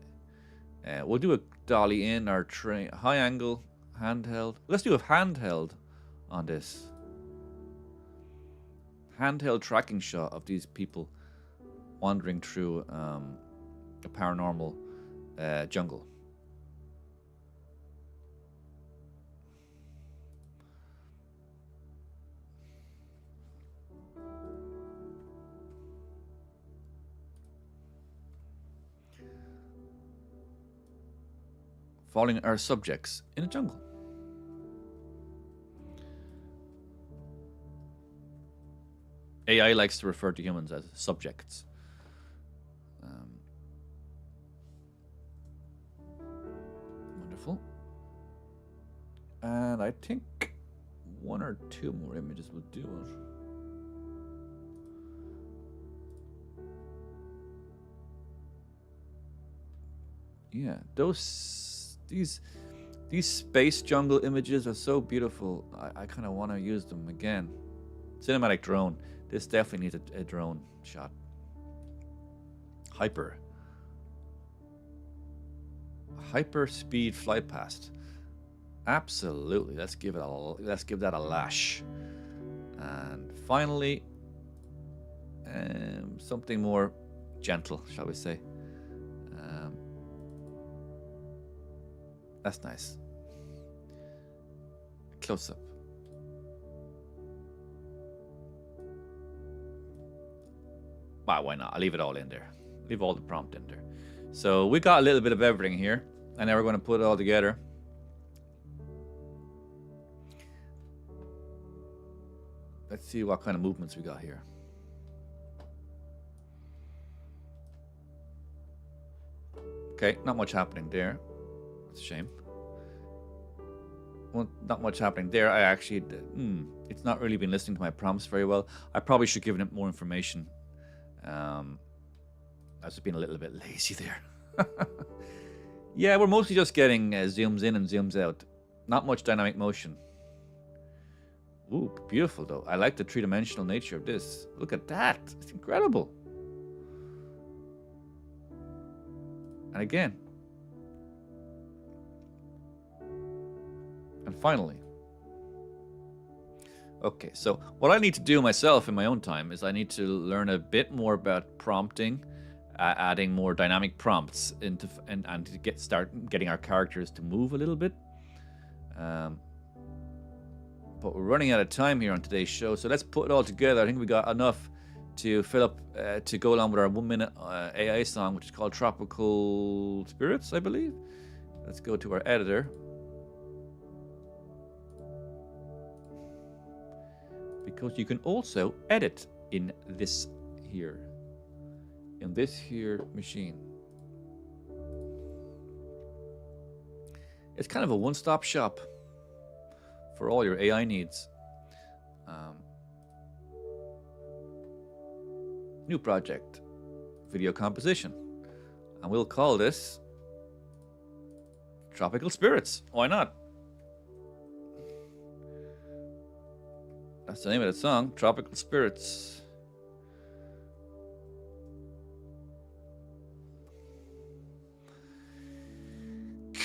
Speaker 1: We'll do a dolly in our train, high angle, handheld. Let's do a handheld on this. Handheld tracking shot of these people wandering through a paranormal jungle. Following our subjects in a jungle. AI likes to refer to humans as subjects. Wonderful. And I think one or two more images will do it. Yeah, these space jungle images are so beautiful. I kind of want to use them again. Cinematic drone. This definitely needs a drone shot. Hyper speed flight past. Absolutely. Let's give that a lash. And finally, something more gentle, shall we say? That's nice. Close up. Wow, why not? I'll leave it all in there. Leave all the prompt in there. So we got a little bit of everything here, and now we're going to put it all together. Let's see what kind of movements we got here. Okay, not much happening there. It's a shame. Well, not much happening there. I actually, it's not really been listening to my prompts very well. I probably should give it more information. I've just been a little bit lazy there. Yeah, we're mostly just getting zooms in and zooms out. Not much dynamic motion. Ooh, beautiful though. I like the three-dimensional nature of this. Look at that. It's incredible. And again. And finally. Okay, so what I need to do myself in my own time is I need to learn a bit more about prompting, adding more dynamic prompts into and to start getting our characters to move a little bit. But we're running out of time here on today's show, so let's put it all together. I think we got enough to fill up to go along with our 1 minute AI song, which is called Tropical Spirits, I believe. Let's go to our editor. Because you can also edit in this here machine. It's kind of a one-stop shop for all your AI needs. New project, video composition, and we'll call this Tropical Spirits. Why not? That's the name of the song, Tropical Spirits.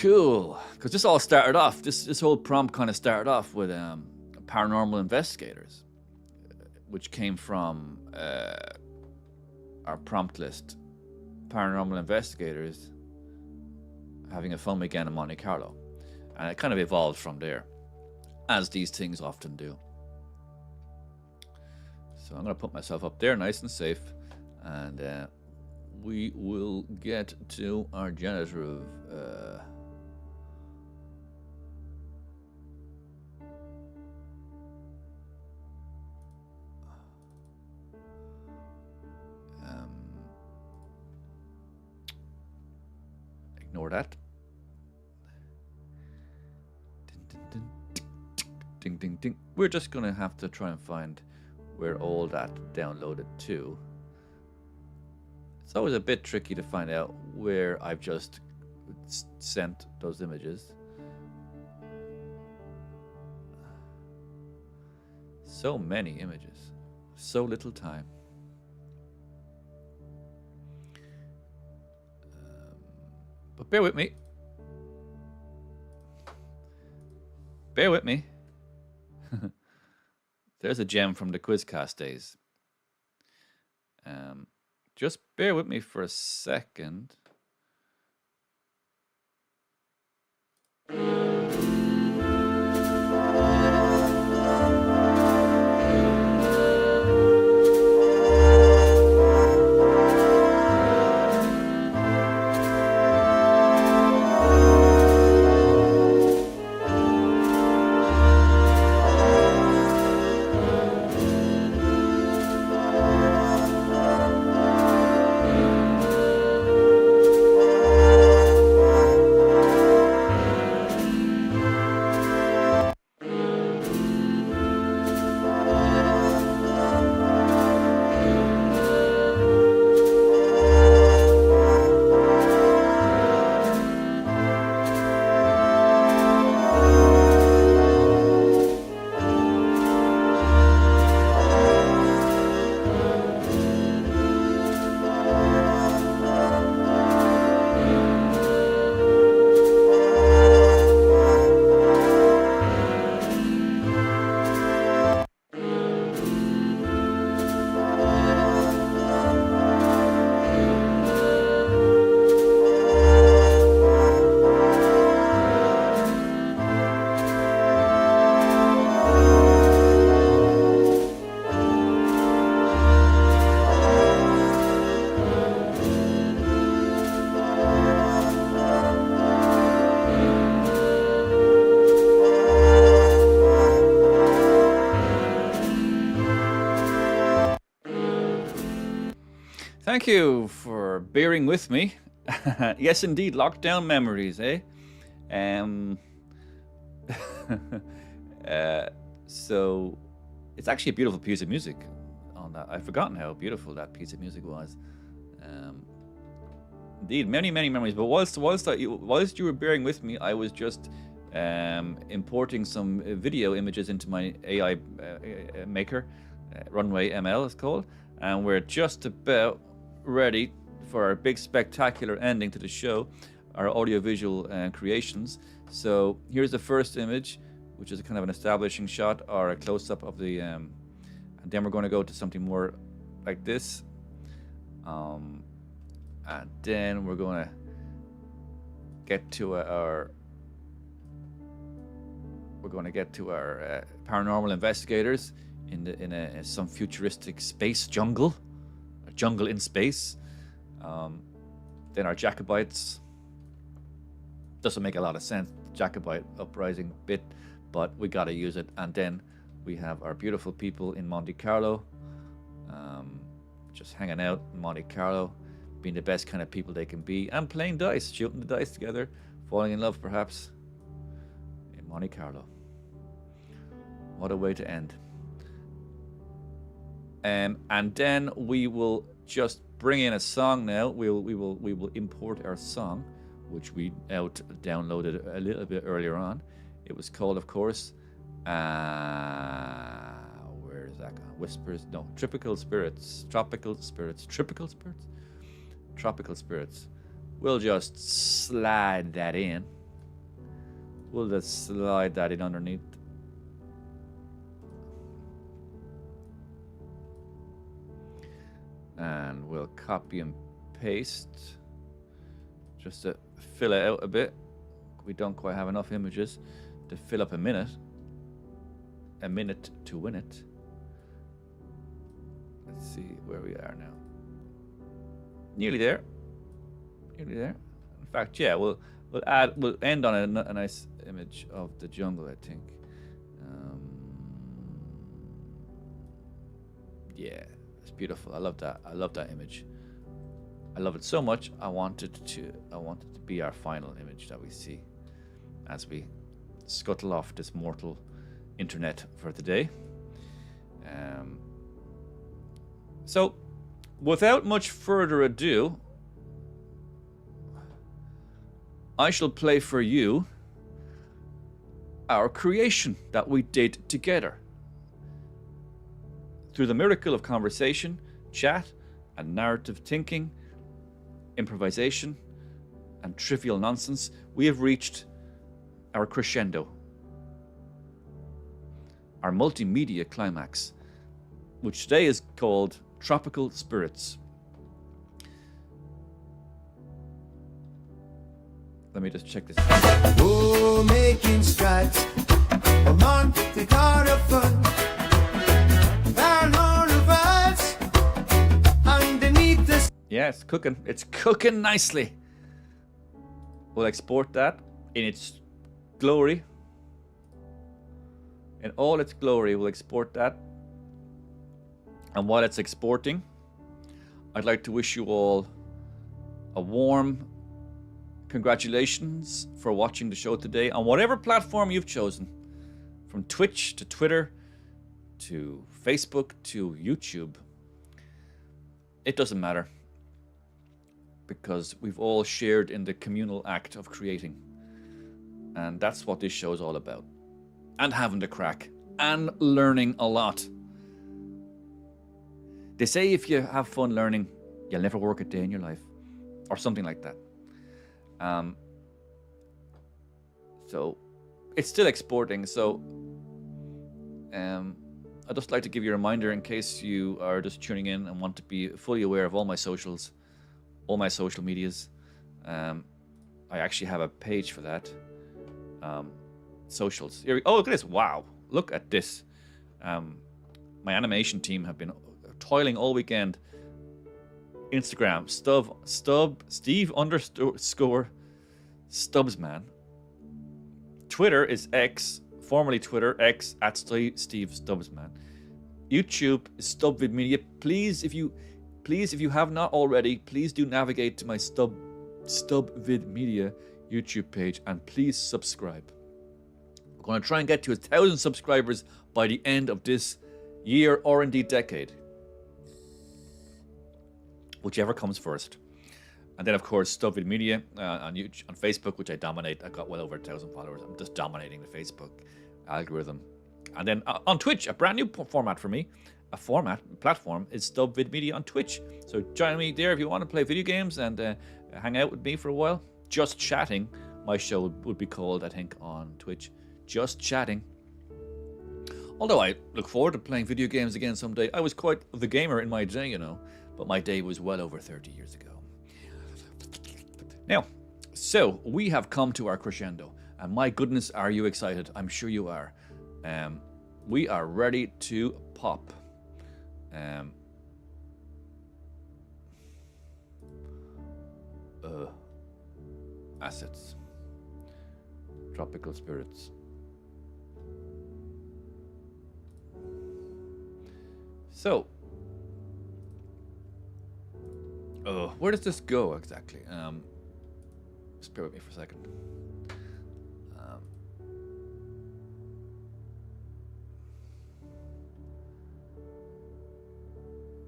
Speaker 1: cool, because this all started off. This whole prompt kind of started off with paranormal investigators, which came from our prompt list. Paranormal investigators having a fun weekend in Monte Carlo, and it kind of evolved from there, as these things often do. So I'm going to put myself up there nice and safe, and we will get to our generative. Ignore that. Ding, ding, ding. We're just going to have to try and find where all that downloaded to. It's always a bit tricky to find out where I've just sent those images. So many images, so little time. But bear with me. Bear with me. There's a gem from the Quizcast days. Just bear with me for a second. Thank you for bearing with me. Yes, indeed, lockdown memories, eh? So it's actually a beautiful piece of music on that. I've forgotten how beautiful that piece of music was. Indeed, many memories. But whilst you were bearing with me, I was just importing some video images into my AI maker, Runway ML it's called, and we're just about ready for our big spectacular ending to the show, our audiovisual creations. So here's the first image, which is kind of an establishing shot or a close-up of the and then we're going to go to something more like this, and then we're going to get to our paranormal investigators in some futuristic space jungle, a jungle in space. Then our Jacobites. Doesn't make a lot of sense, Jacobite Uprising bit, but we gotta use it. And then we have our beautiful people in Monte Carlo, just hanging out in Monte Carlo, being the best kind of people they can be, and playing dice, shooting the dice together, falling in love perhaps in Monte Carlo. What a way to end. And then we will just bring in a song now. We will import our song, which we downloaded a little bit earlier on. It was called, of course, where is that gone? Whispers? No, Tropical Spirits. We'll just slide that in. We'll just slide that in underneath. And we'll copy and paste just to fill it out a bit. We don't quite have enough images to fill up a minute to win it. Let's see where we are now. Nearly there. Nearly there. In fact, yeah, we'll end on a nice image of the jungle, I think. Yeah, it's beautiful. I love that. I love that image. I love it so much. I want it to be our final image that we see as we scuttle off this mortal internet for the day. So, without much further ado, I shall play for you our creation that we did together. Through the miracle of conversation, chat, and narrative thinking, improvisation, and trivial nonsense, we have reached our crescendo, our multimedia climax, which today is called Tropical Spirits. Let me just check this out.
Speaker 2: Oh, making strides, a Monte Carlo fun. Paranormal vibes underneath the.
Speaker 1: Yeah, it's cooking. It's cooking nicely. We'll export that in its glory. In all its glory, we'll export that. And while it's exporting, I'd like to wish you all a warm congratulations for watching the show today on whatever platform you've chosen, from Twitch to Twitter to Facebook to YouTube. It doesn't matter, because we've all shared in the communal act of creating, and that's what this show is all about. And having the crack and learning a lot. They say if you have fun learning, you'll never work a day in your life, or something like that. So it's still exporting. So I'd just like to give you a reminder, in case you are just tuning in and want to be fully aware of all my socials, all my social medias. I actually have a page for that. Socials. Here oh, look at this! Wow, look at this. My animation team have been toiling all weekend. Instagram, Steve underscore Stubbsman. Twitter is X, formerly Twitter, X at Steve Stubbsman. YouTube is Stubvid Media. Please, if you have not already, please do navigate to my Stubvid Media YouTube page and please subscribe. I'm going to try and get to 1,000 subscribers by the end of this year, or indeed decade, whichever comes first. And then, of course, Stubvid Media on YouTube, on Facebook, which I dominate. I've got well over 1,000 followers. I'm just dominating the Facebook algorithm. And then on Twitch, a brand new format for me, platform is Stubvid Media on Twitch. So join me there if you want to play video games and hang out with me for a while. Just Chatting, my show would be called, I think, on Twitch. Just Chatting. Although I look forward to playing video games again someday. I was quite the gamer in my day, you know, but my day was well over 30 years ago. Now, so we have come to our crescendo, and my goodness, are you excited? I'm sure you are. We are ready to pop. Assets. Tropical spirits. So, where does this go exactly? Just bear with me for a second.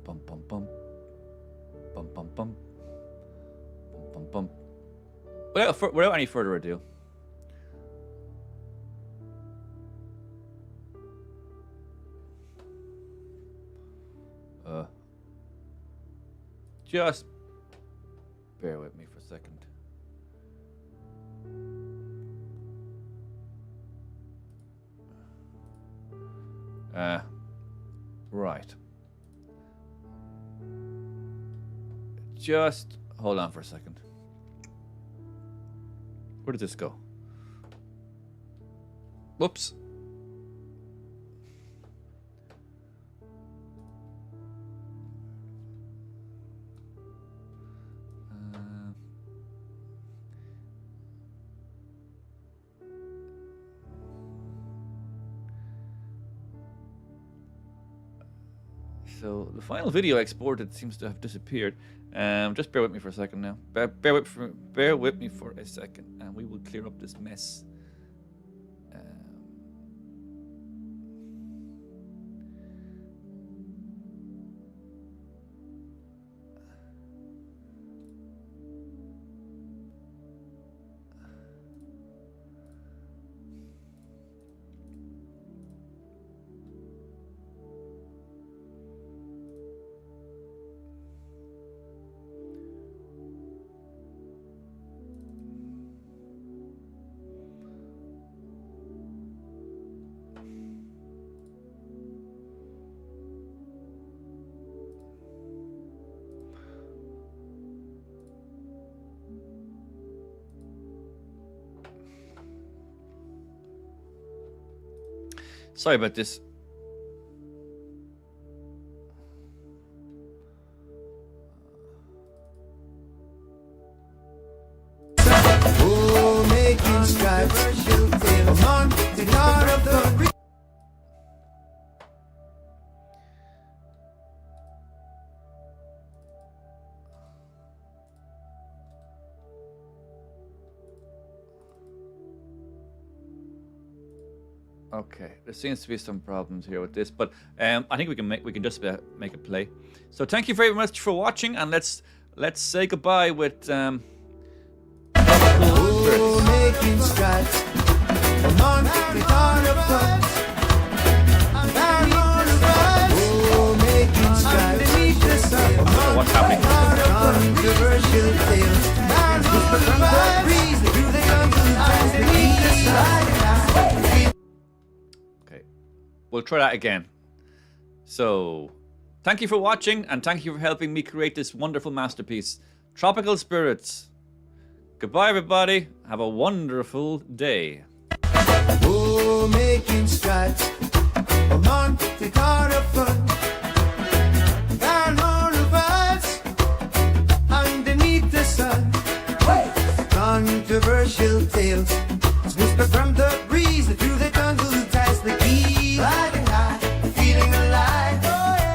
Speaker 1: Bum bum bum. Bum bum bum. Bum bum bum. Without any further ado, just bear with me for a second. Right. Just hold on for a second. Where did this go? Whoops. So the final video I exported seems to have disappeared. Just bear with me for a second now. Bear with me for a second, and we will clear up this mess. Sorry about this.
Speaker 2: Oh, making strides. Come on, the God of the
Speaker 1: Okay, there seems to be some problems here with this, but I think we can just make it play. So thank you very much for watching, and let's say goodbye with
Speaker 2: oh, making strides. Come on, the God of the oh, making strides. Underneath the sun.
Speaker 1: what's happening.
Speaker 2: Controversial tales. Whisper from the breeze through the jungle. Underneath the sun.
Speaker 1: Okay, we'll try that again. So, thank you for watching, and thank you for helping me create this wonderful masterpiece, Tropical Spirits. Goodbye, everybody. Have a wonderful day.
Speaker 2: Oh, making strides. Come on, take heart of fun. Down on the vibes. Underneath the sun. Controversial tales. Whisper from the breeze through the jungle ties the key. Riding high, feeling alive.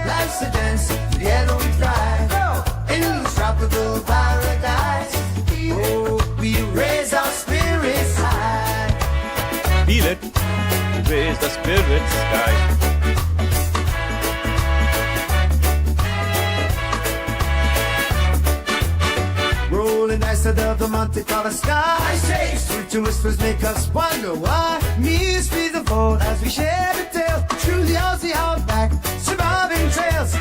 Speaker 2: Life's a dance, together we thrive. In this tropical paradise. Oh, we raise our spirits high.
Speaker 1: Feel it. Raise the spirits, guys.
Speaker 2: Rolling dice above the Monte Carlo sky. Sweet whispers make us wonder why. Mysteries unfold as we share the tale. Truly Aussie outback, surviving trails.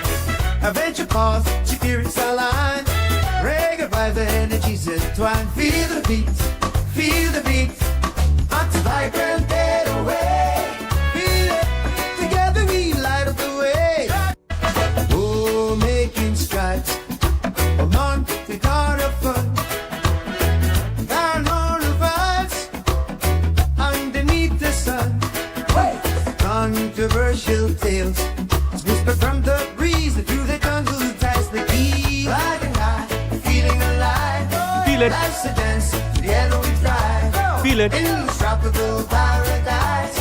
Speaker 2: Adventure paths, spirits align. Reggae vibes, the energies entwined. Feel the beat, feel the beat. Onto vibrant getaway. Feel it, together we light up the way. Oh, making strides. Come on, take heart of fun. Down on the vibes. Underneath the sun. Controversial tales. Whisper from the breeze through the jungle ties the key. Riding high, feeling alive.
Speaker 1: Feel it.
Speaker 2: Life's a dance, together we thrive.
Speaker 1: Feel it.
Speaker 2: In this tropical paradise.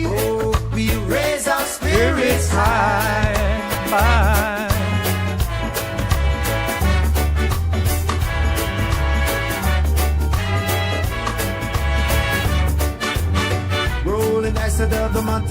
Speaker 2: Oh, we raise our spirits high.
Speaker 1: Bye.
Speaker 2: Rolling dice above the Monte